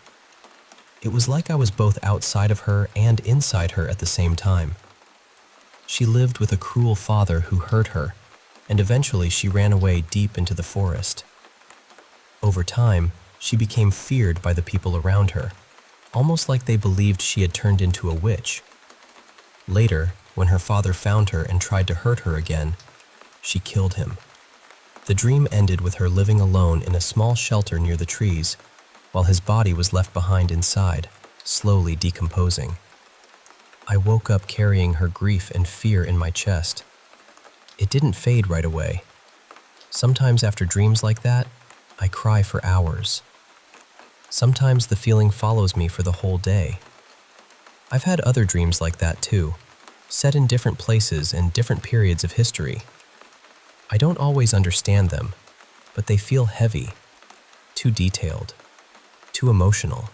It was like I was both outside of her and inside her at the same time. She lived with a cruel father who hurt her, and eventually she ran away deep into the forest. Over time, she became feared by the people around her, almost like they believed she had turned into a witch. Later, when her father found her and tried to hurt her again, she killed him. The dream ended with her living alone in a small shelter near the trees, while his body was left behind inside, slowly decomposing. I woke up carrying her grief and fear in my chest. It didn't fade right away. Sometimes after dreams like that, I cry for hours. Sometimes the feeling follows me for the whole day. I've had other dreams like that too, set in different places and different periods of history. I don't always understand them, but they feel heavy, too detailed, too emotional.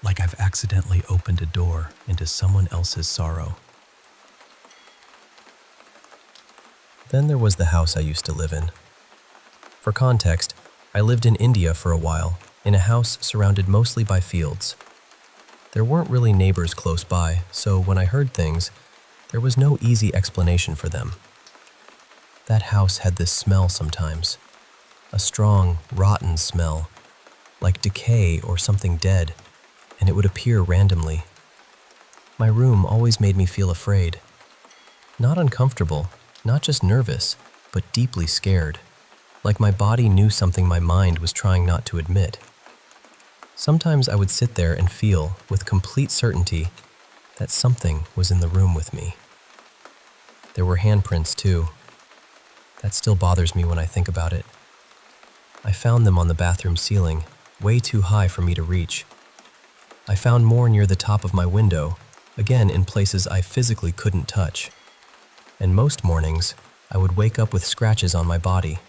Like I've accidentally opened a door into someone else's sorrow. Then there was the house I used to live in. For context, I lived in India for a while, in a house surrounded mostly by fields. There weren't really neighbors close by, so when I heard things, there was no easy explanation for them. That house had this smell sometimes, a strong, rotten smell, like decay or something dead, and it would appear randomly. My room always made me feel afraid. Not uncomfortable, not just nervous, but deeply scared, like my body knew something my mind was trying not to admit. Sometimes I would sit there and feel, with complete certainty, that something was in the room with me. There were handprints too. That still bothers me when I think about it. I found them on the bathroom ceiling, way too high for me to reach. I found more near the top of my window, again in places I physically couldn't touch. And most mornings, I would wake up with scratches on my body.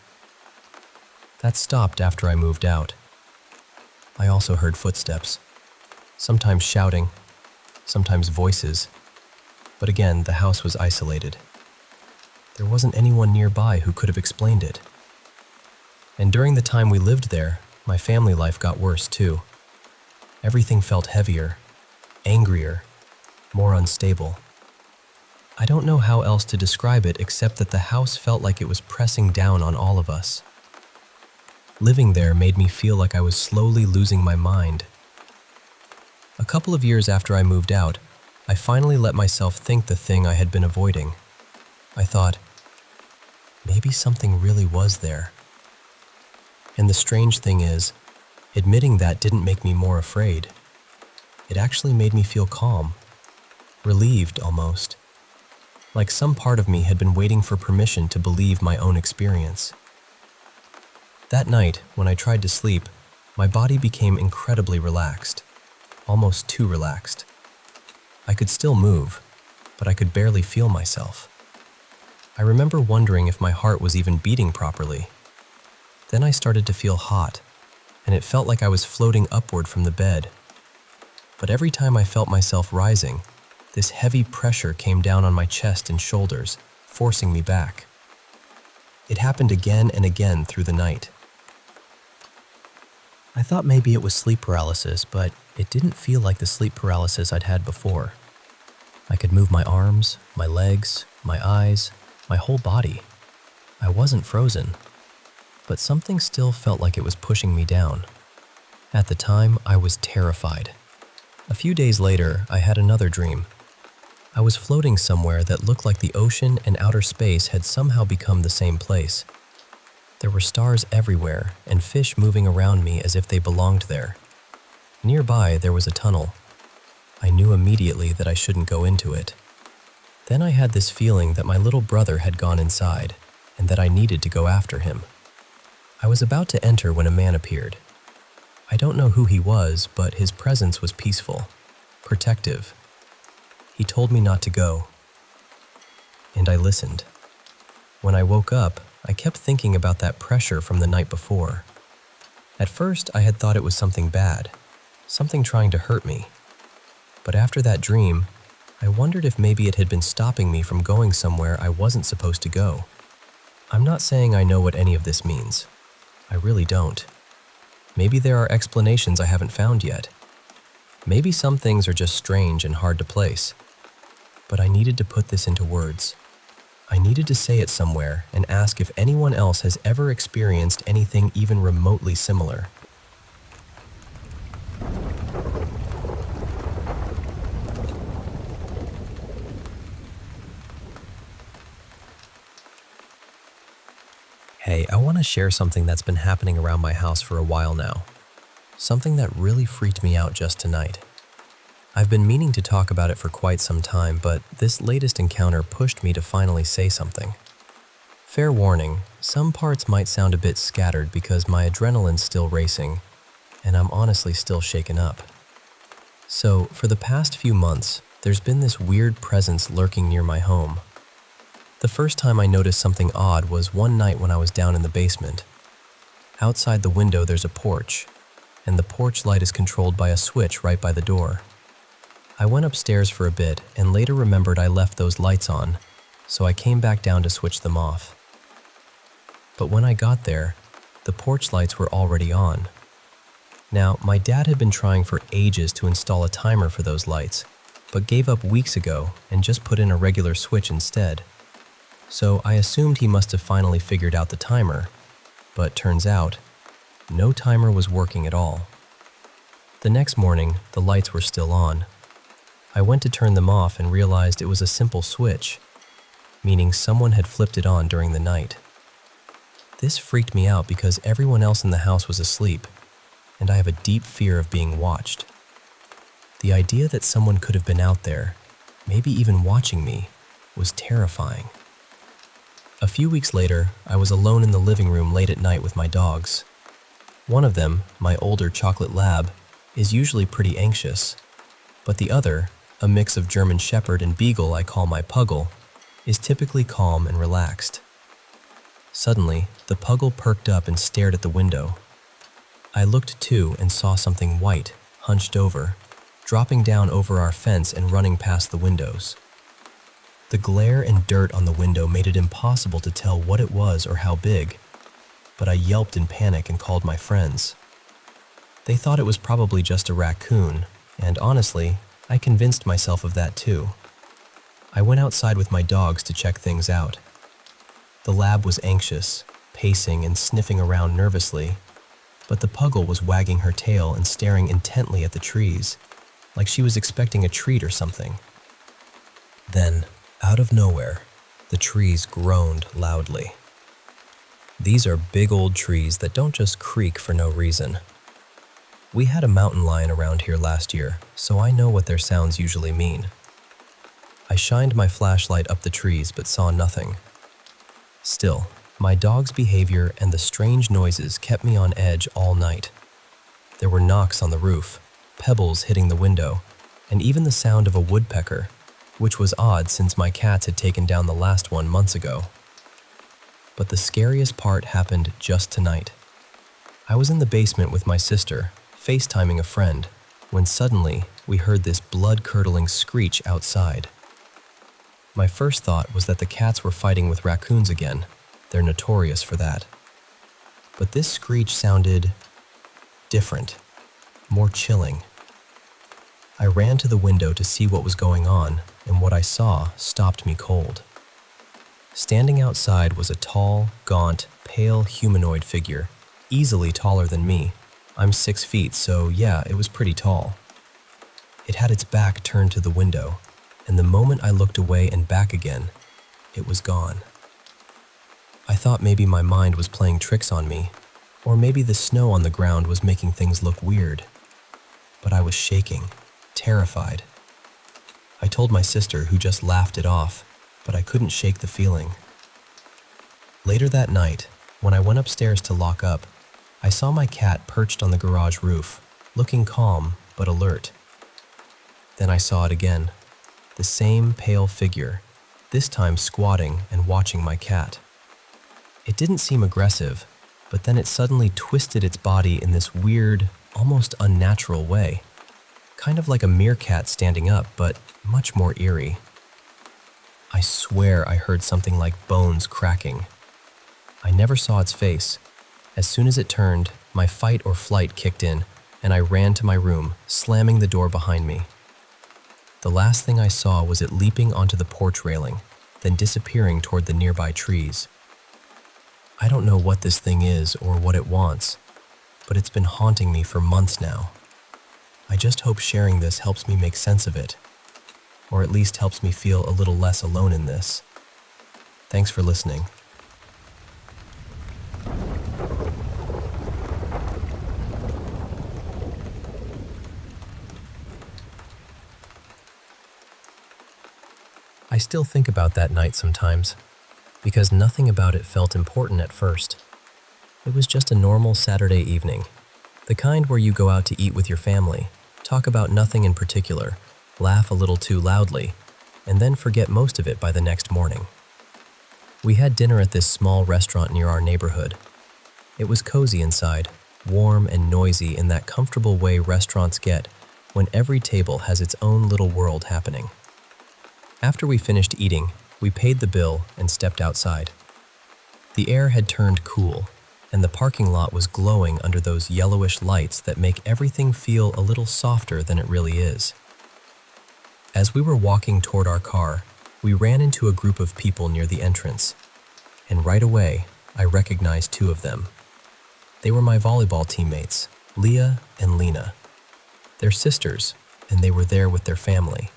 That stopped after I moved out. I also heard footsteps, sometimes shouting, sometimes voices, but again, the house was isolated. There wasn't anyone nearby who could have explained it. And during the time we lived there, my family life got worse too. Everything felt heavier, angrier, more unstable. I don't know how else to describe it except that the house felt like it was pressing down on all of us. Living there made me feel like I was slowly losing my mind. A couple of years after I moved out, I finally let myself think the thing I had been avoiding. I thought, maybe something really was there. And the strange thing is, admitting that didn't make me more afraid. It actually made me feel calm, relieved almost, like some part of me had been waiting for permission to believe my own experience. That night, when I tried to sleep, my body became incredibly relaxed, almost too relaxed. I could still move, but I could barely feel myself. I remember wondering if my heart was even beating properly. Then I started to feel hot, and it felt like I was floating upward from the bed. But every time I felt myself rising, this heavy pressure came down on my chest and shoulders, forcing me back. It happened again and again through the night. I thought maybe it was sleep paralysis, but it didn't feel like the sleep paralysis I'd had before. I could move my arms, my legs, my eyes, my whole body. I wasn't frozen, but something still felt like it was pushing me down. At the time, I was terrified. A few days later, I had another dream. I was floating somewhere that looked like the ocean and outer space had somehow become the same place. There were stars everywhere and fish moving around me as if they belonged there. Nearby, there was a tunnel. I knew immediately that I shouldn't go into it. Then I had this feeling that my little brother had gone inside and that I needed to go after him. I was about to enter when a man appeared. I don't know who he was, but his presence was peaceful, protective. He told me not to go, and I listened. When I woke up, I kept thinking about that pressure from the night before. At first, I had thought it was something bad, something trying to hurt me. But after that dream, I wondered if maybe it had been stopping me from going somewhere I wasn't supposed to go. I'm not saying I know what any of this means. I really don't. Maybe there are explanations I haven't found yet. Maybe some things are just strange and hard to place. But I needed to put this into words. I needed to say it somewhere and ask if anyone else has ever experienced anything even remotely similar. Hey, I want to share something that's been happening around my house for a while now. Something that really freaked me out just tonight. I've been meaning to talk about it for quite some time, but this latest encounter pushed me to finally say something. Fair warning, some parts might sound a bit scattered because my adrenaline's still racing, and I'm honestly still shaken up. So, for the past few months, there's been this weird presence lurking near my home. The first time I noticed something odd was one night when I was down in the basement. Outside the window there's a porch, and the porch light is controlled by a switch right by the door. I went upstairs for a bit and later remembered I left those lights on, so I came back down to switch them off. But when I got there, the porch lights were already on. Now, my dad had been trying for ages to install a timer for those lights, but gave up weeks ago and just put in a regular switch instead. So I assumed he must have finally figured out the timer, but turns out, no timer was working at all. The next morning, the lights were still on. I went to turn them off and realized it was a simple switch, meaning someone had flipped it on during the night. This freaked me out because everyone else in the house was asleep, and I have a deep fear of being watched. The idea that someone could have been out there, maybe even watching me, was terrifying. A few weeks later, I was alone in the living room late at night with my dogs. One of them, my older chocolate lab, is usually pretty anxious, but the other, a mix of German Shepherd and Beagle I call my Puggle, is typically calm and relaxed. Suddenly, the Puggle perked up and stared at the window. I looked too and saw something white, hunched over, dropping down over our fence and running past the windows. The glare and dirt on the window made it impossible to tell what it was or how big, but I yelped in panic and called my friends. They thought it was probably just a raccoon, and honestly, I convinced myself of that too. I went outside with my dogs to check things out. The lab was anxious, pacing and sniffing around nervously, but the Puggle was wagging her tail and staring intently at the trees, like she was expecting a treat or something. Then, out of nowhere, the trees groaned loudly. These are big old trees that don't just creak for no reason. We had a mountain lion around here last year, so I know what their sounds usually mean. I shined my flashlight up the trees but saw nothing. Still, my dog's behavior and the strange noises kept me on edge all night. There were knocks on the roof, pebbles hitting the window, and even the sound of a woodpecker, which was odd since my cats had taken down the last one months ago. But the scariest part happened just tonight. I was in the basement with my sister, FaceTiming a friend, when suddenly we heard this blood-curdling screech outside. My first thought was that the cats were fighting with raccoons again. They're notorious for that. But this screech sounded different, more chilling. I ran to the window to see what was going on, and what I saw stopped me cold. Standing outside was a tall, gaunt, pale humanoid figure, easily taller than me. I'm 6 feet, so yeah, it was pretty tall. It had its back turned to the window, and the moment I looked away and back again, it was gone. I thought maybe my mind was playing tricks on me, or maybe the snow on the ground was making things look weird. But I was shaking, terrified. I told my sister, who just laughed it off, but I couldn't shake the feeling. Later that night, when I went upstairs to lock up, I saw my cat perched on the garage roof, looking calm but alert. Then I saw it again, the same pale figure, this time squatting and watching my cat. It didn't seem aggressive, but then it suddenly twisted its body in this weird, almost unnatural way, kind of like a meerkat standing up, but much more eerie. I swear I heard something like bones cracking. I never saw its face. As soon as it turned, my fight or flight kicked in, and I ran to my room, slamming the door behind me. The last thing I saw was it leaping onto the porch railing, then disappearing toward the nearby trees. I don't know what this thing is or what it wants, but it's been haunting me for months now. I just hope sharing this helps me make sense of it, or at least helps me feel a little less alone in this. Thanks for listening. I still think about that night sometimes, because nothing about it felt important at first. It was just a normal Saturday evening, the kind where you go out to eat with your family, talk about nothing in particular, laugh a little too loudly, and then forget most of it by the next morning. We had dinner at this small restaurant near our neighborhood. It was cozy inside, warm and noisy in that comfortable way restaurants get when every table has its own little world happening. After we finished eating, we paid the bill and stepped outside. The air had turned cool, and the parking lot was glowing under those yellowish lights that make everything feel a little softer than it really is. As we were walking toward our car, we ran into a group of people near the entrance, and right away, I recognized two of them. They were my volleyball teammates, Leah and Lena. They're sisters, and they were there with their family.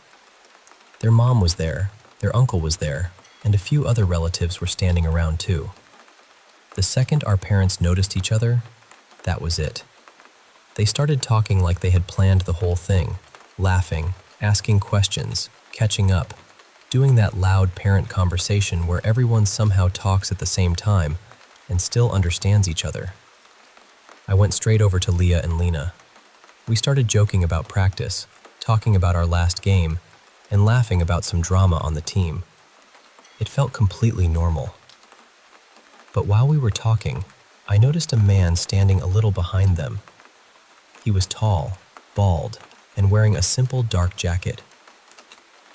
Their mom was there, their uncle was there, and a few other relatives were standing around too. The second our parents noticed each other, that was it. They started talking like they had planned the whole thing, laughing, asking questions, catching up, doing that loud parent conversation where everyone somehow talks at the same time and still understands each other. I went straight over to Leah and Lena. We started joking about practice, talking about our last game, and laughing about some drama on the team. It felt completely normal. But while we were talking, I noticed a man standing a little behind them. He was tall, bald, and wearing a simple dark jacket.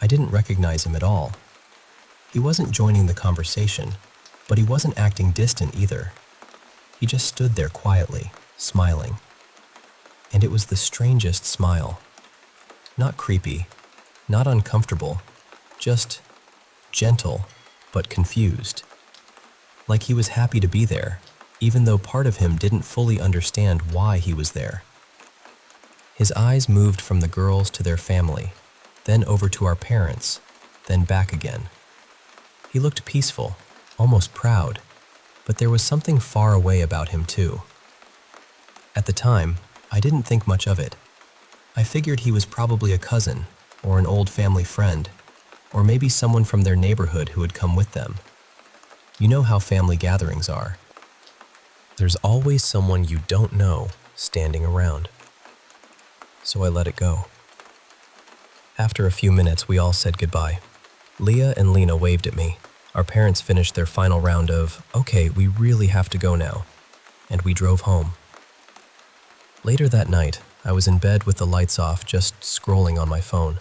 I didn't recognize him at all. He wasn't joining the conversation, but he wasn't acting distant either. He just stood there quietly, smiling. And it was the strangest smile. Not creepy, not uncomfortable, just gentle, but confused. Like he was happy to be there, even though part of him didn't fully understand why he was there. His eyes moved from the girls to their family, then over to our parents, then back again. He looked peaceful, almost proud, but there was something far away about him too. At the time, I didn't think much of it. I figured he was probably a cousin, or an old family friend, or maybe someone from their neighborhood who had come with them. You know how family gatherings are. There's always someone you don't know standing around. So I let it go. After a few minutes, we all said goodbye. Leah and Lena waved at me. Our parents finished their final round of, "Okay, we really have to go now," and we drove home. Later that night, I was in bed with the lights off, just scrolling on my phone.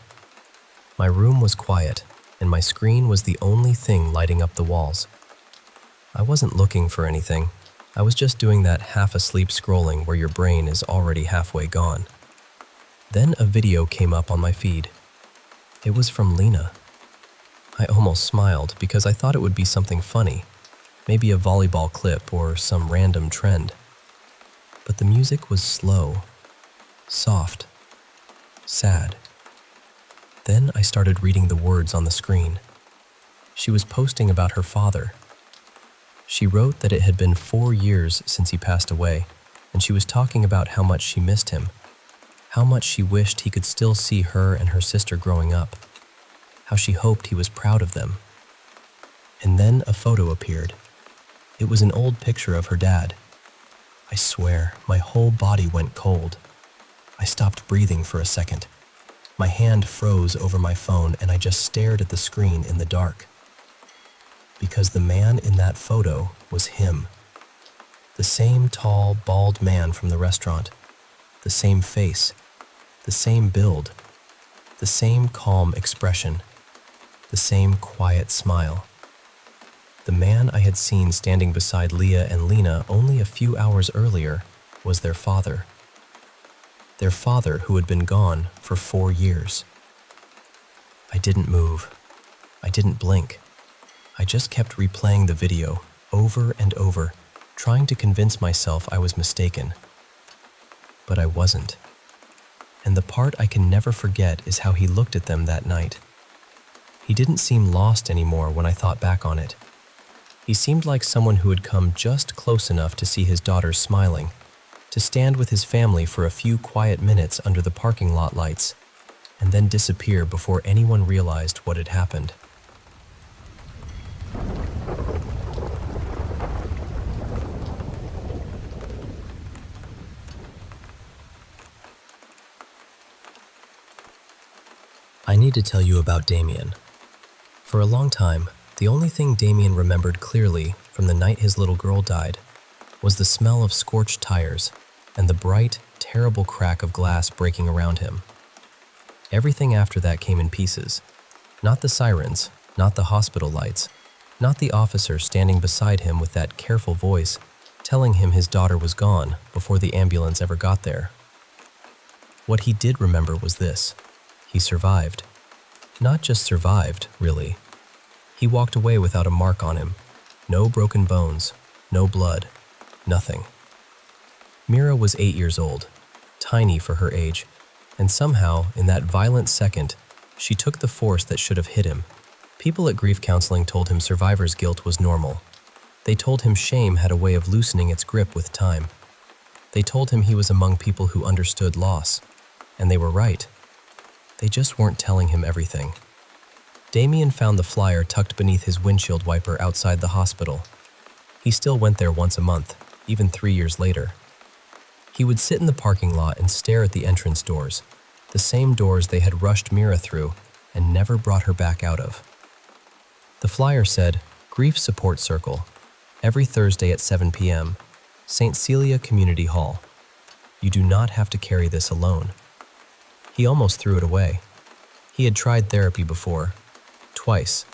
My room was quiet, and my screen was the only thing lighting up the walls. I wasn't looking for anything. I was just doing that half-asleep scrolling where your brain is already halfway gone. Then a video came up on my feed. It was from Lena. I almost smiled because I thought it would be something funny, maybe a volleyball clip or some random trend. But the music was slow, soft, sad. Then I started reading the words on the screen. She was posting about her father. She wrote that it had been 4 years since he passed away, and she was talking about how much she missed him, how much she wished he could still see her and her sister growing up, how she hoped he was proud of them. And then a photo appeared. It was an old picture of her dad. I swear, my whole body went cold. I stopped breathing for a second. My hand froze over my phone and I just stared at the screen in the dark. Because the man in that photo was him. The same tall, bald man from the restaurant. The same face. The same build. The same calm expression. The same quiet smile. The man I had seen standing beside Leah and Lena only a few hours earlier was their father. Their father who had been gone for 4 years. I didn't move. I didn't blink. I just kept replaying the video over and over, trying to convince myself I was mistaken. But I wasn't. And the part I can never forget is how he looked at them that night. He didn't seem lost anymore when I thought back on it. He seemed like someone who had come just close enough to see his daughters smiling, to stand with his family for a few quiet minutes under the parking lot lights, and then disappear before anyone realized what had happened. I need to tell you about Damien. For a long time, the only thing Damien remembered clearly from the night his little girl died was the smell of scorched tires and the bright, terrible crack of glass breaking around him. Everything after that came in pieces. Not the sirens, not the hospital lights, not the officer standing beside him with that careful voice telling him his daughter was gone before the ambulance ever got there. What he did remember was this. He survived. Not just survived, really. He walked away without a mark on him. No broken bones, no blood, nothing. Mira was 8 years old, tiny for her age, and somehow, in that violent second, she took the force that should have hit him. People at grief counseling told him survivor's guilt was normal. They told him shame had a way of loosening its grip with time. They told him he was among people who understood loss, and they were right. They just weren't telling him everything. Damien found the flyer tucked beneath his windshield wiper outside the hospital. He still went there once a month, even 3 years later. He would sit in the parking lot and stare at the entrance doors, the same doors they had rushed Mira through and never brought her back out of. The flyer said, "Grief Support Circle, every Thursday at 7 p.m., St. Celia Community Hall. You do not have to carry this alone." He almost threw it away. He had tried therapy before, twice,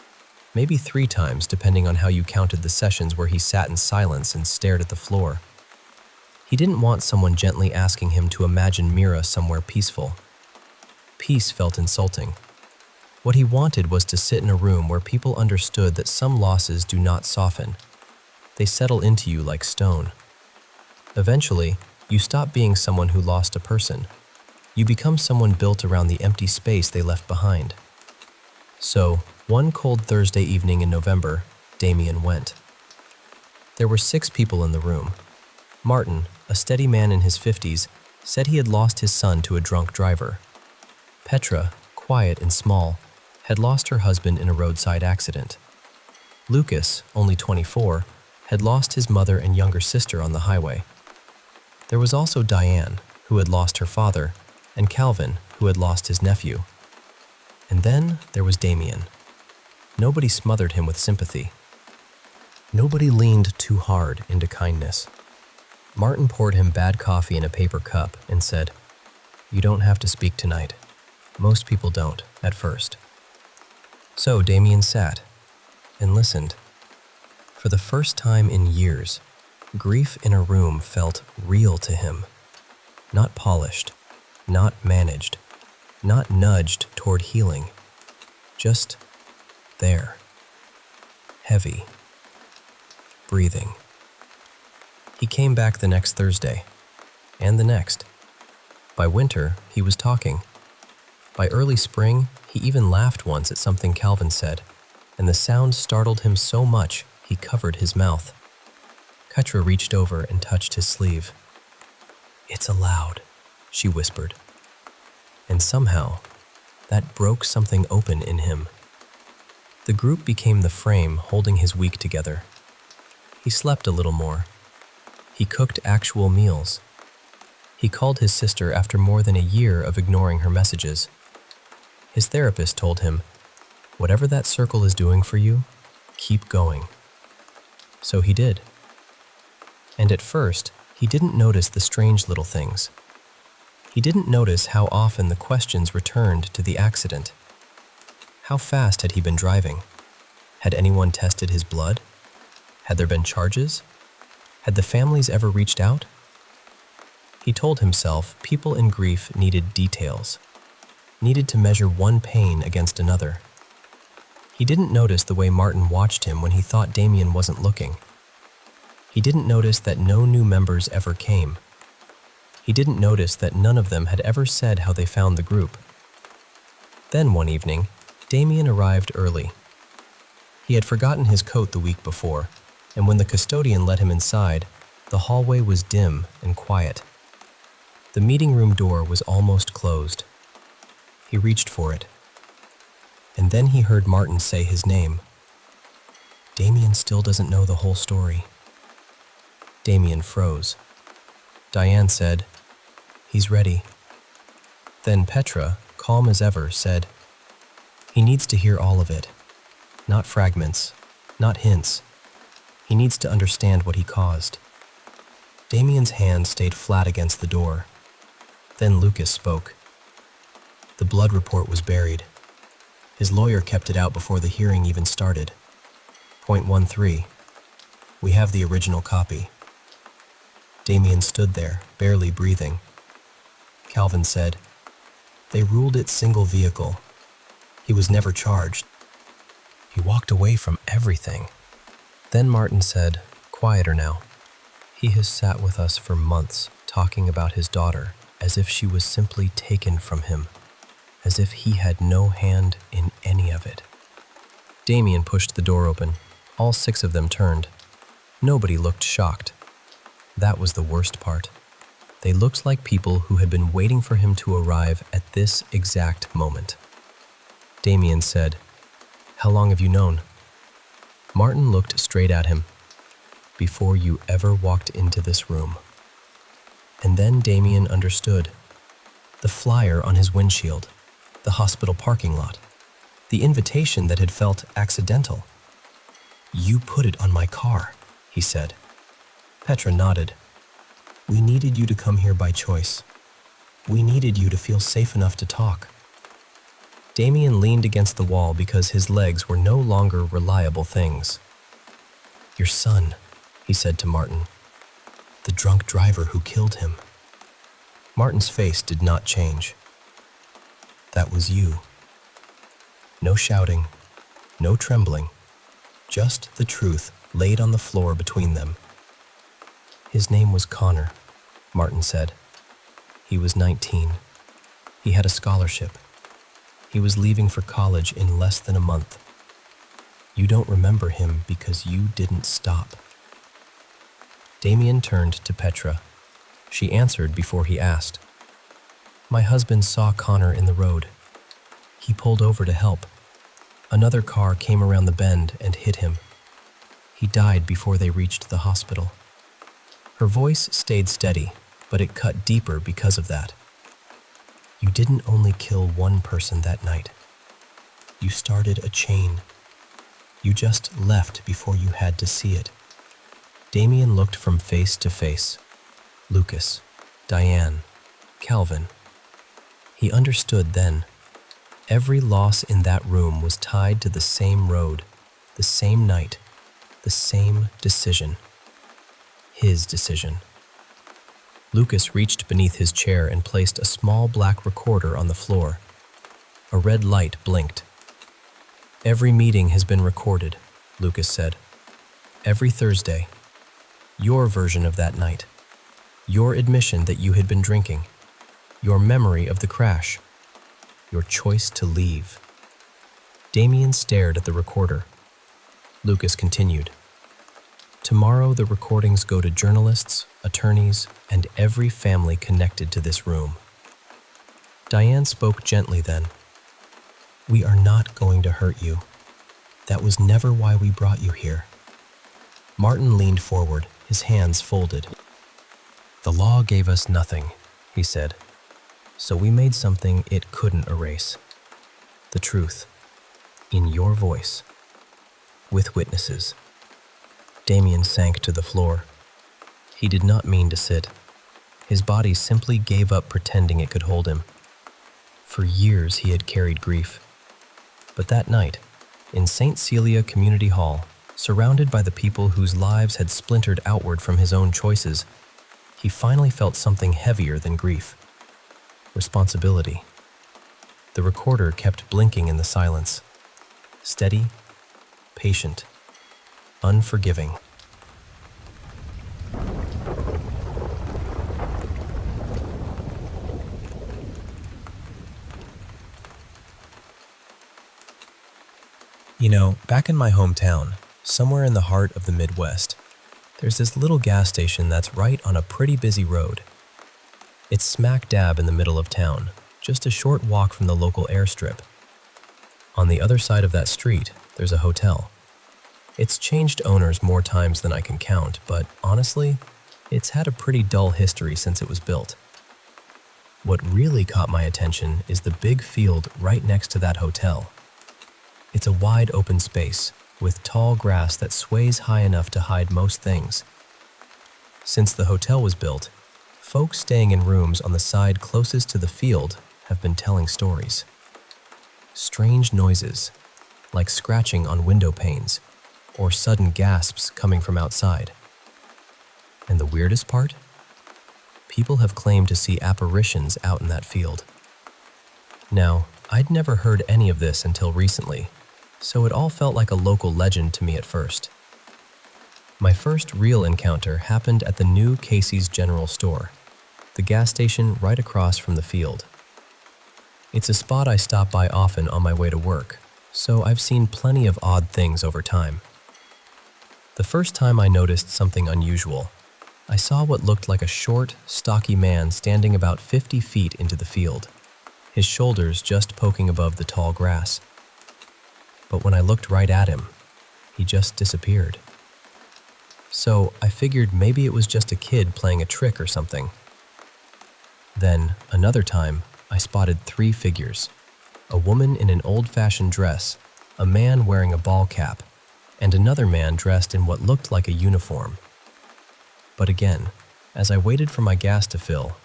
maybe 3 times depending on how you counted the sessions where he sat in silence and stared at the floor. He didn't want someone gently asking him to imagine Mira somewhere peaceful. Peace felt insulting. What he wanted was to sit in a room where people understood that some losses do not soften. They settle into you like stone. Eventually, you stop being someone who lost a person. You become someone built around the empty space they left behind. So, One cold Thursday evening in November, Damien went. There were 6 people in the room. Martin, a steady man in his 50s, said he had lost his son to a drunk driver. Petra, quiet and small, had lost her husband in a roadside accident. Lucas, only 24, had lost his mother and younger sister on the highway. There was also Diane, who had lost her father, and Calvin, who had lost his nephew. And then there was Damien. Nobody smothered him with sympathy. Nobody leaned too hard into kindness. Martin poured him bad coffee in a paper cup and said, "You don't have to speak tonight. Most people don't, at first." So Damien sat and listened. For the first time in years, grief in a room felt real to him. Not polished, not managed, not nudged toward healing. Just there. Heavy. Breathing. He came back the next Thursday, and the next. By winter, he was talking. By early spring, he even laughed once at something Calvin said, and the sound startled him so much he covered his mouth. Petra reached over and touched his sleeve. "It's allowed," she whispered. And somehow, that broke something open in him. The group became the frame holding his week together. He slept a little more. He cooked actual meals. He called his sister after more than a year of ignoring her messages. His therapist told him, "Whatever that circle is doing for you, keep going." So he did. And at first, he didn't notice the strange little things. He didn't notice how often the questions returned to the accident. How fast had he been driving? Had anyone tested his blood? Had there been charges? Had the families ever reached out? He told himself people in grief needed details, needed to measure one pain against another. He didn't notice the way Martin watched him when he thought Damien wasn't looking. He didn't notice that no new members ever came. He didn't notice that none of them had ever said how they found the group. Then one evening, Damien arrived early. He had forgotten his coat the week before, and when the custodian let him inside, the hallway was dim and quiet. The meeting room door was almost closed. He reached for it. And then he heard Martin say his name. Damien still doesn't know the whole story. Damien froze. Diane said, "He's ready." Then Petra, calm as ever, said, "He needs to hear all of it. Not fragments, not hints. He needs to understand what he caused." Damien's hand stayed flat against the door. Then Lucas spoke. The blood report was buried. His lawyer kept it out before the hearing even started. Point 13. We have the original copy. Damien stood there, barely breathing. Calvin said, "They ruled it single vehicle. He was never charged. He walked away from everything." Then Martin said, quieter now, "He has sat with us for months, talking about his daughter, as if she was simply taken from him, as if he had no hand in any of it." Damien pushed the door open. All 6 of them turned. Nobody looked shocked. That was the worst part. They looked like people who had been waiting for him to arrive at this exact moment. Damien said, "How long have you known?" Martin looked straight at him. "Before you ever walked into this room." And then Damien understood. The flyer on his windshield, the hospital parking lot, the invitation that had felt accidental. "You put it on my car," he said. Petra nodded. "We needed you to come here by choice. We needed you to feel safe enough to talk." Damien leaned against the wall because his legs were no longer reliable things. "Your son," he said to Martin. "The drunk driver who killed him." Martin's face did not change. "That was you." No shouting, no trembling, just the truth laid on the floor between them. "His name was Connor," Martin said. "He was 19. He had a scholarship. He was leaving for college in less than a month. You don't remember him because you didn't stop. Damien turned to Petra. She answered before he asked. My husband saw Connor in the road. He pulled over to help. Another car came around the bend and hit him. He died before they reached the hospital. Her voice stayed steady, but it cut deeper because of that. You didn't only kill one person that night. You started a chain. You just left before you had to see it. Damien looked from face to face. Lucas, Diane, Calvin. He understood then. Every loss in that room was tied to the same road, the same night, the same decision. His decision. Lucas reached beneath his chair and placed a small black recorder on the floor. A red light blinked. Every meeting has been recorded, Lucas said. Every Thursday. Your version of that night. Your admission that you had been drinking. Your memory of the crash. Your choice to leave. Damien stared at the recorder. Lucas continued. Tomorrow the recordings go to journalists, attorneys, and every family connected to this room. Diane spoke gently then. We are not going to hurt you. That was never why we brought you here. Martin leaned forward, his hands folded. The law gave us nothing, he said. So we made something it couldn't erase. The truth. In your voice. With witnesses. Damien sank to the floor. He did not mean to sit. His body simply gave up pretending it could hold him. For years he had carried grief. But that night, in St. Celia Community Hall, surrounded by the people whose lives had splintered outward from his own choices, he finally felt something heavier than grief. Responsibility. The recorder kept blinking in the silence. Steady, patient, unforgiving. You know, back in my hometown, somewhere in the heart of the Midwest, there's this little gas station that's right on a pretty busy road. It's smack dab in the middle of town, just a short walk from the local airstrip. On the other side of that street, there's a hotel. It's changed owners more times than I can count, but honestly, it's had a pretty dull history since it was built. What really caught my attention is the big field right next to that hotel. It's a wide open space, with tall grass that sways high enough to hide most things. Since the hotel was built, folks staying in rooms on the side closest to the field have been telling stories. Strange noises, like scratching on window panes, or sudden gasps coming from outside. And the weirdest part? People have claimed to see apparitions out in that field. Now, I'd never heard any of this until recently, so it all felt like a local legend to me at first. My first real encounter happened at the new Casey's General Store, the gas station right across from the field. It's a spot I stop by often on my way to work, so I've seen plenty of odd things over time. The first time I noticed something unusual, I saw what looked like a short, stocky man standing about 50 feet into the field, his shoulders just poking above the tall grass. But when I looked right at him, he just disappeared. So I figured maybe it was just a kid playing a trick or something. Then, another time, I spotted 3 figures: a woman in an old-fashioned dress, a man wearing a ball cap, and another man dressed in what looked like a uniform. But again, as I waited for my gas to fill,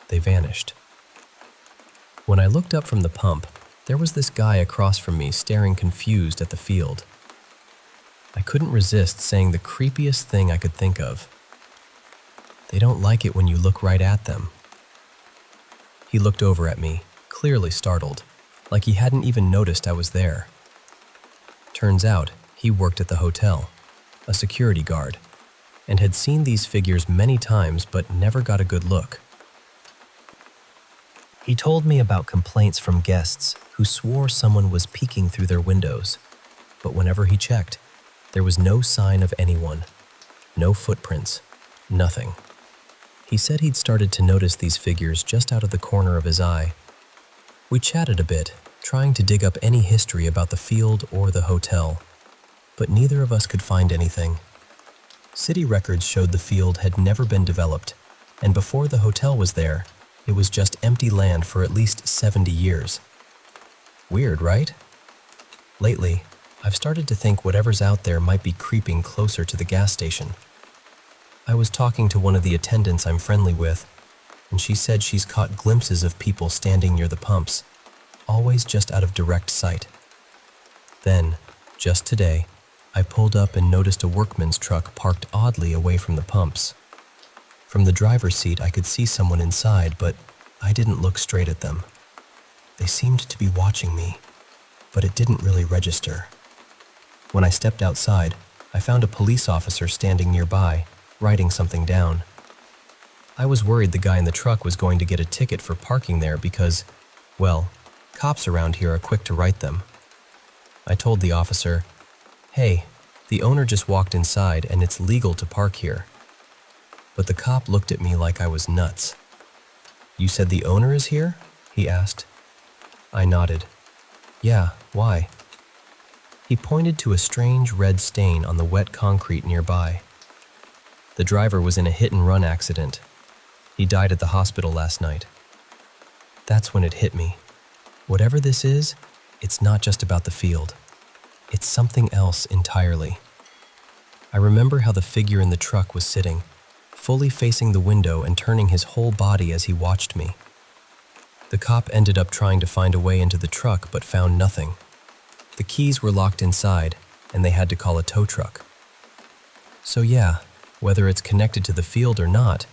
they vanished. When I looked up from the pump, there was this guy across from me staring confused at the field. I couldn't resist saying the creepiest thing I could think of. They don't like it when you look right at them. He looked over at me, clearly startled, like he hadn't even noticed I was there. Turns out, he worked at the hotel, a security guard, and had seen these figures many times but never got a good look. He told me about complaints from guests who swore someone was peeking through their windows. but whenever he checked, there was no sign of anyone, no footprints, nothing. He said he'd started to notice these figures just out of the corner of his eye. We chatted a bit, trying to dig up any history about the field or the hotel, but neither of us could find anything. City records showed the field had never been developed, and before the hotel was there, it was just empty land for at least 70 years. Weird, right? Lately, I've started to think whatever's out there might be creeping closer to the gas station. I was talking to one of the attendants I'm friendly with, and she said she's caught glimpses of people standing near the pumps, always just out of direct sight. Then, just today, I pulled up and noticed a workman's truck parked oddly away from the pumps. From the driver's seat, I could see someone inside, but I didn't look straight at them. They seemed to be watching me, but it didn't really register. When I stepped outside, I found a police officer standing nearby, writing something down. I was worried the guy in the truck was going to get a ticket for parking there because, well, cops around here are quick to write them. I told the officer, "Hey, the owner just walked inside and it's legal to park here." But the cop looked at me like I was nuts. "You said the owner is here?" he asked. I nodded. "Yeah, why?" He pointed to a strange red stain on the wet concrete nearby. The driver was in a hit-and-run accident. He died at the hospital last night. That's when it hit me. Whatever this is, it's not just about the field. It's something else entirely. I remember how the figure in the truck was sitting, fully facing the window and turning his whole body as he watched me. The cop ended up trying to find a way into the truck but found nothing. The keys were locked inside, and they had to call a tow truck. So yeah, whether it's connected to the field or not,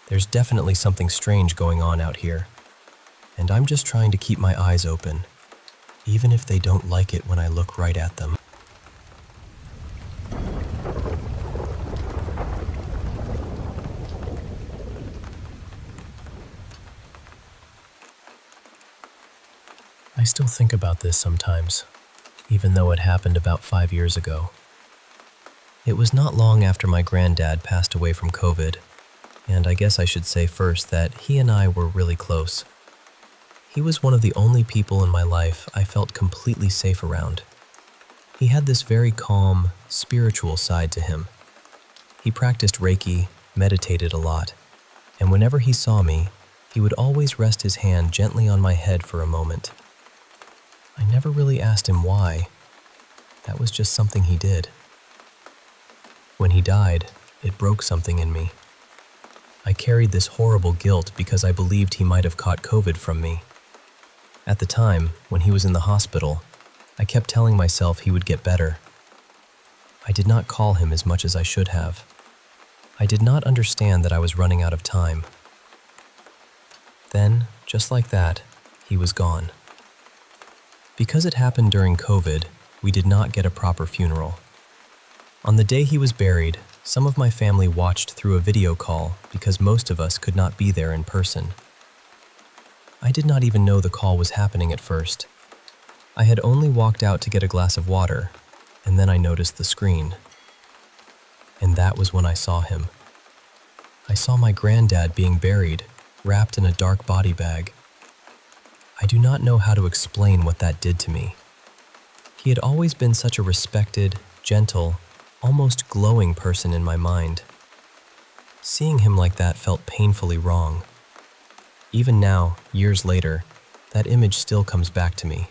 there's definitely something strange going on out here. And I'm just trying to keep my eyes open, even if they don't like it when I look right at them. I still think about this sometimes, even though it happened about 5 years ago. It was not long after my granddad passed away from COVID, and I guess I should say first that he and I were really close. He was one of the only people in my life I felt completely safe around. He had this very calm, spiritual side to him. He practiced Reiki, meditated a lot, and whenever he saw me, he would always rest his hand gently on my head for a moment. I never really asked him why. That was just something he did. When he died, it broke something in me. I carried this horrible guilt because I believed he might have caught COVID from me. At the time, when he was in the hospital, I kept telling myself he would get better. I did not call him as much as I should have. I did not understand that I was running out of time. Then, just like that, he was gone. Because it happened during COVID, we did not get a proper funeral. On the day he was buried, some of my family watched through a video call because most of us could not be there in person. I did not even know the call was happening at first. I had only walked out to get a glass of water, and then I noticed the screen. And that was when I saw him. I saw my granddad being buried, wrapped in a dark body bag. I do not know how to explain what that did to me. He had always been such a respected, gentle, almost glowing person in my mind. Seeing him like that felt painfully wrong. Even now, years later, that image still comes back to me.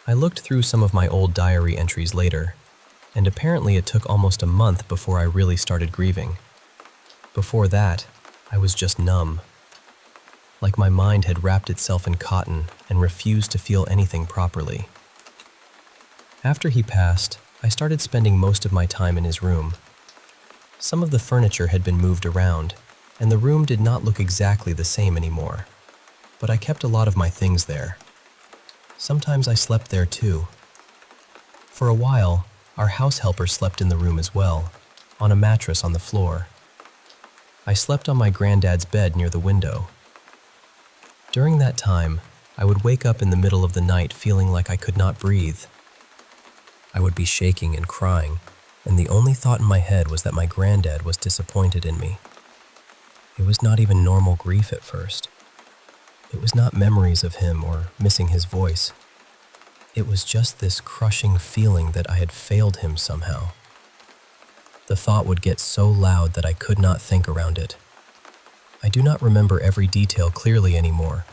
I looked through some of my old diary entries later, and apparently it took almost a month before I really started grieving. Before that, I was just numb. Like my mind had wrapped itself in cotton and refused to feel anything properly. After he passed, I started spending most of my time in his room. Some of the furniture had been moved around, and the room did not look exactly the same anymore, but I kept a lot of my things there. Sometimes I slept there too. For a while, our house helper slept in the room as well, on a mattress on the floor. I slept on my granddad's bed near the window. During that time, I would wake up in the middle of the night feeling like I could not breathe. I would be shaking and crying, and the only thought in my head was that my granddad was disappointed in me. It was not even normal grief at first. It was not memories of him or missing his voice. It was just this crushing feeling that I had failed him somehow. The thought would get so loud that I could not think around it. I do not remember every detail clearly anymore,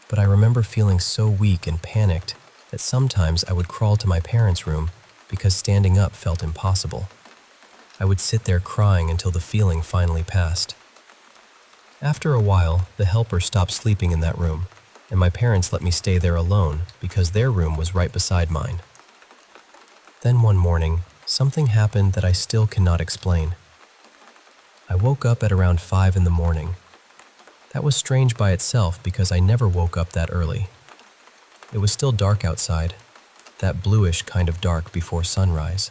but I remember feeling so weak and panicked that sometimes I would crawl to my parents' room because standing up felt impossible. I would sit there crying until the feeling finally passed. After a while, the helper stopped sleeping in that room, and my parents let me stay there alone because their room was right beside mine. Then one morning, something happened that I still cannot explain. I woke up at around 5 in the morning. That was strange by itself because I never woke up that early. It was still dark outside, that bluish kind of dark before sunrise.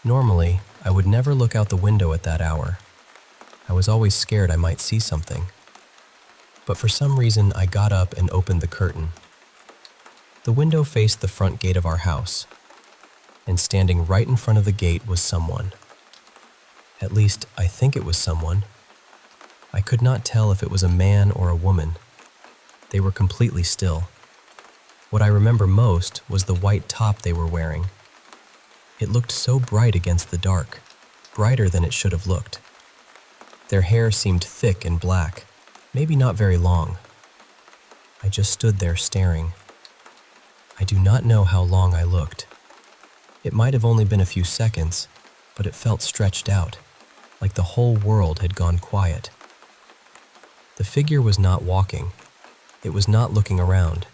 Normally, I would never look out the window at that hour. I was always scared I might see something. But for some reason, I got up and opened the curtain. The window faced the front gate of our house, and standing right in front of the gate was someone. At least, I think it was someone. I could not tell if it was a man or a woman. They were completely still. What I remember most was the white top they were wearing. It looked so bright against the dark, brighter than it should have looked. Their hair seemed thick and black, maybe not very long. I just stood there staring. I do not know how long I looked. It might have only been a few seconds, but it felt stretched out, like the whole world had gone quiet. The figure was not walking. It was not looking around.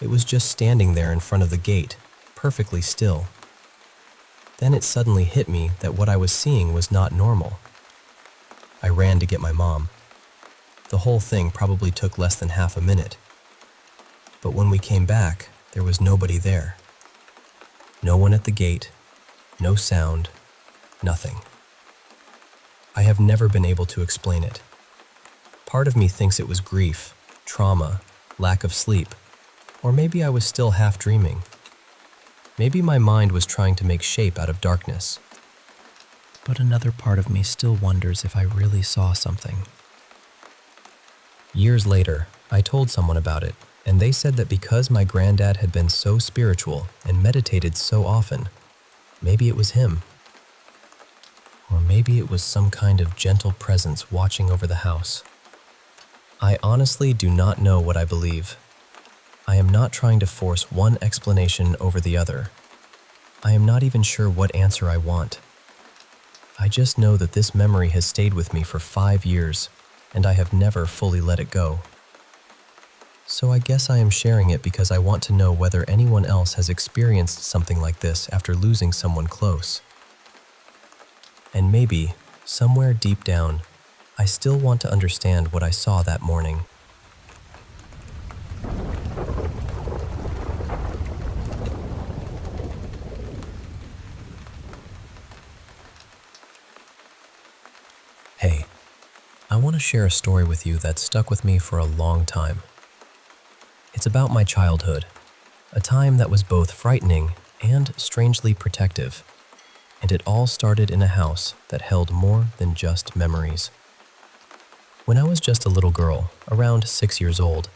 It was just standing there in front of the gate, perfectly still. Then it suddenly hit me that what I was seeing was not normal. I ran to get my mom. The whole thing probably took less than half a minute. But when we came back, there was nobody there. No one at the gate, no sound, nothing. I have never been able to explain it. Part of me thinks it was grief, trauma, lack of sleep, or maybe I was still half dreaming. Maybe my mind was trying to make shape out of darkness. But another part of me still wonders if I really saw something. Years later, I told someone about it, and they said that because my granddad had been so spiritual and meditated so often, maybe it was him. Or maybe it was some kind of gentle presence watching over the house. I honestly do not know what I believe. I am not trying to force one explanation over the other. I am not even sure what answer I want. I just know that this memory has stayed with me for 5 years, and I have never fully let it go. So I guess I am sharing it because I want to know whether anyone else has experienced something like this after losing someone close. And maybe, somewhere deep down, I still want to understand what I saw that morning. Hey, I want to share a story with you that stuck with me for a long time. It's about my childhood, a time that was both frightening and strangely protective, and it all started in a house that held more than just memories. When I was just a little girl, around 6 years old,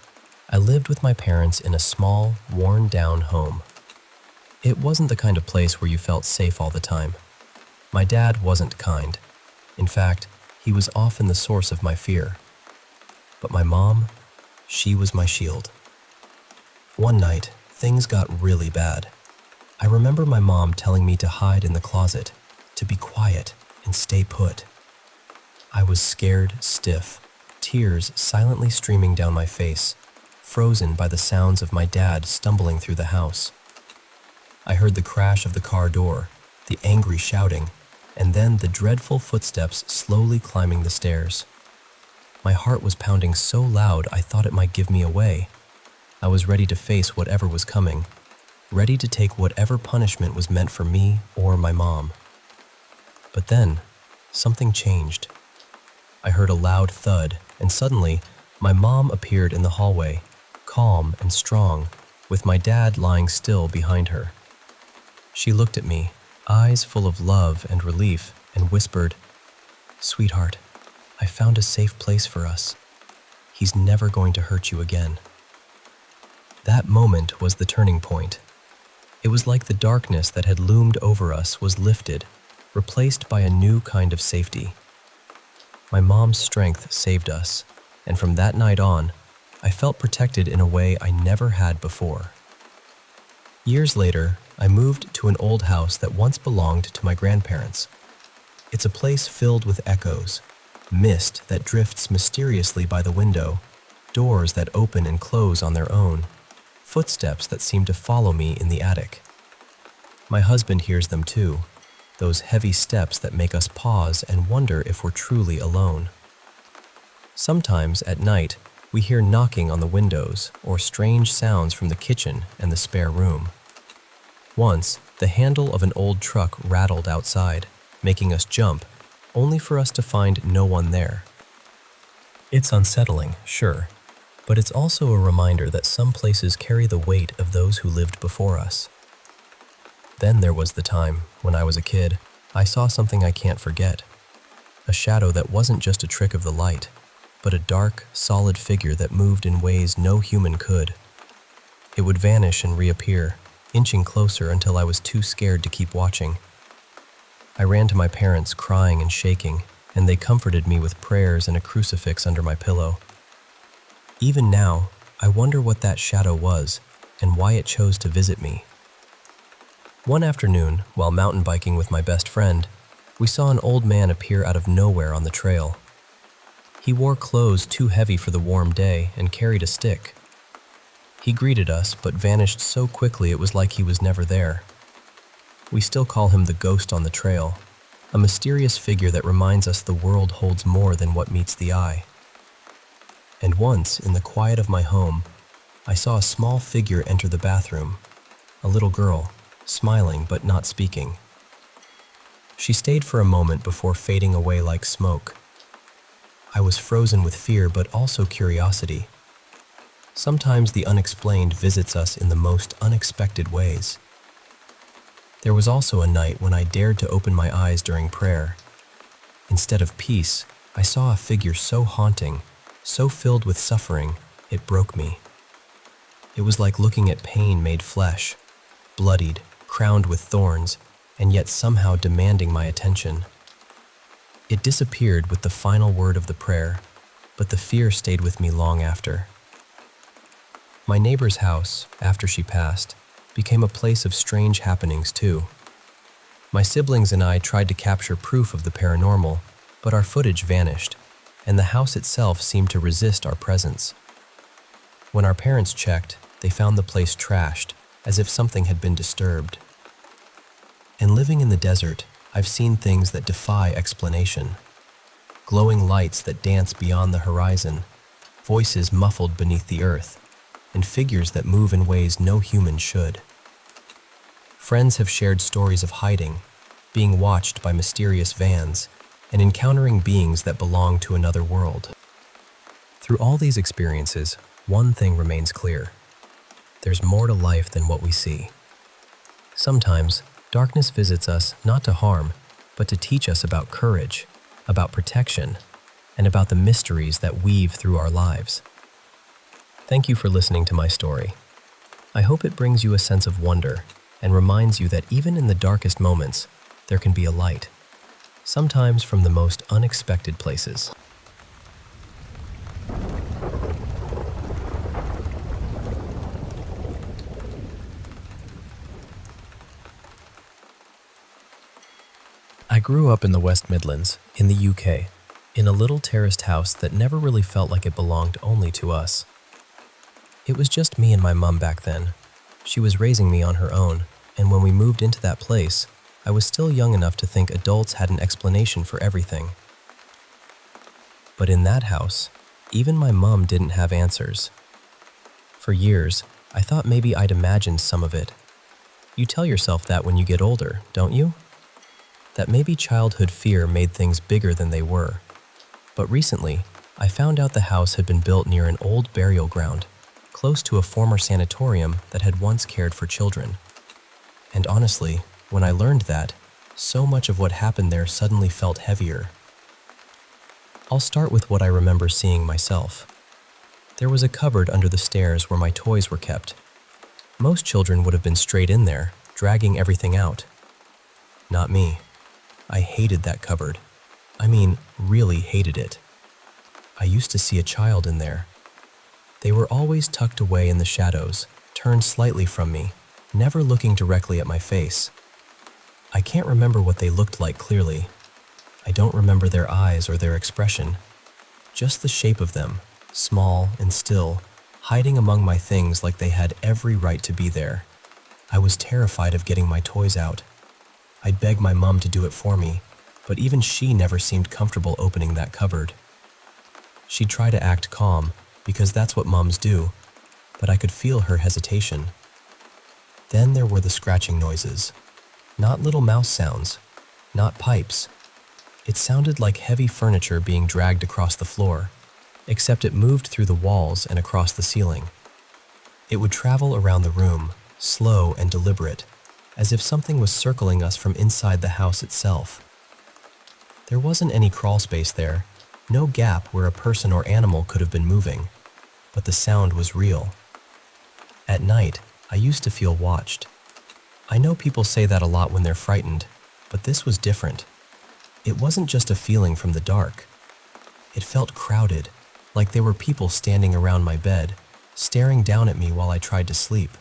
I lived with my parents in a small, worn-down home. It wasn't the kind of place where you felt safe all the time. My dad wasn't kind. In fact, he was often the source of my fear. But my mom, she was my shield. One night, things got really bad. I remember my mom telling me to hide in the closet, to be quiet and stay put. I was scared stiff, tears silently streaming down my face, frozen by the sounds of my dad stumbling through the house. I heard the crash of the car door, the angry shouting, and then the dreadful footsteps slowly climbing the stairs. My heart was pounding so loud I thought it might give me away. I was ready to face whatever was coming, ready to take whatever punishment was meant for me or my mom. But then, something changed. I heard a loud thud, and suddenly, my mom appeared in the hallway, calm and strong, with my dad lying still behind her. She looked at me, eyes full of love and relief, and whispered, "Sweetheart, I found a safe place for us. He's never going to hurt you again." That moment was the turning point. It was like the darkness that had loomed over us was lifted, replaced by a new kind of safety. My mom's strength saved us, and from that night on, I felt protected in a way I never had before. Years later, I moved to an old house that once belonged to my grandparents. It's a place filled with echoes, mist that drifts mysteriously by the window, doors that open and close on their own, footsteps that seem to follow me in the attic. My husband hears them too, those heavy steps that make us pause and wonder if we're truly alone. Sometimes at night, we hear knocking on the windows or strange sounds from the kitchen and the spare room. Once, the handle of an old truck rattled outside, making us jump, only for us to find no one there. It's unsettling, sure, but it's also a reminder that some places carry the weight of those who lived before us. Then there was the time, when I was a kid, I saw something I can't forget. A shadow that wasn't just a trick of the light, but a dark, solid figure that moved in ways no human could. It would vanish and reappear, inching closer until I was too scared to keep watching. I ran to my parents crying and shaking, and they comforted me with prayers and a crucifix under my pillow. Even now, I wonder what that shadow was and why it chose to visit me. One afternoon, while mountain biking with my best friend, we saw an old man appear out of nowhere on the trail. He wore clothes too heavy for the warm day and carried a stick. He greeted us, but vanished so quickly it was like he was never there. We still call him the ghost on the trail, a mysterious figure that reminds us the world holds more than what meets the eye. And once, in the quiet of my home, I saw a small figure enter the bathroom, a little girl, smiling but not speaking. She stayed for a moment before fading away like smoke. I was frozen with fear but also curiosity. Sometimes the unexplained visits us in the most unexpected ways. There was also a night when I dared to open my eyes during prayer. Instead of peace, I saw a figure so haunting, so filled with suffering, it broke me. It was like looking at pain made flesh, bloodied, crowned with thorns, and yet somehow demanding my attention. It disappeared with the final word of the prayer, but the fear stayed with me long after. My neighbor's house, after she passed, became a place of strange happenings too. My siblings and I tried to capture proof of the paranormal, but our footage vanished, and the house itself seemed to resist our presence. When our parents checked, they found the place trashed, as if something had been disturbed. And living in the desert, I've seen things that defy explanation. Glowing lights that dance beyond the horizon, voices muffled beneath the earth, and figures that move in ways no human should. Friends have shared stories of hiding, being watched by mysterious vans, and encountering beings that belong to another world. Through all these experiences, one thing remains clear. There's more to life than what we see. Sometimes, darkness visits us not to harm, but to teach us about courage, about protection, and about the mysteries that weave through our lives. Thank you for listening to my story. I hope it brings you a sense of wonder and reminds you that even in the darkest moments, there can be a light, sometimes from the most unexpected places. I grew up in the West Midlands, in the UK, in a little terraced house that never really felt like it belonged only to us. It was just me and my mum back then. She was raising me on her own, and when we moved into that place, I was still young enough to think adults had an explanation for everything. But in that house, even my mum didn't have answers. For years, I thought maybe I'd imagined some of it. You tell yourself that when you get older, don't you? That maybe childhood fear made things bigger than they were. But recently, I found out the house had been built near an old burial ground, close to a former sanatorium that had once cared for children. And honestly, when I learned that, so much of what happened there suddenly felt heavier. I'll start with what I remember seeing myself. There was a cupboard under the stairs where my toys were kept. Most children would have been straight in there, dragging everything out. Not me. I hated that cupboard. I mean, really hated it. I used to see a child in there. They were always tucked away in the shadows, turned slightly from me, never looking directly at my face. I can't remember what they looked like clearly. I don't remember their eyes or their expression. Just the shape of them, small and still, hiding among my things like they had every right to be there. I was terrified of getting my toys out. I'd beg my mom to do it for me, but even she never seemed comfortable opening that cupboard. She'd try to act calm, because that's what moms do, but I could feel her hesitation. Then there were the scratching noises. Not little mouse sounds, not pipes. It sounded like heavy furniture being dragged across the floor, except it moved through the walls and across the ceiling. It would travel around the room, slow and deliberate, as if something was circling us from inside the house itself. There wasn't any crawl space there, no gap where a person or animal could have been moving, but the sound was real. At night, I used to feel watched. I know people say that a lot when they're frightened, but this was different. It wasn't just a feeling from the dark. It felt crowded, like there were people standing around my bed, staring down at me while I tried to sleep.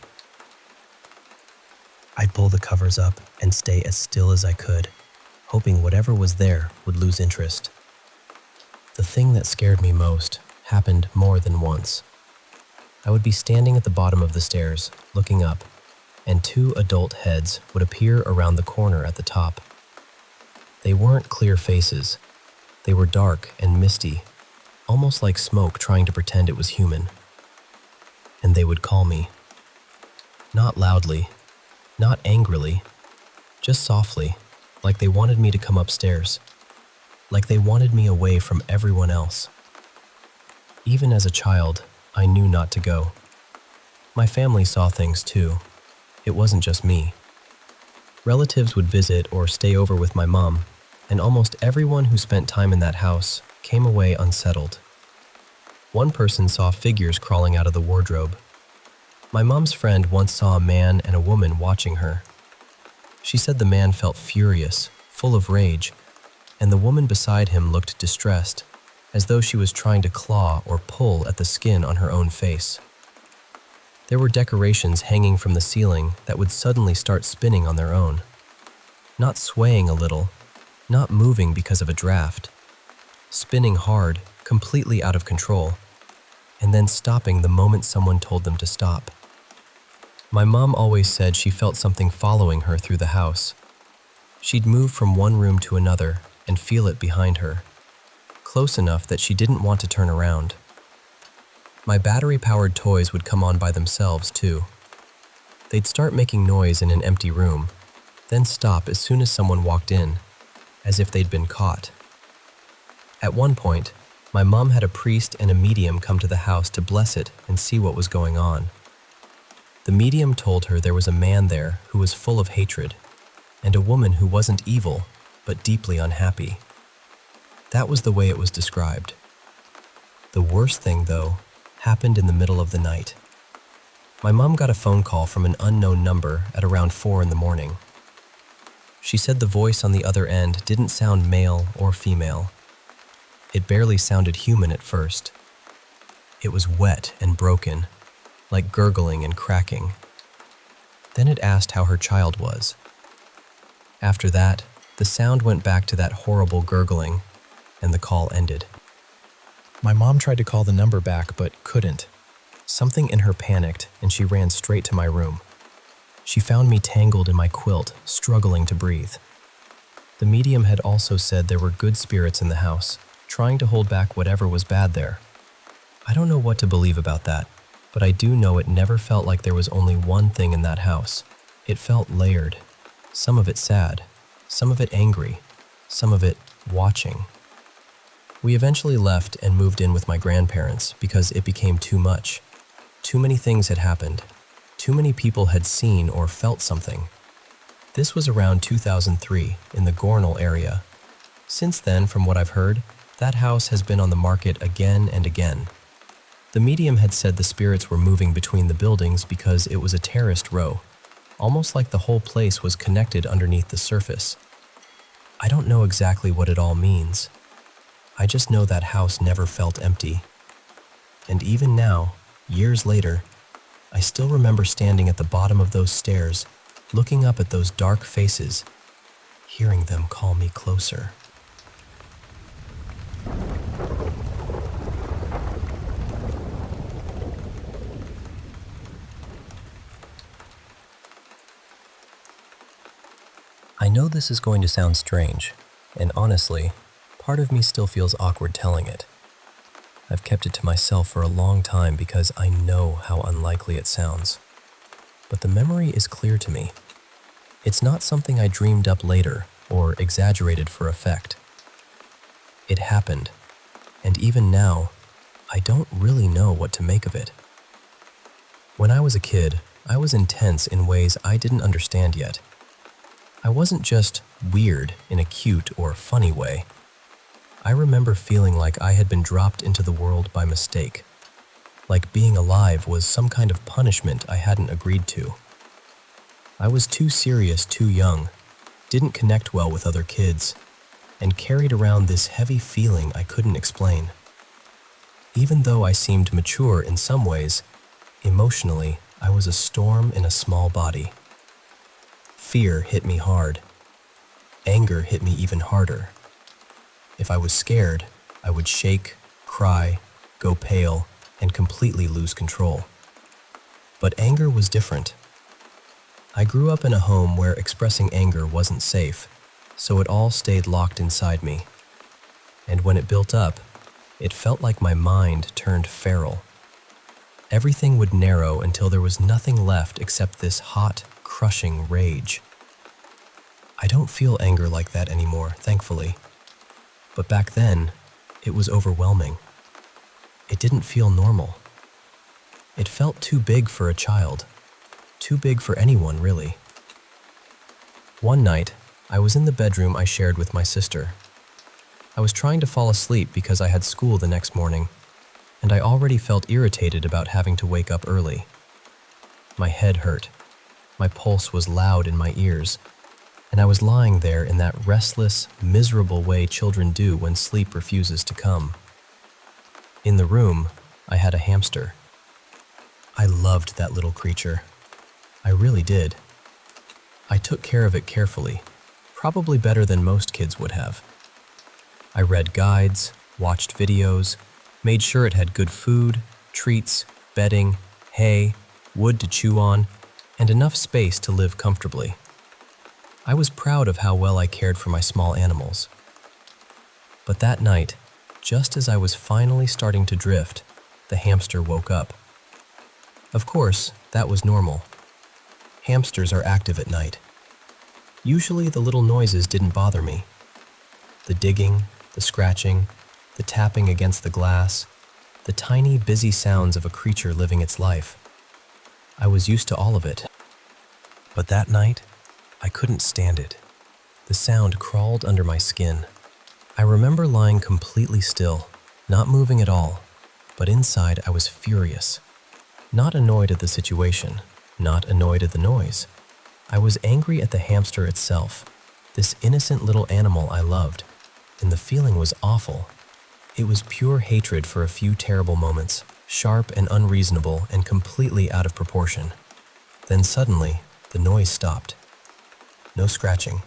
I'd pull the covers up and stay as still as I could, hoping whatever was there would lose interest. The thing that scared me most happened more than once. I would be standing at the bottom of the stairs, looking up, and two adult heads would appear around the corner at the top. They weren't clear faces. They were dark and misty, almost like smoke trying to pretend it was human. And they would call me. Not loudly, not angrily, just softly, like they wanted me to come upstairs, like they wanted me away from everyone else. Even as a child, I knew not to go. My family saw things too. It wasn't just me. Relatives would visit or stay over with my mom, and almost everyone who spent time in that house came away unsettled. One person saw figures crawling out of the wardrobe. My mom's friend once saw a man and a woman watching her. She said the man felt furious, full of rage, and the woman beside him looked distressed, as though she was trying to claw or pull at the skin on her own face. There were decorations hanging from the ceiling that would suddenly start spinning on their own. Not swaying a little, not moving because of a draft. Spinning hard, completely out of control, and then stopping the moment someone told them to stop. My mom always said she felt something following her through the house. She'd move from one room to another and feel it behind her, close enough that she didn't want to turn around. My battery-powered toys would come on by themselves, too. They'd start making noise in an empty room, then stop as soon as someone walked in, as if they'd been caught. At one point, my mom had a priest and a medium come to the house to bless it and see what was going on. The medium told her there was a man there who was full of hatred, and a woman who wasn't evil, but deeply unhappy. That was the way it was described. The worst thing, though, happened in the middle of the night. My mom got a phone call from an unknown number at around 4 in the morning. She said the voice on the other end didn't sound male or female. It barely sounded human at first. It was wet and broken, like gurgling and cracking. Then it asked how her child was. After that, the sound went back to that horrible gurgling, and the call ended. My mom tried to call the number back, but couldn't. Something in her panicked, and she ran straight to my room. She found me tangled in my quilt, struggling to breathe. The medium had also said there were good spirits in the house, trying to hold back whatever was bad there. I don't know what to believe about that, but I do know it never felt like there was only one thing in that house. It felt layered. Some of it sad, some of it angry, some of it watching. We eventually left and moved in with my grandparents because it became too much. Too many things had happened. Too many people had seen or felt something. This was around 2003 in the Gornal area. Since then, from what I've heard, that house has been on the market again and again. The medium had said the spirits were moving between the buildings because it was a terraced row, almost like the whole place was connected underneath the surface. I don't know exactly what it all means. I just know that house never felt empty. And even now, years later, I still remember standing at the bottom of those stairs, looking up at those dark faces, hearing them call me closer. I know this is going to sound strange, and honestly, part of me still feels awkward telling it. I've kept it to myself for a long time because I know how unlikely it sounds. But the memory is clear to me. It's not something I dreamed up later or exaggerated for effect. It happened, and even now, I don't really know what to make of it. When I was a kid, I was intense in ways I didn't understand yet. I wasn't just weird in a cute or funny way. I remember feeling like I had been dropped into the world by mistake, like being alive was some kind of punishment I hadn't agreed to. I was too serious too young, didn't connect well with other kids, and carried around this heavy feeling I couldn't explain. Even though I seemed mature in some ways, emotionally, I was a storm in a small body. Fear hit me hard. Anger hit me even harder. If I was scared, I would shake, cry, go pale, and completely lose control. But anger was different. I grew up in a home where expressing anger wasn't safe, so it all stayed locked inside me. And when it built up, it felt like my mind turned feral. Everything would narrow until there was nothing left except this hot, crushing rage. I don't feel anger like that anymore, thankfully. But back then, it was overwhelming. It didn't feel normal. It felt too big for a child. Too big for anyone, really. One night, I was in the bedroom I shared with my sister. I was trying to fall asleep because I had school the next morning, and I already felt irritated about having to wake up early. My head hurt. My pulse was loud in my ears, and I was lying there in that restless, miserable way children do when sleep refuses to come. In the room, I had a hamster. I loved that little creature. I really did. I took care of it carefully, probably better than most kids would have. I read guides, watched videos, made sure it had good food, treats, bedding, hay, wood to chew on, and enough space to live comfortably. I was proud of how well I cared for my small animals. But that night, just as I was finally starting to drift, the hamster woke up. Of course, that was normal. Hamsters are active at night. Usually the little noises didn't bother me. The digging, the scratching, the tapping against the glass, the tiny, busy sounds of a creature living its life. I was used to all of it. But that night, I couldn't stand it. The sound crawled under my skin. I remember lying completely still, not moving at all, but inside I was furious. Not annoyed at the situation, not annoyed at the noise. I was angry at the hamster itself, this innocent little animal I loved, and the feeling was awful. It was pure hatred for a few terrible moments, sharp and unreasonable and completely out of proportion. Then suddenly, the noise stopped. No scratching,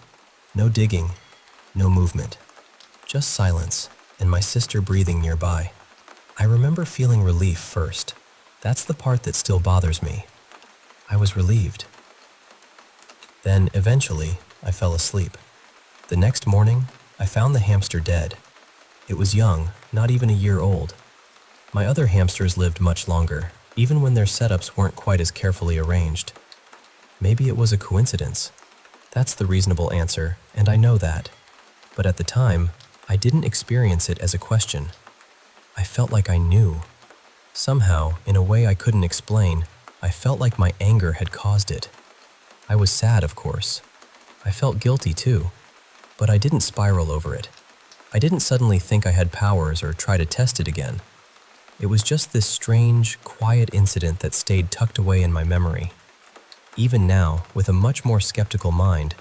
no digging, no movement. Just silence, and my sister breathing nearby. I remember feeling relief first. That's the part that still bothers me. I was relieved. Then, eventually, I fell asleep. The next morning, I found the hamster dead. It was young, not even a year old. My other hamsters lived much longer, even when their setups weren't quite as carefully arranged. Maybe it was a coincidence. That's the reasonable answer, and I know that. But at the time, I didn't experience it as a question. I felt like I knew. Somehow, in a way I couldn't explain, I felt like my anger had caused it. I was sad, of course. I felt guilty too, but I didn't spiral over it. I didn't suddenly think I had powers or try to test it again. It was just this strange, quiet incident that stayed tucked away in my memory. Even now, with a much more skeptical mind,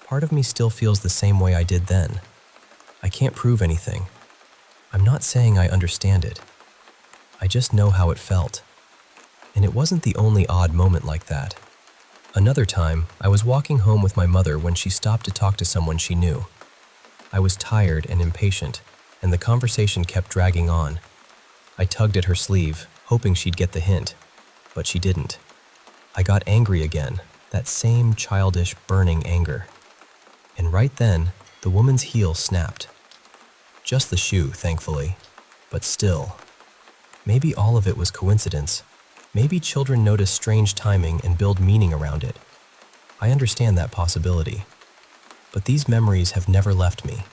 part of me still feels the same way I did then. I can't prove anything. I'm not saying I understand it. I just know how it felt. And it wasn't the only odd moment like that. Another time, I was walking home with my mother when she stopped to talk to someone she knew. I was tired and impatient, and the conversation kept dragging on. I tugged at her sleeve, hoping she'd get the hint, but she didn't. I got angry again, that same childish, burning anger. And right then, the woman's heel snapped. Just the shoe, thankfully, but still. Maybe all of it was coincidence. Maybe children notice strange timing and build meaning around it. I understand that possibility. But these memories have never left me.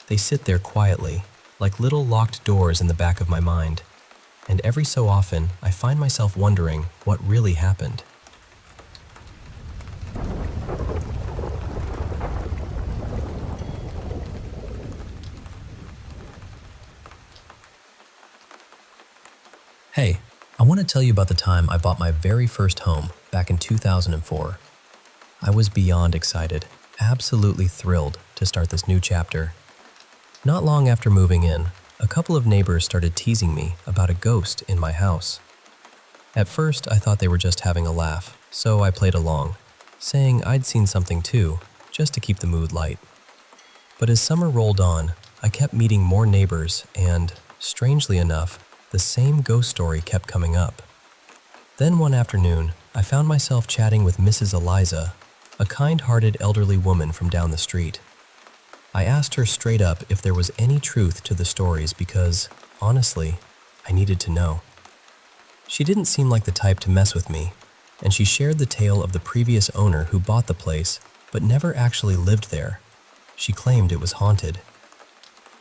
They sit there quietly, like little locked doors in the back of my mind. And every so often, I find myself wondering what really happened. Hey, I want to tell you about the time I bought my very first home back in 2004. I was beyond excited, absolutely thrilled to start this new chapter. Not long after moving in, a couple of neighbors started teasing me about a ghost in my house. At first, I thought they were just having a laugh, so I played along, saying I'd seen something too, just to keep the mood light. But as summer rolled on, I kept meeting more neighbors and, strangely enough, the same ghost story kept coming up. Then one afternoon, I found myself chatting with Mrs. Eliza, a kind-hearted elderly woman from down the street. I asked her straight up if there was any truth to the stories because, honestly, I needed to know. She didn't seem like the type to mess with me, and she shared the tale of the previous owner who bought the place but never actually lived there. She claimed it was haunted.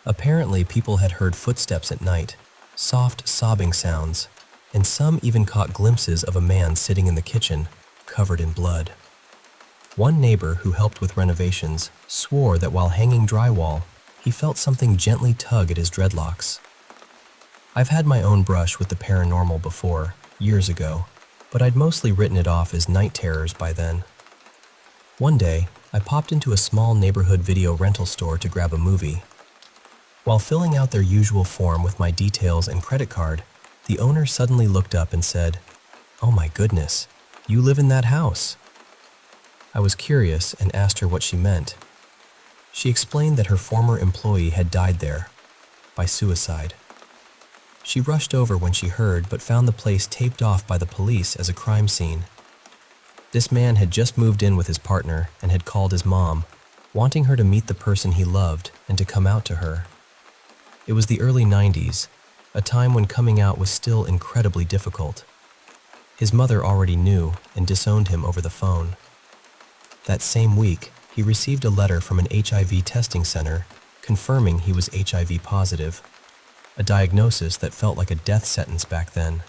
Apparently, people had heard footsteps at night, soft sobbing sounds, and some even caught glimpses of a man sitting in the kitchen, covered in blood. One neighbor who helped with renovations swore that while hanging drywall, he felt something gently tug at his dreadlocks. I've had my own brush with the paranormal before, years ago, but I'd mostly written it off as night terrors by then. One day, I popped into a small neighborhood video rental store to grab a movie. While filling out their usual form with my details and credit card, the owner suddenly looked up and said, "Oh my goodness, you live in that house." I was curious and asked her what she meant. She explained that her former employee had died there, by suicide. She rushed over when she heard but found the place taped off by the police as a crime scene. This man had just moved in with his partner and had called his mom, wanting her to meet the person he loved and to come out to her. It was the early 90s, a time when coming out was still incredibly difficult. His mother already knew and disowned him over the phone. That same week, he received a letter from an HIV testing center confirming he was HIV positive, a diagnosis that felt like a death sentence back then.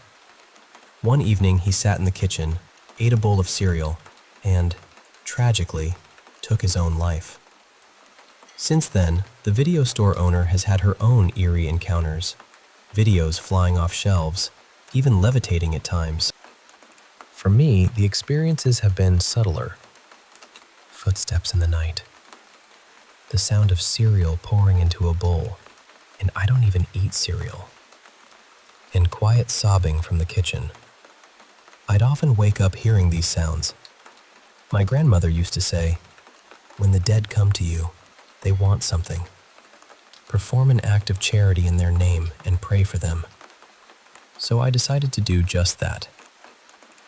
One evening, he sat in the kitchen, ate a bowl of cereal, and, tragically, took his own life. Since then, the video store owner has had her own eerie encounters, videos flying off shelves, even levitating at times. For me, the experiences have been subtler. Footsteps in the night, the sound of cereal pouring into a bowl, and I don't even eat cereal, and quiet sobbing from the kitchen. I'd often wake up hearing these sounds. My grandmother used to say, "When the dead come to you, they want something. Perform an act of charity in their name and pray for them." So I decided to do just that.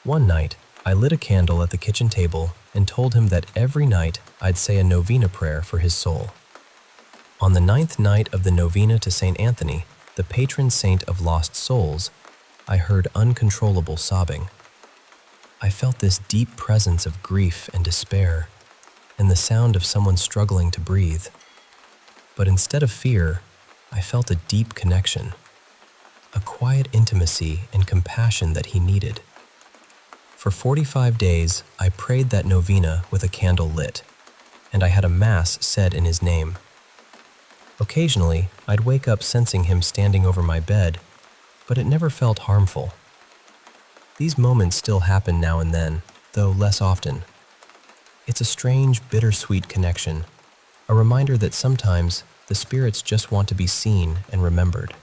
One night, I lit a candle at the kitchen table and told him that every night I'd say a novena prayer for his soul. On the 9th night of the novena to St. Anthony, the patron saint of lost souls, I heard uncontrollable sobbing. I felt this deep presence of grief and despair, and the sound of someone struggling to breathe. But instead of fear, I felt a deep connection, a quiet intimacy and compassion that he needed. For 45 days, I prayed that novena with a candle lit, and I had a mass said in his name. Occasionally, I'd wake up sensing him standing over my bed, but it never felt harmful. These moments still happen now and then, though less often. It's a strange, bittersweet connection, a reminder that sometimes the spirits just want to be seen and remembered.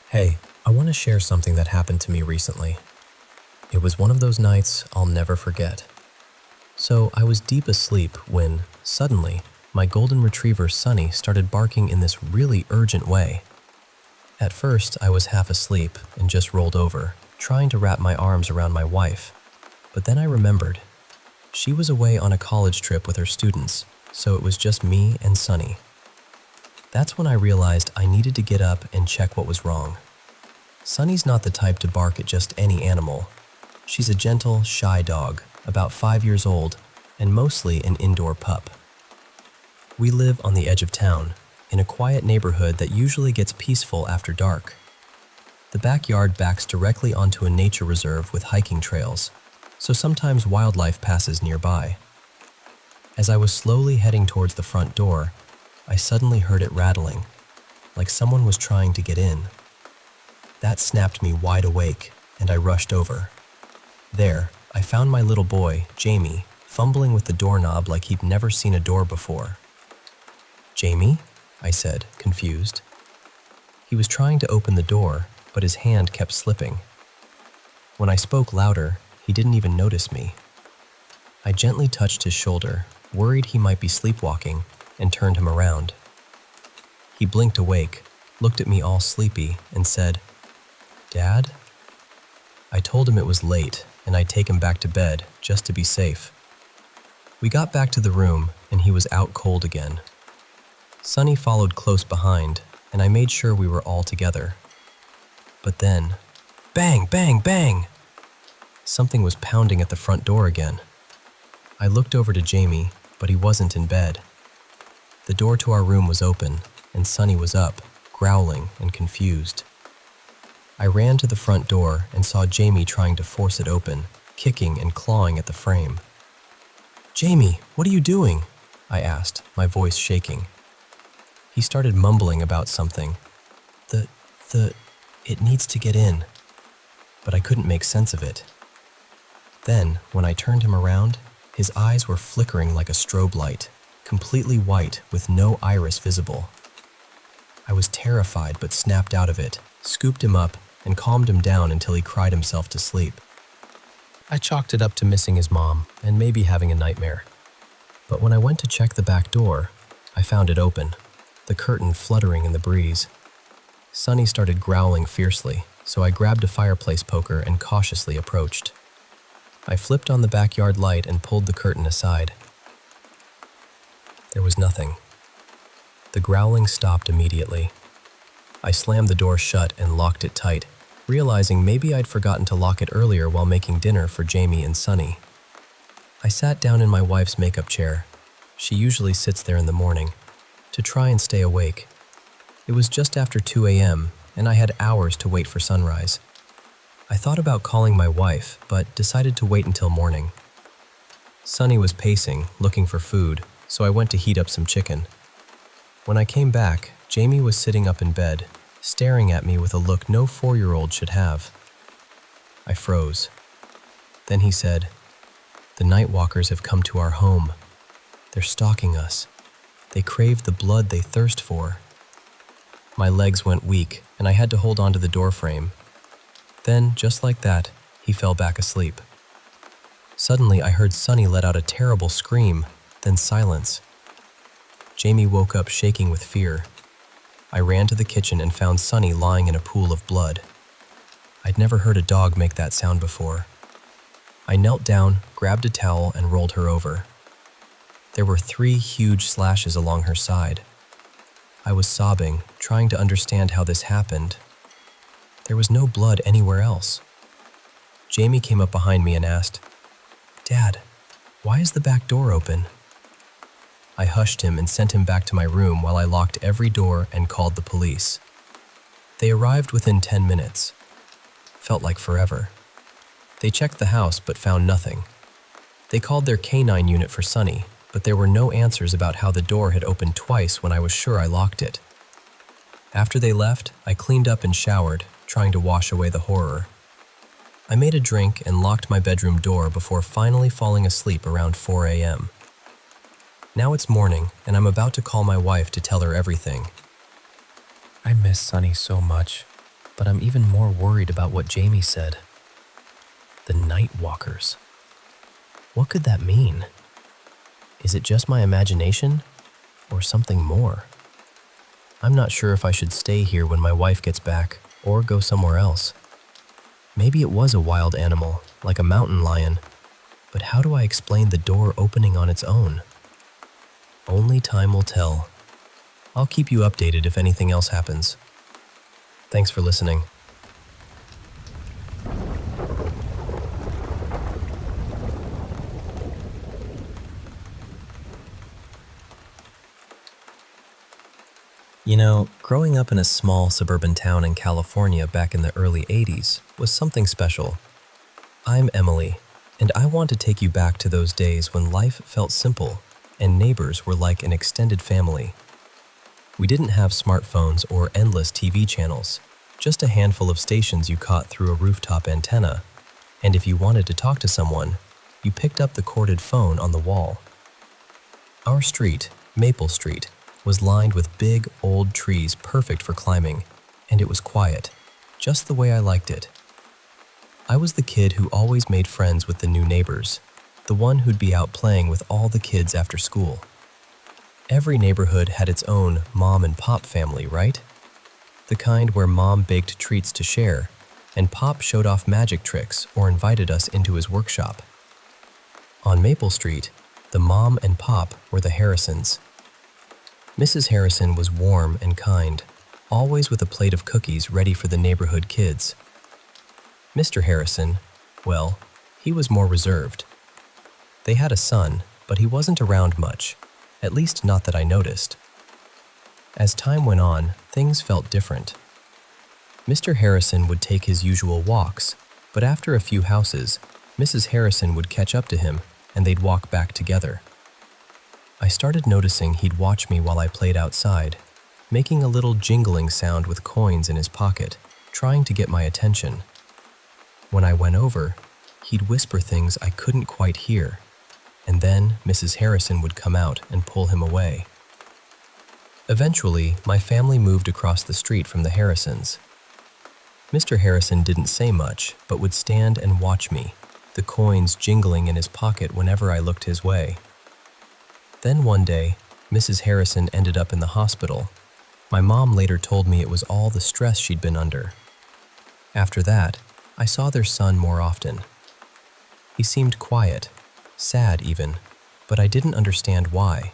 Hey, I want to share something that happened to me recently. It was one of those nights I'll never forget. So I was deep asleep when, suddenly, my golden retriever Sunny started barking in this really urgent way. At first, I was half asleep and just rolled over, trying to wrap my arms around my wife. But then I remembered. She was away on a college trip with her students, so it was just me and Sunny. That's when I realized I needed to get up and check what was wrong. Sunny's not the type to bark at just any animal. She's a gentle, shy dog, about 5 years old, and mostly an indoor pup. We live on the edge of town, in a quiet neighborhood that usually gets peaceful after dark. The backyard backs directly onto a nature reserve with hiking trails, so sometimes wildlife passes nearby. As I was slowly heading towards the front door, I suddenly heard it rattling, like someone was trying to get in. That snapped me wide awake, and I rushed over. There, I found my little boy, Jame, fumbling with the doorknob like he'd never seen a door before. "Jame?" I said, confused. He was trying to open the door, but his hand kept slipping. When I spoke louder, he didn't even notice me. I gently touched his shoulder, worried he might be sleepwalking, and turned him around. He blinked awake, looked at me all sleepy, and said, "Dad?" I told him it was late, and I'd take him back to bed, just to be safe. We got back to the room, and he was out cold again. Sunny followed close behind, and I made sure we were all together. But then, bang, bang, bang! Something was pounding at the front door again. I looked over to Jame, but he wasn't in bed. The door to our room was open, and Sunny was up, growling and confused. I ran to the front door and saw Jame trying to force it open, kicking and clawing at the frame. "Jame, what are you doing?" I asked, my voice shaking. He started mumbling about something. It needs to get in. But I couldn't make sense of it. Then, when I turned him around, his eyes were flickering like a strobe light, completely white with no iris visible. I was terrified but snapped out of it, scooped him up, and calmed him down until he cried himself to sleep. I chalked it up to missing his mom and maybe having a nightmare. But when I went to check the back door, I found it open, the curtain fluttering in the breeze. Sunny started growling fiercely, so I grabbed a fireplace poker and cautiously approached. I flipped on the backyard light and pulled the curtain aside. There was nothing. The growling stopped immediately. I slammed the door shut and locked it tight, realizing maybe I'd forgotten to lock it earlier while making dinner for Jame and Sunny. I sat down in my wife's makeup chair. She usually sits there in the morning, to try and stay awake. It was just after 2 a.m., and I had hours to wait for sunrise. I thought about calling my wife, but decided to wait until morning. Sunny was pacing, looking for food, so I went to heat up some chicken. When I came back, Jame was sitting up in bed, staring at me with a look no 4-year-old should have. I froze. Then he said, "The Nightwalkers have come to our home. They're stalking us. They crave the blood they thirst for." My legs went weak, and I had to hold onto the doorframe. Then, just like that, he fell back asleep. Suddenly, I heard Sunny let out a terrible scream, then silence. Jame woke up shaking with fear. I ran to the kitchen and found Sunny lying in a pool of blood. I'd never heard a dog make that sound before. I knelt down, grabbed a towel, and rolled her over. There were 3 huge slashes along her side. I was sobbing, trying to understand how this happened. There was no blood anywhere else. Jame came up behind me and asked, "Dad, why is the back door open?" I hushed him and sent him back to my room while I locked every door and called the police. They arrived within 10 minutes. Felt like forever. They checked the house but found nothing. They called their canine unit for Sunny, but there were no answers about how the door had opened twice when I was sure I locked it. After they left, I cleaned up and showered, trying to wash away the horror. I made a drink and locked my bedroom door before finally falling asleep around 4 a.m. Now it's morning, and I'm about to call my wife to tell her everything. I miss Sunny so much, but I'm even more worried about what Jame said. The Night Walkers. What could that mean? Is it just my imagination, or something more? I'm not sure if I should stay here when my wife gets back, or go somewhere else. Maybe it was a wild animal, like a mountain lion, but how do I explain the door opening on its own? Only time will tell. I'll keep you updated if anything else happens. Thanks for listening. You know, growing up in a small suburban town in California back in the early 80s was something special. I'm Emily, and I want to take you back to those days when life felt simple and neighbors were like an extended family. We didn't have smartphones or endless TV channels, just a handful of stations you caught through a rooftop antenna, and if you wanted to talk to someone, you picked up the corded phone on the wall. Our street, Maple Street, was lined with big, old trees perfect for climbing, and it was quiet, just the way I liked it. I was the kid who always made friends with the new neighbors, the one who'd be out playing with all the kids after school. Every neighborhood had its own mom and pop family, right? The kind where mom baked treats to share, and pop showed off magic tricks or invited us into his workshop. On Maple Street, the mom and pop were the Harrisons. Mrs. Harrison was warm and kind, always with a plate of cookies ready for the neighborhood kids. Mr. Harrison, well, he was more reserved. They had a son, but he wasn't around much, at least not that I noticed. As time went on, things felt different. Mr. Harrison would take his usual walks, but after a few houses, Mrs. Harrison would catch up to him and they'd walk back together. I started noticing he'd watch me while I played outside, making a little jingling sound with coins in his pocket, trying to get my attention. When I went over, he'd whisper things I couldn't quite hear, and then Mrs. Harrison would come out and pull him away. Eventually, my family moved across the street from the Harrisons. Mr. Harrison didn't say much, but would stand and watch me, the coins jingling in his pocket whenever I looked his way. Then one day, Mrs. Harrison ended up in the hospital. My mom later told me it was all the stress she'd been under. After that, I saw their son more often. He seemed quiet, sad even, but I didn't understand why.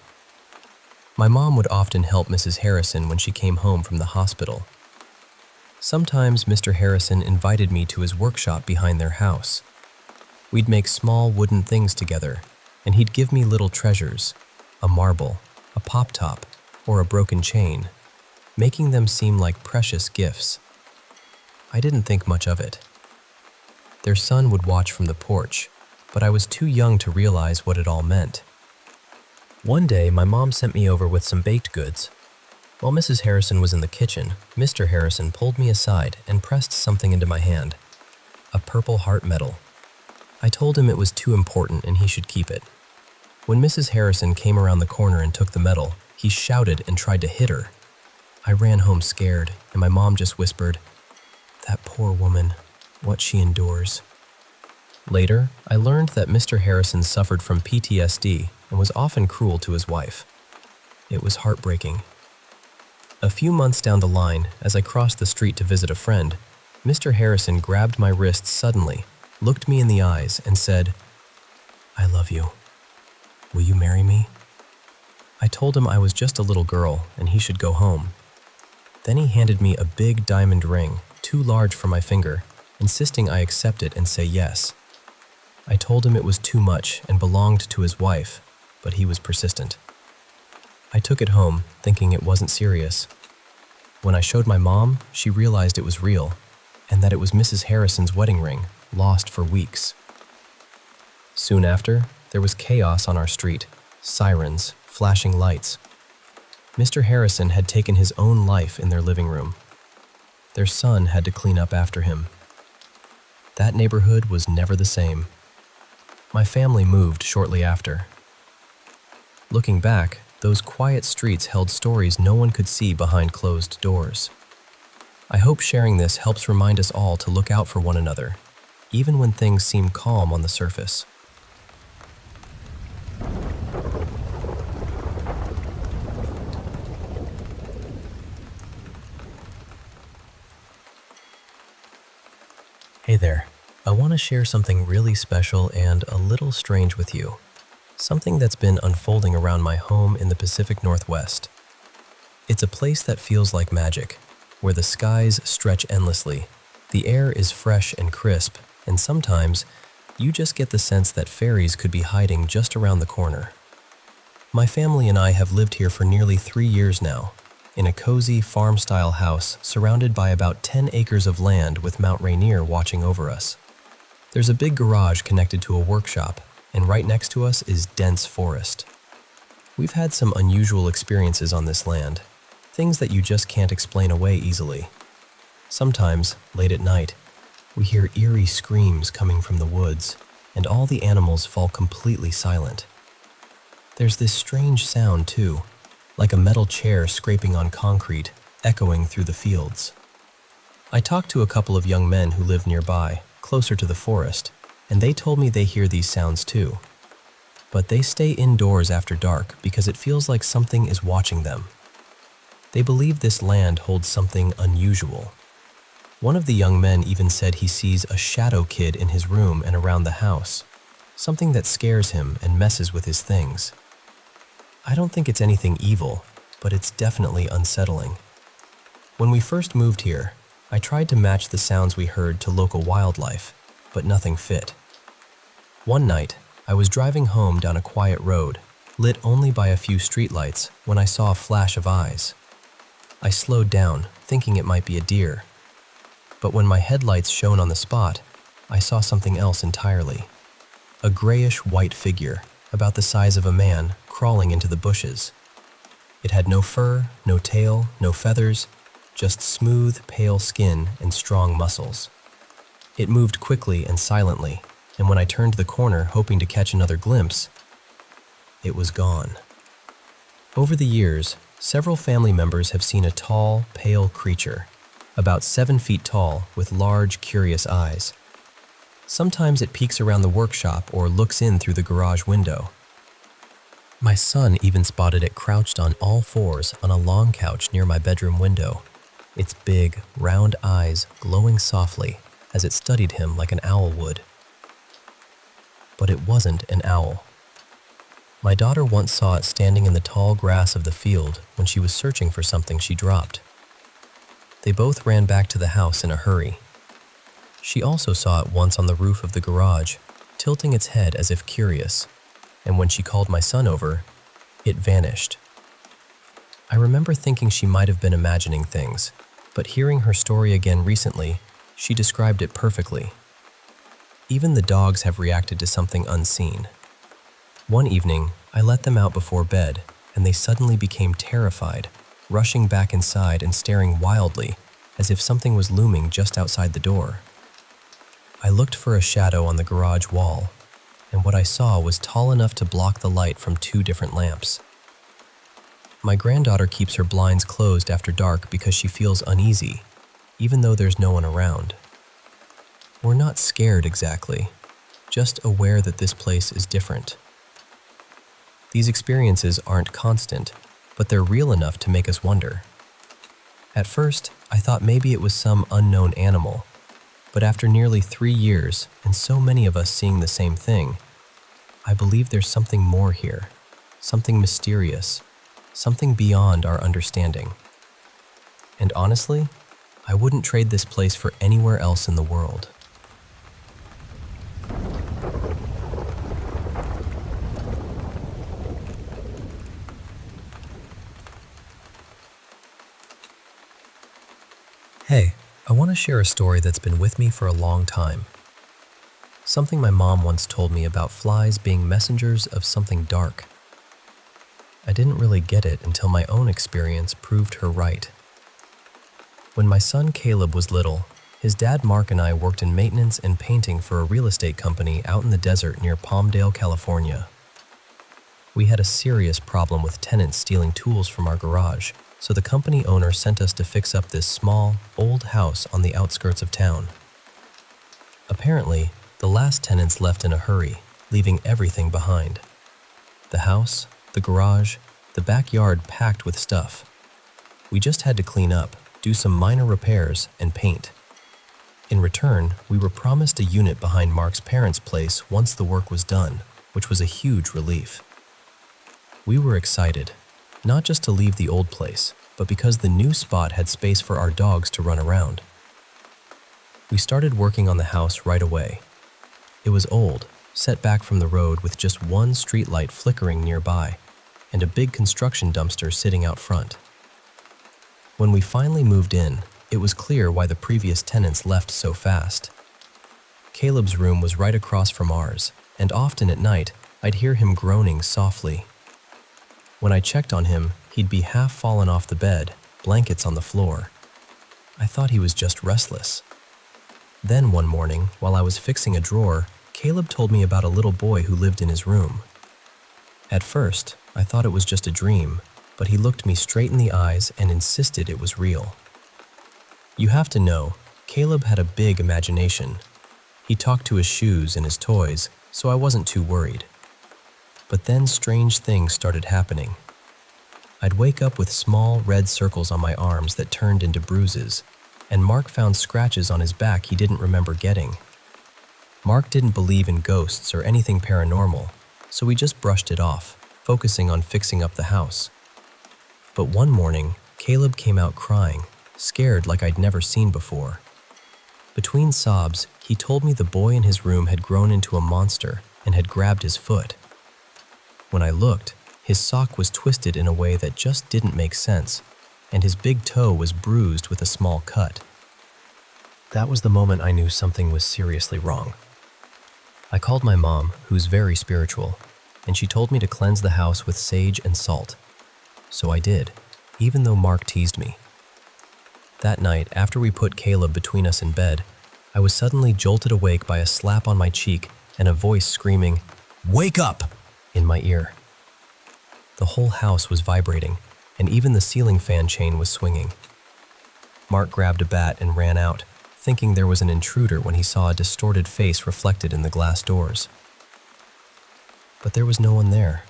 My mom would often help Mrs. Harrison when she came home from the hospital. Sometimes Mr. Harrison invited me to his workshop behind their house. We'd make small wooden things together, and he'd give me little treasures, a marble, a pop-top, or a broken chain, making them seem like precious gifts. I didn't think much of it. Their son would watch from the porch, but I was too young to realize what it all meant. One day, my mom sent me over with some baked goods. While Mrs. Harrison was in the kitchen, Mr. Harrison pulled me aside and pressed something into my hand, a purple heart medal. I told him it was too important and he should keep it. When Mrs. Harrison came around the corner and took the medal, he shouted and tried to hit her. I ran home scared, and my mom just whispered, "That poor woman, what she endures." Later, I learned that Mr. Harrison suffered from PTSD and was often cruel to his wife. It was heartbreaking. A few months down the line, as I crossed the street to visit a friend, Mr. Harrison grabbed my wrist suddenly, looked me in the eyes, and said, "I love you. Will you marry me?" I told him I was just a little girl and he should go home. Then he handed me a big diamond ring, too large for my finger, insisting I accept it and say yes. I told him it was too much and belonged to his wife, but he was persistent. I took it home, thinking it wasn't serious. When I showed my mom, she realized it was real, and that it was Mrs. Harrison's wedding ring, lost for weeks. Soon after, there was chaos on our street, sirens, flashing lights. Mr. Harrison had taken his own life in their living room. Their son had to clean up after him. That neighborhood was never the same. My family moved shortly after. Looking back, those quiet streets held stories no one could see behind closed doors. I hope sharing this helps remind us all to look out for one another, even when things seem calm on the surface. Hey there, I want to share something really special and a little strange with you. Something that's been unfolding around my home in the Pacific Northwest. It's a place that feels like magic, where the skies stretch endlessly, the air is fresh and crisp, and sometimes you just get the sense that fairies could be hiding just around the corner. My family and I have lived here for nearly 3 years now, in a cozy farm-style house surrounded by about 10 acres of land with Mount Rainier watching over us. There's a big garage connected to a workshop, and right next to us is dense forest. We've had some unusual experiences on this land, things that you just can't explain away easily. Sometimes, late at night, we hear eerie screams coming from the woods, and all the animals fall completely silent. There's this strange sound too, like a metal chair scraping on concrete, echoing through the fields. I talked to a couple of young men who live nearby, closer to the forest, and they told me they hear these sounds too. But they stay indoors after dark because it feels like something is watching them. They believe this land holds something unusual. One of the young men even said he sees a shadow kid in his room and around the house, something that scares him and messes with his things. I don't think it's anything evil, but it's definitely unsettling. When we first moved here, I tried to match the sounds we heard to local wildlife, but nothing fit. One night, I was driving home down a quiet road, lit only by a few streetlights, when I saw a flash of eyes. I slowed down, thinking it might be a deer. But when my headlights shone on the spot, I saw something else entirely. A grayish-white figure, about the size of a man, crawling into the bushes. It had no fur, no tail, no feathers, just smooth, pale skin and strong muscles. It moved quickly and silently, and when I turned the corner hoping to catch another glimpse, it was gone. Over the years, several family members have seen a tall, pale creature, about 7 feet tall with large, curious eyes. Sometimes it peeks around the workshop or looks in through the garage window. My son even spotted it crouched on all fours on a long couch near my bedroom window, its big, round eyes glowing softly as it studied him like an owl would. But it wasn't an owl. My daughter once saw it standing in the tall grass of the field when she was searching for something she dropped. They both ran back to the house in a hurry. She also saw it once on the roof of the garage, tilting its head as if curious, and when she called my son over, it vanished. I remember thinking she might have been imagining things, but hearing her story again recently, she described it perfectly. Even the dogs have reacted to something unseen. One evening, I let them out before bed, and they suddenly became terrified, rushing back inside and staring wildly, as if something was looming just outside the door. I looked for a shadow on the garage wall, and what I saw was tall enough to block the light from 2 different lamps. My granddaughter keeps her blinds closed after dark because she feels uneasy, even though there's no one around. We're not scared exactly, just aware that this place is different. These experiences aren't constant, but they're real enough to make us wonder. At first, I thought maybe it was some unknown animal, but after nearly 3 years and so many of us seeing the same thing, I believe there's something more here, something mysterious, something beyond our understanding. And honestly, I wouldn't trade this place for anywhere else in the world. Hey, I want to share a story that's been with me for a long time. Something my mom once told me about flies being messengers of something dark. I didn't really get it until my own experience proved her right. When my son Caleb was little, his dad Mark and I worked in maintenance and painting for a real estate company out in the desert near Palmdale, California. We had a serious problem with tenants stealing tools from our garage, so the company owner sent us to fix up this small, old house on the outskirts of town. Apparently, the last tenants left in a hurry, leaving everything behind. The house, the garage, the backyard packed with stuff. We just had to clean up, do some minor repairs, and paint. In return, we were promised a unit behind Mark's parents' place once the work was done, which was a huge relief. We were excited, not just to leave the old place, but because the new spot had space for our dogs to run around. We started working on the house right away. It was old, set back from the road with just one streetlight flickering nearby, and a big construction dumpster sitting out front. When we finally moved in, it was clear why the previous tenants left so fast. Caleb's room was right across from ours, and often at night, I'd hear him groaning softly. When I checked on him, he'd be half fallen off the bed, blankets on the floor. I thought he was just restless. Then one morning, while I was fixing a drawer, Caleb told me about a little boy who lived in his room. At first, I thought it was just a dream, but he looked me straight in the eyes and insisted it was real. You have to know, Caleb had a big imagination. He talked to his shoes and his toys, so I wasn't too worried. But then strange things started happening. I'd wake up with small red circles on my arms that turned into bruises, and Mark found scratches on his back he didn't remember getting. Mark didn't believe in ghosts or anything paranormal, so we just brushed it off, focusing on fixing up the house. But one morning, Caleb came out crying, scared like I'd never seen before. Between sobs, he told me the boy in his room had grown into a monster and had grabbed his foot. When I looked, his sock was twisted in a way that just didn't make sense, and his big toe was bruised with a small cut. That was the moment I knew something was seriously wrong. I called my mom, who's very spiritual, and she told me to cleanse the house with sage and salt. So I did, even though Mark teased me. That night, after we put Caleb between us in bed, I was suddenly jolted awake by a slap on my cheek and a voice screaming, "Wake up!" in my ear. The whole house was vibrating, and even the ceiling fan chain was swinging. Mark grabbed a bat and ran out, thinking there was an intruder when he saw a distorted face reflected in the glass doors. But there was no one there.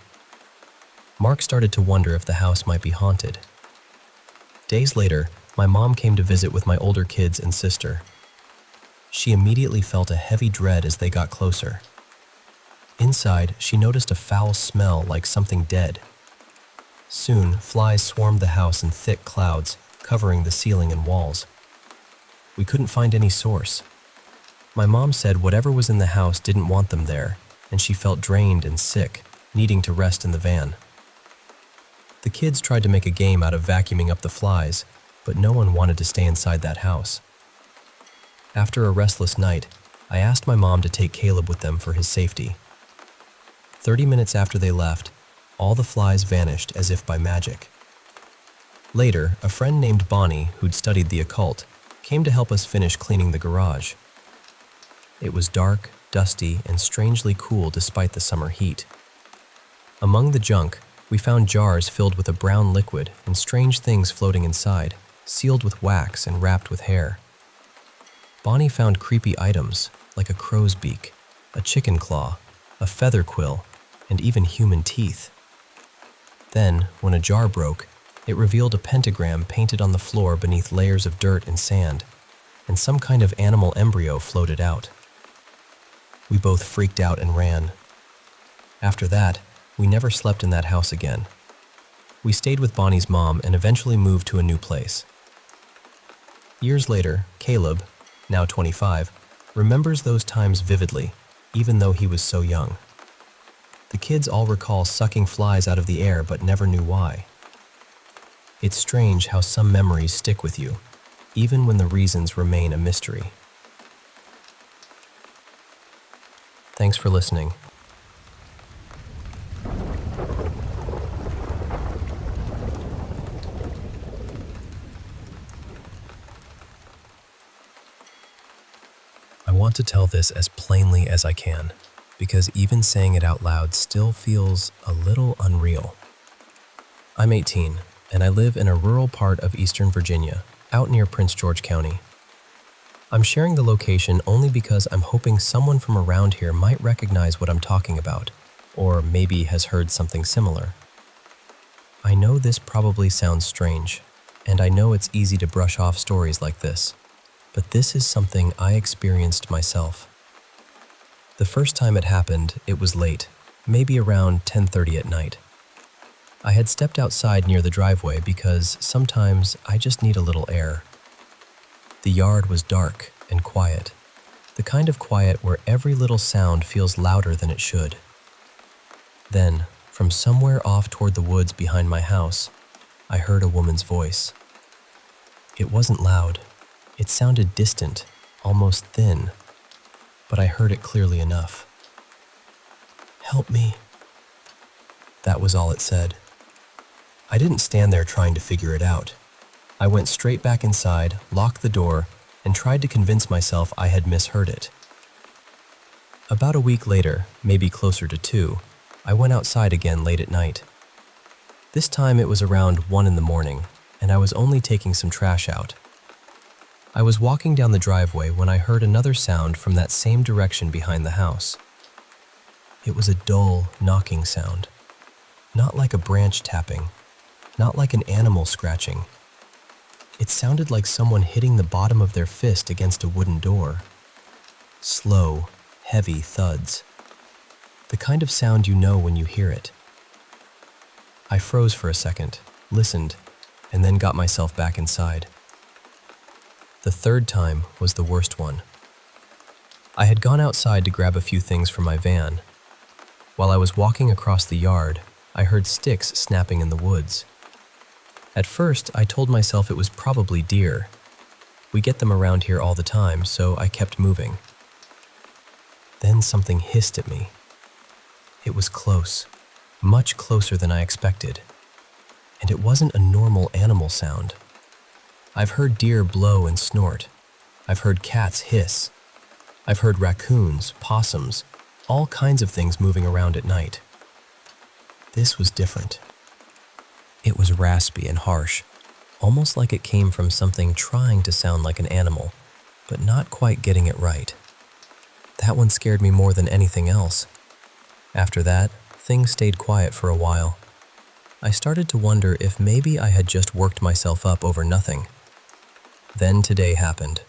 Mark started to wonder if the house might be haunted. Days later, my mom came to visit with my older kids and sister. She immediately felt a heavy dread as they got closer. Inside, she noticed a foul smell like something dead. Soon, flies swarmed the house in thick clouds, covering the ceiling and walls. We couldn't find any source. My mom said whatever was in the house didn't want them there, and she felt drained and sick, needing to rest in the van. The kids tried to make a game out of vacuuming up the flies, but no one wanted to stay inside that house. After a restless night, I asked my mom to take Caleb with them for his safety. 30 minutes after they left, all the flies vanished as if by magic. Later, a friend named Bonnie, who'd studied the occult, came to help us finish cleaning the garage. It was dark, dusty, and strangely cool despite the summer heat. Among the junk, we found jars filled with a brown liquid and strange things floating inside, sealed with wax and wrapped with hair. Bonnie found creepy items like a crow's beak, a chicken claw, a feather quill, and even human teeth. Then, when a jar broke, it revealed a pentagram painted on the floor beneath layers of dirt and sand, and some kind of animal embryo floated out. We both freaked out and ran. After that, we never slept in that house again. We stayed with Bonnie's mom and eventually moved to a new place. Years later, Caleb, now 25, remembers those times vividly, even though he was so young. The kids all recall sucking flies out of the air but never knew why. It's strange how some memories stick with you, even when the reasons remain a mystery. Thanks for listening. I want to tell this as plainly as I can, because even saying it out loud still feels a little unreal. I'm 18, and I live in a rural part of Eastern Virginia, out near Prince George County. I'm sharing the location only because I'm hoping someone from around here might recognize what I'm talking about, or maybe has heard something similar. I know this probably sounds strange, and I know it's easy to brush off stories like this, but this is something I experienced myself. The first time it happened, it was late, maybe around 10:30 at night. I had stepped outside near the driveway because sometimes I just need a little air. The yard was dark and quiet, the kind of quiet where every little sound feels louder than it should. Then, from somewhere off toward the woods behind my house, I heard a woman's voice. It wasn't loud. It sounded distant, almost thin, but I heard it clearly enough. "Help me." That was all it said. I didn't stand there trying to figure it out. I went straight back inside, locked the door, and tried to convince myself I had misheard it. About a week later, maybe closer to 2, I went outside again late at night. This time it was around 1 in the morning, and I was only taking some trash out. I was walking down the driveway when I heard another sound from that same direction behind the house. It was a dull, knocking sound. Not like a branch tapping, not like an animal scratching. It sounded like someone hitting the bottom of their fist against a wooden door. Slow, heavy thuds. The kind of sound you know when you hear it. I froze for a second, listened, and then got myself back inside. The third time was the worst one. I had gone outside to grab a few things from my van. While I was walking across the yard, I heard sticks snapping in the woods. At first, I told myself it was probably deer. We get them around here all the time, so I kept moving. Then something hissed at me. It was close, much closer than I expected. And it wasn't a normal animal sound. I've heard deer blow and snort. I've heard cats hiss. I've heard raccoons, possums, all kinds of things moving around at night. This was different. It was raspy and harsh, almost like it came from something trying to sound like an animal, but not quite getting it right. That one scared me more than anything else. After that, things stayed quiet for a while. I started to wonder if maybe I had just worked myself up over nothing. Then today happened.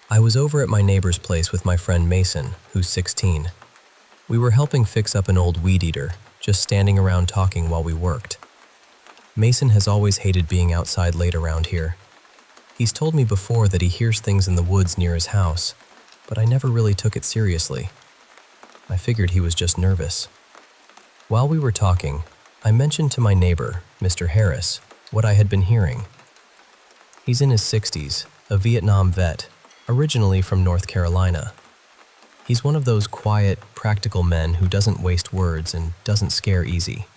I was over at my neighbor's place with my friend Mason, who's 16. We were helping fix up an old weed eater, just standing around talking while we worked. Mason has always hated being outside late around here. He's told me before that he hears things in the woods near his house, but I never really took it seriously. I figured he was just nervous. While we were talking, I mentioned to my neighbor, Mr. Harris, what I had been hearing. He's in his 60s, a Vietnam vet, originally from North Carolina. He's one of those quiet, practical men who doesn't waste words and doesn't scare easy.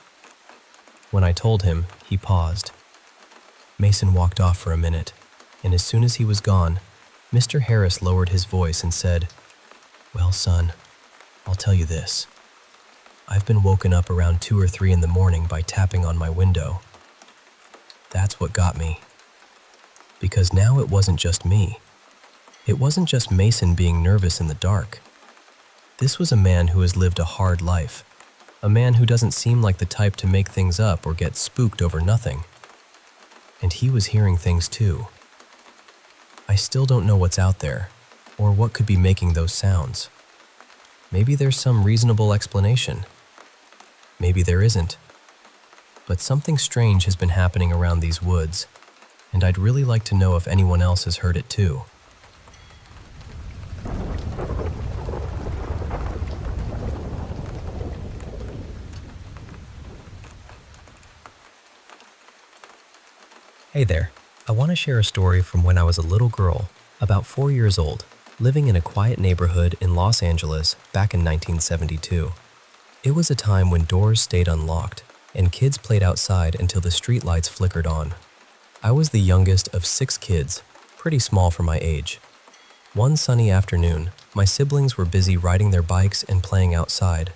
When I told him, he paused. Mason walked off for a minute, and as soon as he was gone, Mr. Harris lowered his voice and said, "Well, son, I'll tell you this. I've been woken up around 2 or 3 in the morning by tapping on my window. That's what got me. Because now it wasn't just me. It wasn't just Mason being nervous in the dark. This was a man who has lived a hard life. A man who doesn't seem like the type to make things up or get spooked over nothing. And he was hearing things too. I still don't know what's out there, or what could be making those sounds. Maybe there's some reasonable explanation. Maybe there isn't. But something strange has been happening around these woods, and I'd really like to know if anyone else has heard it too. Hey there, I want to share a story from when I was a little girl, about 4 years old, living in a quiet neighborhood in Los Angeles back in 1972. It was a time when doors stayed unlocked and kids played outside until the streetlights flickered on. I was the youngest of 6 kids, pretty small for my age. One sunny afternoon, my siblings were busy riding their bikes and playing outside.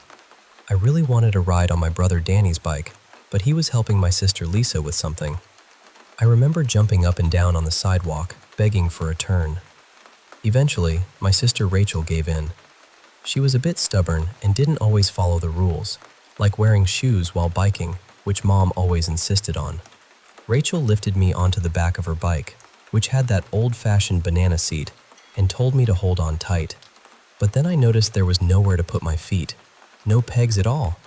I really wanted a ride on my brother Danny's bike, but he was helping my sister Lisa with something. I remember jumping up and down on the sidewalk, begging for a turn. Eventually, my sister Rachel gave in. She was a bit stubborn and didn't always follow the rules, like wearing shoes while biking, which Mom always insisted on. Rachel lifted me onto the back of her bike, which had that old-fashioned banana seat, and told me to hold on tight. But then I noticed there was nowhere to put my feet, no pegs at all.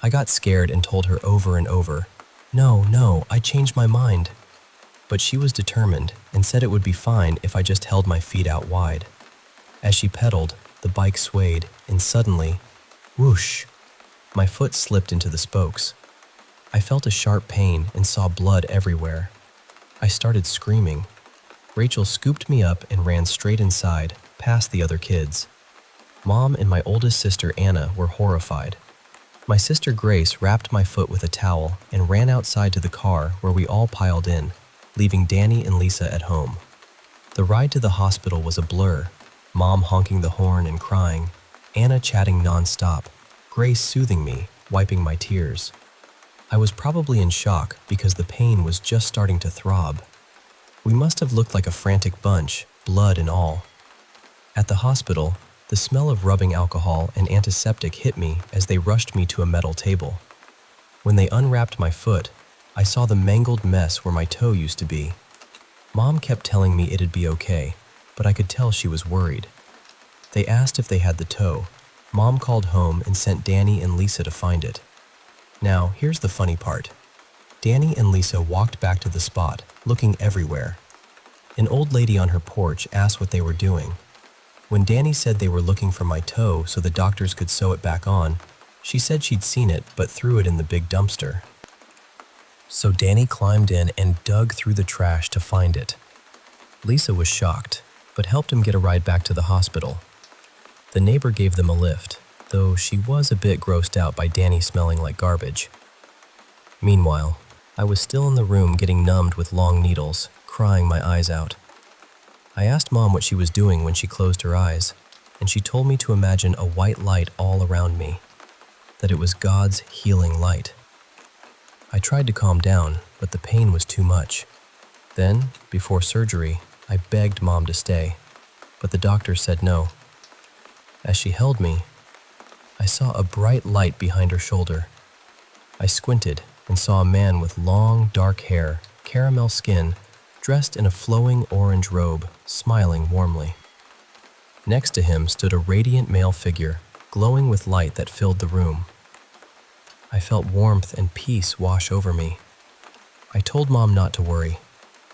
I got scared and told her over and over, No, I changed my mind." But she was determined and said it would be fine if I just held my feet out wide. As she pedaled, the bike swayed, and suddenly, whoosh, my foot slipped into the spokes. I felt a sharp pain and saw blood everywhere. I started screaming. Rachel scooped me up and ran straight inside, past the other kids. Mom and my oldest sister Anna were horrified. My sister Grace wrapped my foot with a towel and ran outside to the car where we all piled in, leaving Danny and Lisa at home. The ride to the hospital was a blur, Mom honking the horn and crying, Anna chatting nonstop, Grace soothing me, wiping my tears. I was probably in shock because the pain was just starting to throb. We must have looked like a frantic bunch, blood and all. At the hospital, the smell of rubbing alcohol and antiseptic hit me as they rushed me to a metal table. When they unwrapped my foot, I saw the mangled mess where my toe used to be. Mom kept telling me it'd be okay, but I could tell she was worried. They asked if they had the toe. Mom called home and sent Danny and Lisa to find it. Now, here's the funny part. Danny and Lisa walked back to the spot, looking everywhere. An old lady on her porch asked what they were doing. When Danny said they were looking for my toe so the doctors could sew it back on, she said she'd seen it but threw it in the big dumpster. So Danny climbed in and dug through the trash to find it. Lisa was shocked, but helped him get a ride back to the hospital. The neighbor gave them a lift, though she was a bit grossed out by Danny smelling like garbage. Meanwhile, I was still in the room getting numbed with long needles, crying my eyes out. I asked Mom what she was doing when she closed her eyes, and she told me to imagine a white light all around me, that it was God's healing light. I tried to calm down, but the pain was too much. Then, before surgery, I begged Mom to stay, but the doctor said no. As she held me, I saw a bright light behind her shoulder. I squinted and saw a man with long, dark hair, caramel skin, dressed in a flowing orange robe, smiling warmly. Next to him stood a radiant male figure, glowing with light that filled the room. I felt warmth and peace wash over me. I told Mom not to worry,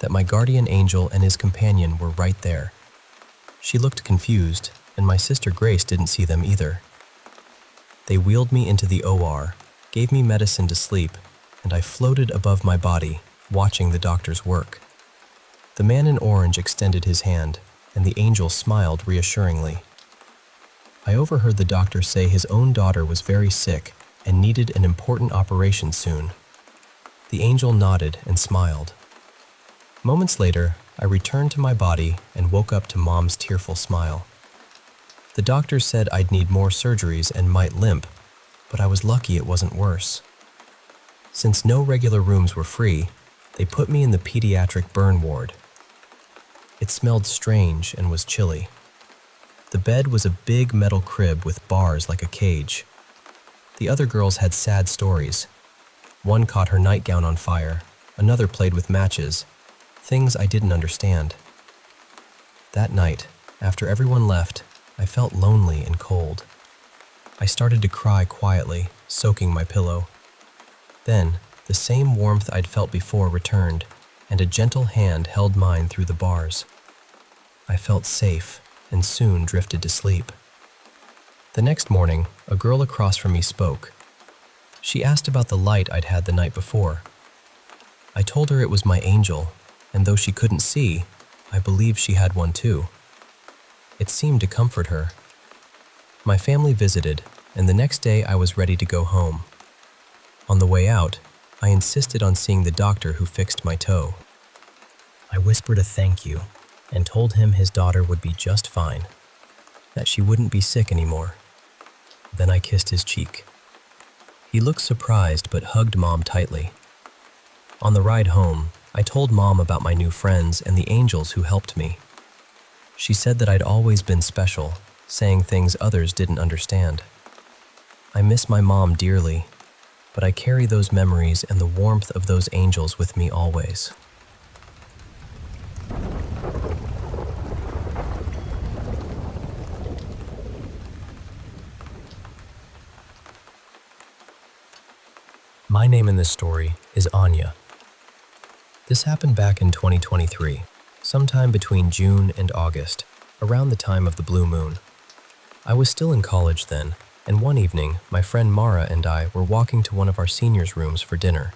that my guardian angel and his companion were right there. She looked confused, and my sister Grace didn't see them either. They wheeled me into the OR, gave me medicine to sleep, and I floated above my body, watching the doctor's work. The man in orange extended his hand, and the angel smiled reassuringly. I overheard the doctor say his own daughter was very sick and needed an important operation soon. The angel nodded and smiled. Moments later, I returned to my body and woke up to Mom's tearful smile. The doctor said I'd need more surgeries and might limp, but I was lucky it wasn't worse. Since no regular rooms were free, they put me in the pediatric burn ward. It smelled strange and was chilly. The bed was a big metal crib with bars like a cage. The other girls had sad stories. One caught her nightgown on fire, another played with matches, things I didn't understand. That night, after everyone left, I felt lonely and cold. I started to cry quietly, soaking my pillow. Then, the same warmth I'd felt before returned, and a gentle hand held mine through the bars. I felt safe and soon drifted to sleep. The next morning, a girl across from me spoke. She asked about the light I'd had the night before. I told her it was my angel, and though she couldn't see, I believed she had one too. It seemed to comfort her. My family visited, and the next day I was ready to go home. On the way out, I insisted on seeing the doctor who fixed my toe. I whispered a thank you and told him his daughter would be just fine, that she wouldn't be sick anymore. Then I kissed his cheek. He looked surprised but hugged Mom tightly. On the ride home, I told Mom about my new friends and the angels who helped me. She said that I'd always been special, saying things others didn't understand. I miss my mom dearly, but I carry those memories and the warmth of those angels with me always. My name in this story is Anya. This happened back in 2023, sometime between June and August, around the time of the blue moon. I was still in college then, and one evening, my friend Mara and I were walking to one of our seniors' rooms for dinner.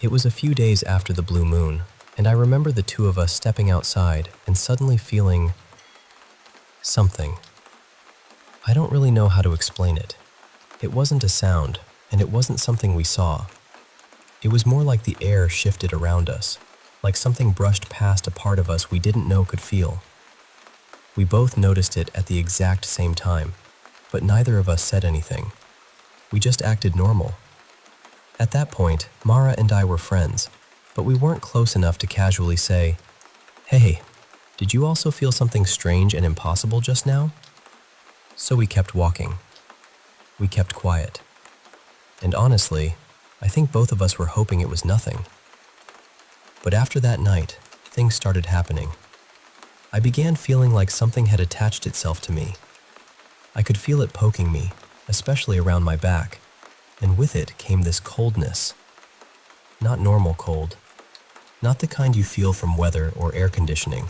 It was a few days after the blue moon, and I remember the two of us stepping outside and suddenly feeling something. I don't really know how to explain it. It wasn't a sound, and it wasn't something we saw. It was more like the air shifted around us, like something brushed past a part of us we didn't know could feel. We both noticed it at the exact same time, but neither of us said anything. We just acted normal. At that point, Mara and I were friends, but we weren't close enough to casually say, "Hey, did you also feel something strange and impossible just now?" So we kept walking. We kept quiet. And honestly, I think both of us were hoping it was nothing. But after that night, things started happening. I began feeling like something had attached itself to me. I could feel it poking me, especially around my back, and with it came this coldness. Not normal cold. Not the kind you feel from weather or air conditioning.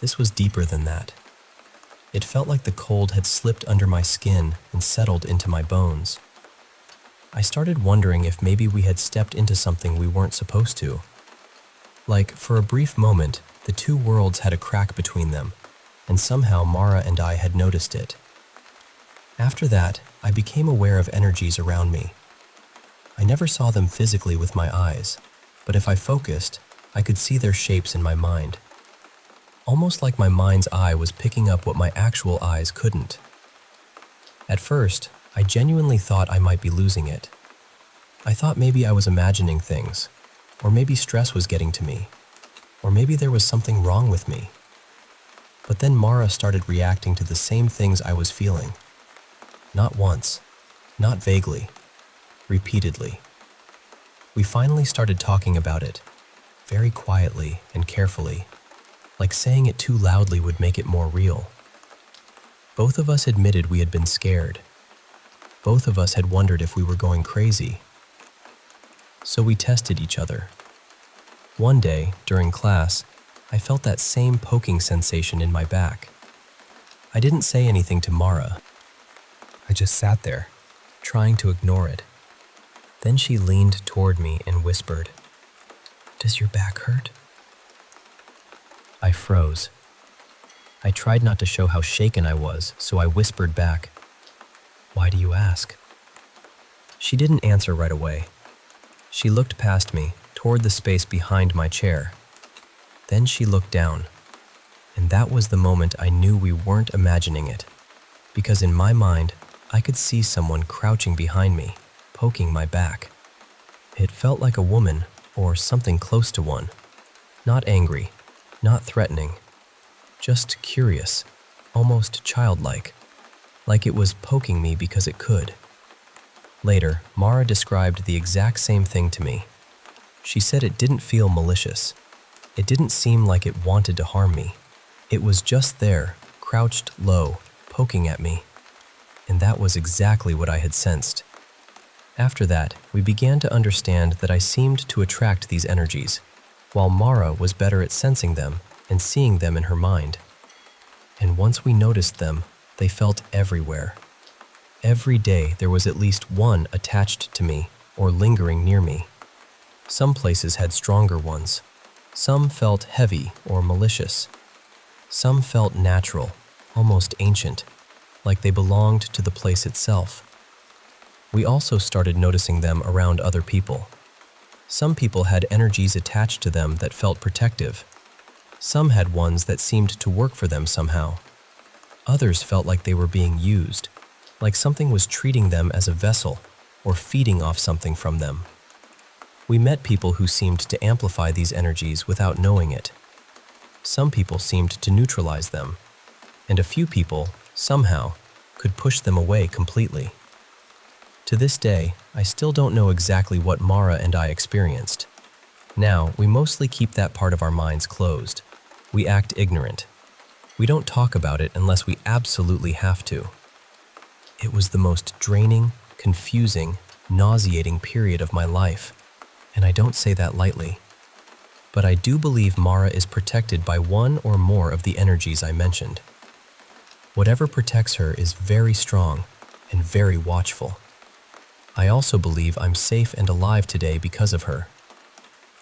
This was deeper than that. It felt like the cold had slipped under my skin and settled into my bones. I started wondering if maybe we had stepped into something we weren't supposed to. Like, for a brief moment, the two worlds had a crack between them, and somehow Mara and I had noticed it. After that, I became aware of energies around me. I never saw them physically with my eyes, but if I focused, I could see their shapes in my mind. Almost like my mind's eye was picking up what my actual eyes couldn't. At first, I genuinely thought I might be losing it. I thought maybe I was imagining things, or maybe stress was getting to me, or maybe there was something wrong with me. But then Mara started reacting to the same things I was feeling. Not once, not vaguely, repeatedly. We finally started talking about it, very quietly and carefully, like saying it too loudly would make it more real. Both of us admitted we had been scared. Both of us had wondered if we were going crazy. So we tested each other. One day, during class, I felt that same poking sensation in my back. I didn't say anything to Mara. I just sat there, trying to ignore it. Then she leaned toward me and whispered, "Does your back hurt?" I froze. I tried not to show how shaken I was, so I whispered back, "Why do you ask?" She didn't answer right away. She looked past me, toward the space behind my chair. Then she looked down, and that was the moment I knew we weren't imagining it, because in my mind, I could see someone crouching behind me, poking my back. It felt like a woman, or something close to one. Not angry, not threatening, just curious, almost childlike, like it was poking me because it could. Later, Mara described the exact same thing to me. She said it didn't feel malicious. It didn't seem like it wanted to harm me. It was just there, crouched low, poking at me. And that was exactly what I had sensed. After that, we began to understand that I seemed to attract these energies, while Mara was better at sensing them and seeing them in her mind. And once we noticed them, they felt everywhere. Every day there was at least one attached to me or lingering near me. Some places had stronger ones. Some felt heavy or malicious. Some felt natural, almost ancient, like they belonged to the place itself. We also started noticing them around other people. Some people had energies attached to them that felt protective. Some had ones that seemed to work for them somehow. Others felt like they were being used, like something was treating them as a vessel or feeding off something from them. We met people who seemed to amplify these energies without knowing it. Some people seemed to neutralize them, and a few people, somehow, could push them away completely. To this day, I still don't know exactly what Mara and I experienced. Now, we mostly keep that part of our minds closed. We act ignorant. We don't talk about it unless we absolutely have to. It was the most draining, confusing, nauseating period of my life, and I don't say that lightly. But I do believe Mara is protected by one or more of the energies I mentioned. Whatever protects her is very strong and very watchful. I also believe I'm safe and alive today because of her.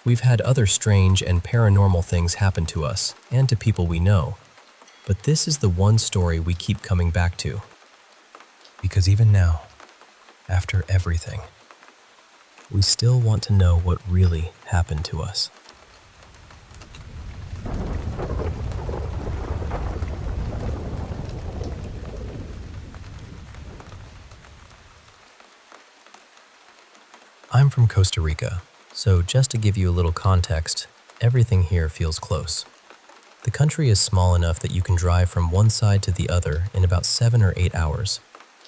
We've had other strange and paranormal things happen to us and to people we know, but this is the one story we keep coming back to. Because even now, after everything, we still want to know what really happened to us. I'm from Costa Rica, so just to give you a little context, everything here feels close. The country is small enough that you can drive from one side to the other in about 7 or 8 hours,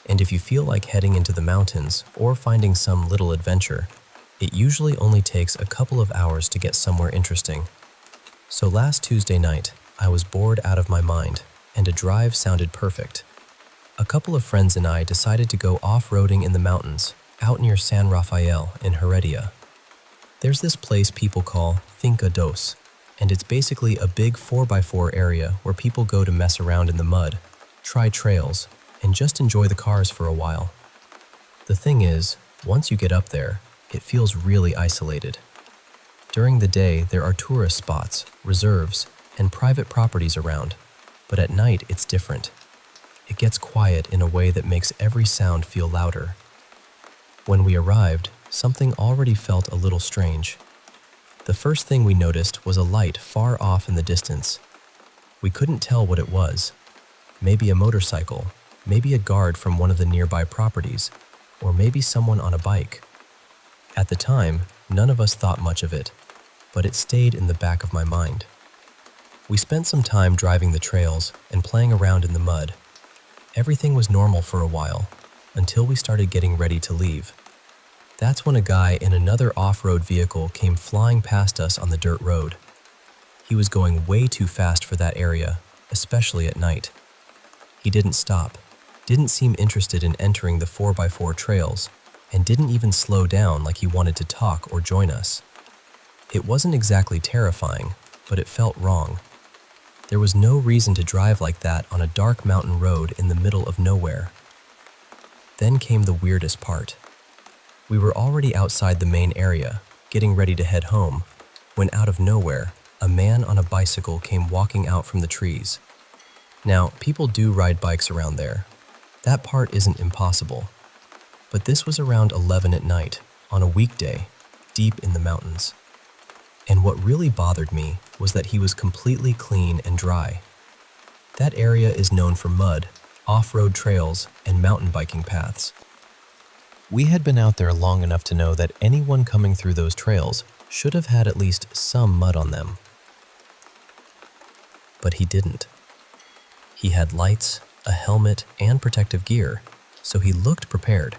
and if you feel like heading into the mountains or finding some little adventure, it usually only takes a couple of hours to get somewhere interesting. So last Tuesday night, I was bored out of my mind, and a drive sounded perfect. A couple of friends and I decided to go off-roading in the mountains, out near San Rafael in Heredia. There's this place people call Finca Dos, and it's basically a big 4x4 area where people go to mess around in the mud, try trails, and just enjoy the cars for a while. The thing is, once you get up there, it feels really isolated. During the day, there are tourist spots, reserves, and private properties around, but at night it's different. It gets quiet in a way that makes every sound feel louder. When we arrived, something already felt a little strange. The first thing we noticed was a light far off in the distance. We couldn't tell what it was. Maybe a motorcycle, maybe a guard from one of the nearby properties, or maybe someone on a bike. At the time, none of us thought much of it, but it stayed in the back of my mind. We spent some time driving the trails and playing around in the mud. Everything was normal for a while, until we started getting ready to leave. That's when a guy in another off-road vehicle came flying past us on the dirt road. He was going way too fast for that area, especially at night. He didn't stop, didn't seem interested in entering the 4x4 trails, and didn't even slow down like he wanted to talk or join us. It wasn't exactly terrifying, but it felt wrong. There was no reason to drive like that on a dark mountain road in the middle of nowhere. Then came the weirdest part. We were already outside the main area, getting ready to head home, when out of nowhere, a man on a bicycle came walking out from the trees. Now, people do ride bikes around there. That part isn't impossible. But this was around 11 at night, on a weekday, deep in the mountains. And what really bothered me was that he was completely clean and dry. That area is known for mud, off-road trails, and mountain biking paths. We had been out there long enough to know that anyone coming through those trails should have had at least some mud on them. But he didn't. He had lights, a helmet, and protective gear, so he looked prepared.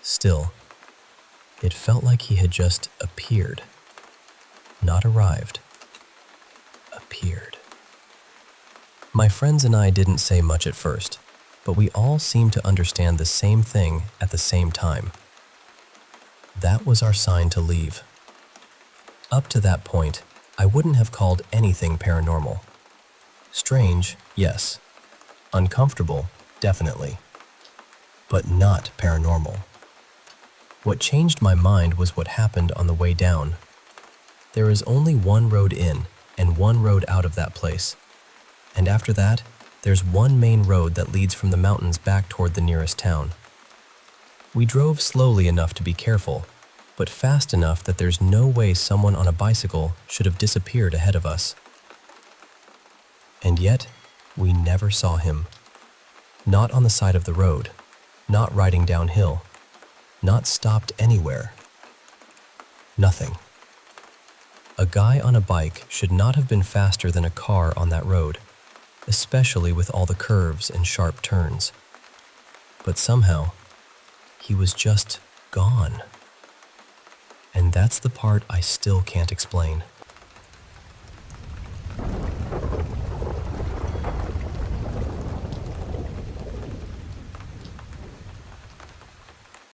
Still, it felt like he had just appeared. Not arrived. Appeared. My friends and I didn't say much at first, but we all seemed to understand the same thing at the same time. That was our sign to leave. Up to that point, I wouldn't have called anything paranormal. Strange, yes. Uncomfortable, definitely. But not paranormal. What changed my mind was what happened on the way down. There is only one road in and one road out of that place. And after that, there's one main road that leads from the mountains back toward the nearest town. We drove slowly enough to be careful, but fast enough that there's no way someone on a bicycle should have disappeared ahead of us. And yet, we never saw him. Not on the side of the road, not riding downhill, not stopped anywhere. Nothing. A guy on a bike should not have been faster than a car on that road, especially with all the curves and sharp turns. But somehow, he was just gone. And that's the part I still can't explain.